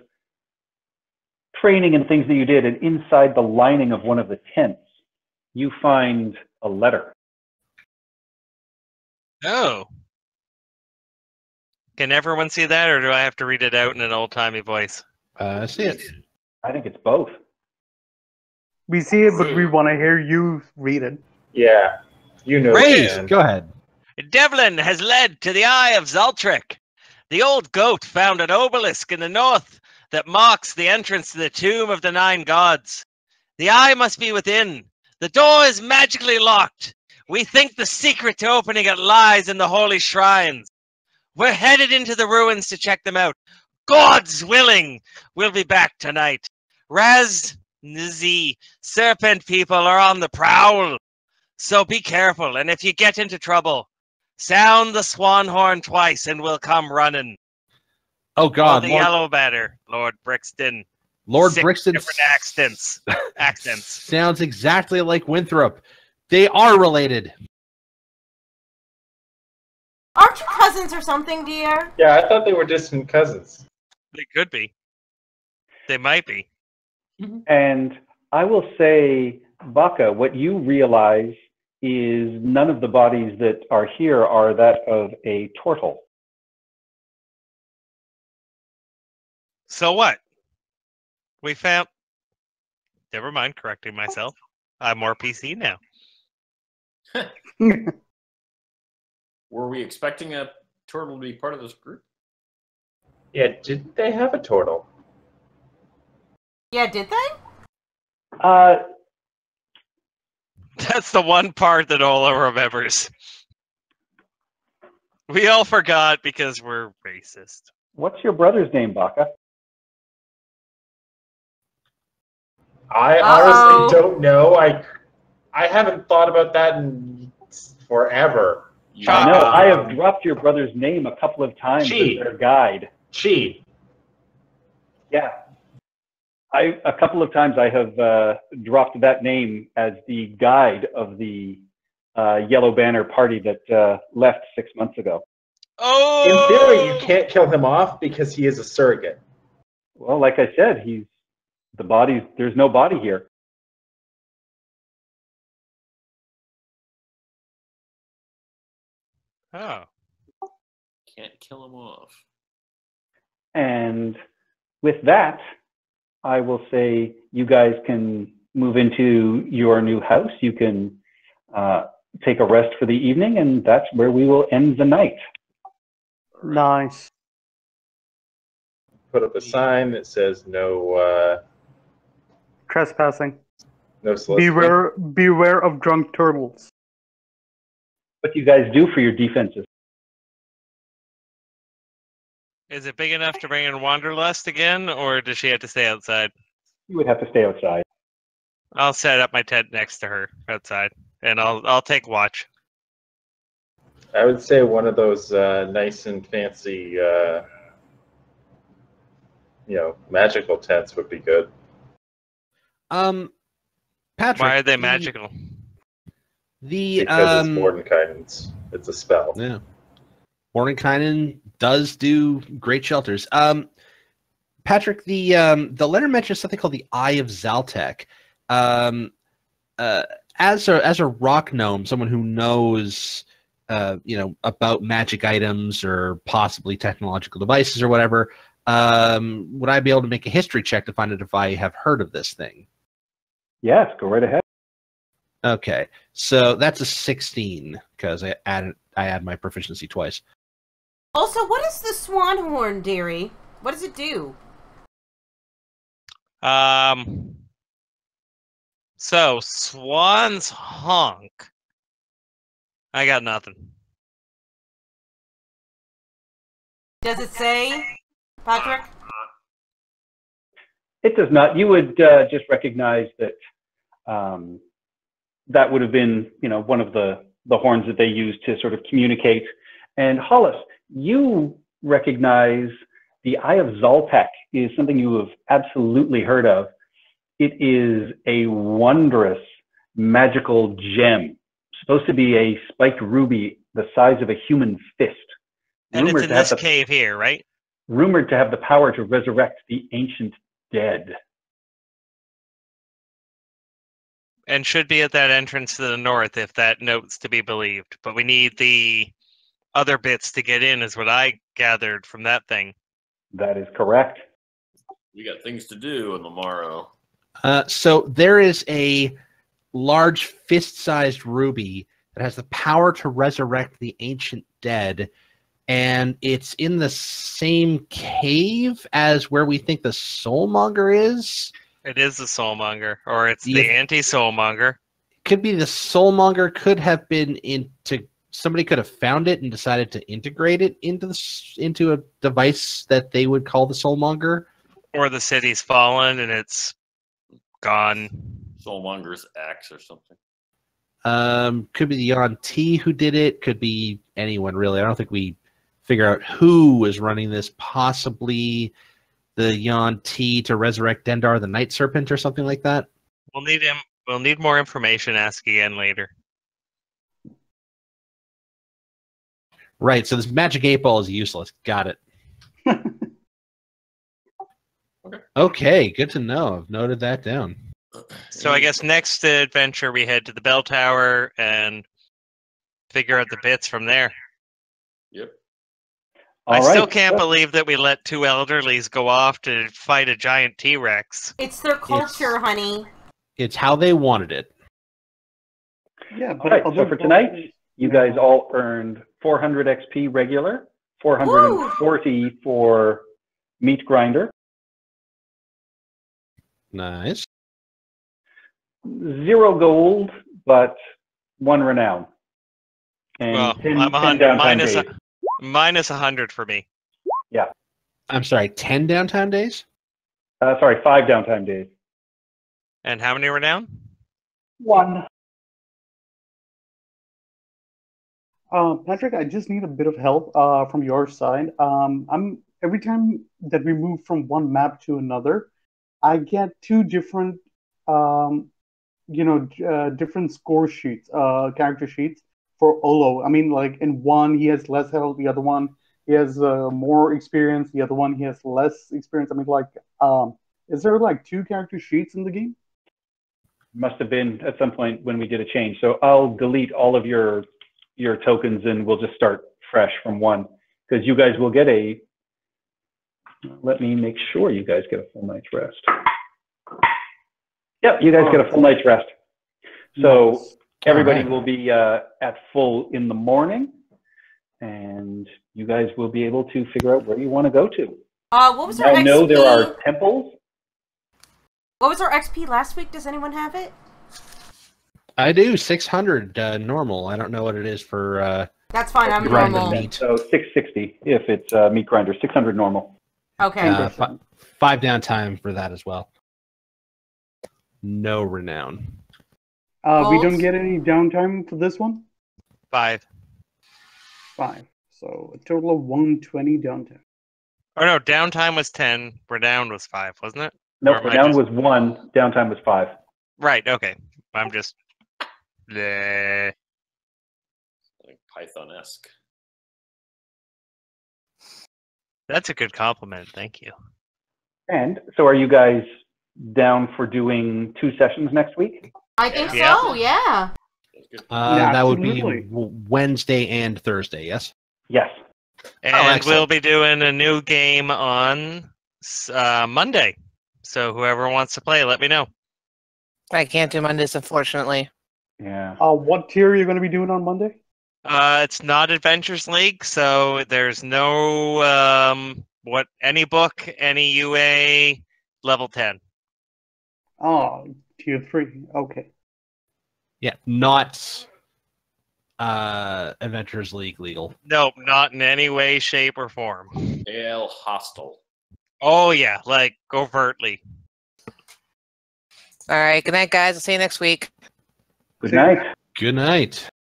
training and things that you did, and inside the lining of one of the tents, you find a letter. Oh. Can everyone see that, or do I have to read it out in an old-timey voice? See it. I think it's both. We see it, but we want to hear you read it. Yeah, you know. Ray, Dan. go ahead. Devlin has led to the Eye of Zaltric. The old goat found an obelisk in the north that marks the entrance to the tomb of the 9 gods. The eye must be within. The door is magically locked. We think the secret to opening it lies in the holy shrines. We're headed into the ruins to check them out. God's willing, we'll be back tonight. Raz, Nizi, serpent people are on the prowl. So be careful, and if you get into trouble, sound the swan horn twice and we'll come running. Oh God, The yellow banner, Lord Brixton. Lord 6 Brixton different accents. sounds exactly like Winthrop. They are related. Aren't you cousins or something, dear? Yeah, I thought they were distant cousins. They could be. They might be. And I will say, Baka, what you realize is none of the bodies that are here are that of a turtle. So what? We found... Never mind, correcting myself. I'm more PC now. Were we expecting a turtle to be part of this group? Yeah, didn't they have a turtle? Yeah, did they? That's the one part that Ola remembers. We all forgot because we're racist. What's your brother's name, Baka? I honestly don't know. I haven't thought about that in forever. I know. I have dropped your brother's name a couple of times Gee. as their guide. Chi. Yeah. A couple of times I have dropped that name as the guide of the Yellow Banner party that left 6 months ago. In theory, you Oh! can't kill him off because he is a surrogate. Well, like I said, he's the body. There's no body here. Oh. Can't kill him off. And with that, I will say you guys can move into your new house. You can take a rest for the evening, and that's where we will end the night. Nice. Put up a sign that says no Trespassing. no soliciting. Beware of drunk turtles. What do you guys do for your defenses? Is it big enough to bring in Wanderlust again, or does she have to stay outside? You would have to stay outside. I'll set up my tent next to her outside, and I'll take watch. I would say one of those nice and fancy, magical tents would be good. Patrick, Why are they magical? Because it's Mordenkainen's. It's a spell. Yeah. Mordenkainen does do great shelters. Patrick, the letter mentions something called the Eye of Zaltek. As a rock gnome, someone who knows about magic items or possibly technological devices or whatever, would I be able to make a history check to find out if I have heard of this thing? Yes, go right ahead. Okay, so that's a 16 because I add my proficiency twice. Also, what is the swan horn, dearie? What does it do? So swans honk. I got nothing. Does it say, Patrick? It does not. You would just recognize that that would have been, one of the horns that they used to sort of communicate. And Hollis, you recognize the Eye of Zaltek is something you have absolutely heard of. It is a wondrous magical gem, supposed to be a spiked ruby the size of a human fist. And it's in this cave here, right? Rumored to have the power to resurrect the ancient dead. And should be at that entrance to the north if that note's to be believed. But we need the other bits to get in, is what I gathered from that thing. That is correct. We got things to do on the morrow. So there is a large fist-sized ruby that has the power to resurrect the ancient dead, and it's in the same cave as where we think the Soulmonger is. It is the Soulmonger, or it's the anti-Soulmonger. Could be the Soulmonger. Could have been somebody could have found it and decided to integrate it into a device that they would call the Soulmonger. Or the city's fallen and it's gone. Soulmonger's axe or something. Could be the Yon T who did it. Could be anyone, really. I don't think we figure out who was running this. Possibly the Yon T to resurrect Dendar the Night Serpent or something like that. We'll need him. We'll need more information. Ask again later. Right. So this magic 8-ball is useless. Got it. Okay. Good to know. I've noted that down. So I guess next adventure we head to the bell tower and figure out the bits from there. Yep. I still can't believe that we let two elderlies go off to fight a giant T-Rex. It's their culture, honey. It's how they wanted it. Yeah. All right, so for tonight, you guys all earned 400 XP regular, 440 for meat grinder. Nice. 0 gold, but 1 renown. And Well, 10 I'm 100 downtime days. minus 100 for me. Yeah. I'm sorry, 10 downtime days? Sorry, 5 downtime days. And how many were down? 1. Patrick, I just need a bit of help from your side. I'm every time that we move from one map to another, I get two different, different score sheets, character sheets for Olo. I mean, like in one he has less health, the other one he has more experience, the other one he has less experience. I mean, like, is there like two character sheets in the game? Must have been at some point when we did a change. So I'll delete all of your tokens and we'll just start fresh from one, because you guys will get a, let me make sure you guys get a full night's rest. Yep, you guys get a full night's rest. So Nice. everybody will be at full in the morning, and you guys will be able to figure out where you want to go to. What was our I XP? know there are temples. What was our XP last week? Does anyone have it? I do 600 normal. I don't know what it is for. That's fine. I'm Grind the normal. meat. So 660 if it's meat grinder, 600 normal. Okay. 5 downtime for that as well. No renown. We don't get any downtime for this one? 5. 5. So a total of 120 downtime. Oh no, downtime was 10. Renown was 5, wasn't it? No, Or am I renown just- was 1, downtime was 5. Right. Okay. I'm just. Bleh. Like Python-esque. That's a good compliment. Thank you. And so are you guys down for doing 2 sessions next week? I think Yeah. so. Yeah. That's good. Yeah, That would be absolutely. Wednesday and Thursday, yes? Yes. And excellent. we'll be doing a new game on Monday. So whoever wants to play, let me know. I can't do Mondays, unfortunately. Yeah. What tier are you going to be doing on Monday? It's not Adventures League, so there's no any book, any UA, level 10. Oh, tier 3. Okay. Yeah, not Adventures League legal. Nope, not in any way, shape, or form. AL hostile. Oh yeah, like overtly. All right. Good night, guys. I'll see you next week. Good night. Good night.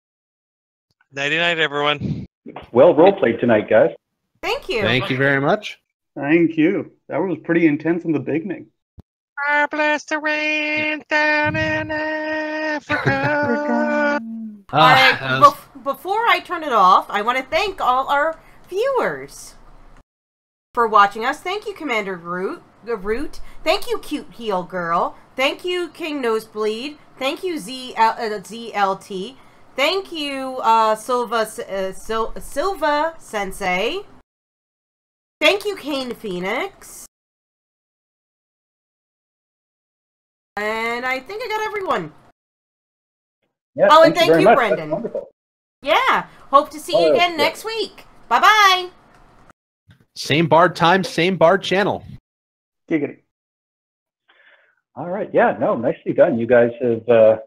Nighty night, everyone. Well role played tonight, guys. Thank you. Thank you very much. Thank you. That was pretty intense in the beginning. I bless the rain down in Africa. All right. Before I turn it off, I want to thank all our viewers for watching us. Thank you, Commander Root. Thank you, Cute Heel Girl. Thank you, King Nosebleed. Thank you, ZLT. Thank you, Silva Sensei. Thank you, Kane Phoenix. And I think I got everyone. Yeah, Oh, and thank thank very you, much. Brendan. That's wonderful. Yeah. Hope to see you Oh, again yeah. next week. Bye-bye. Same Bard time, same Bard channel. Giggity. All right. Yeah, no, nicely done. You guys have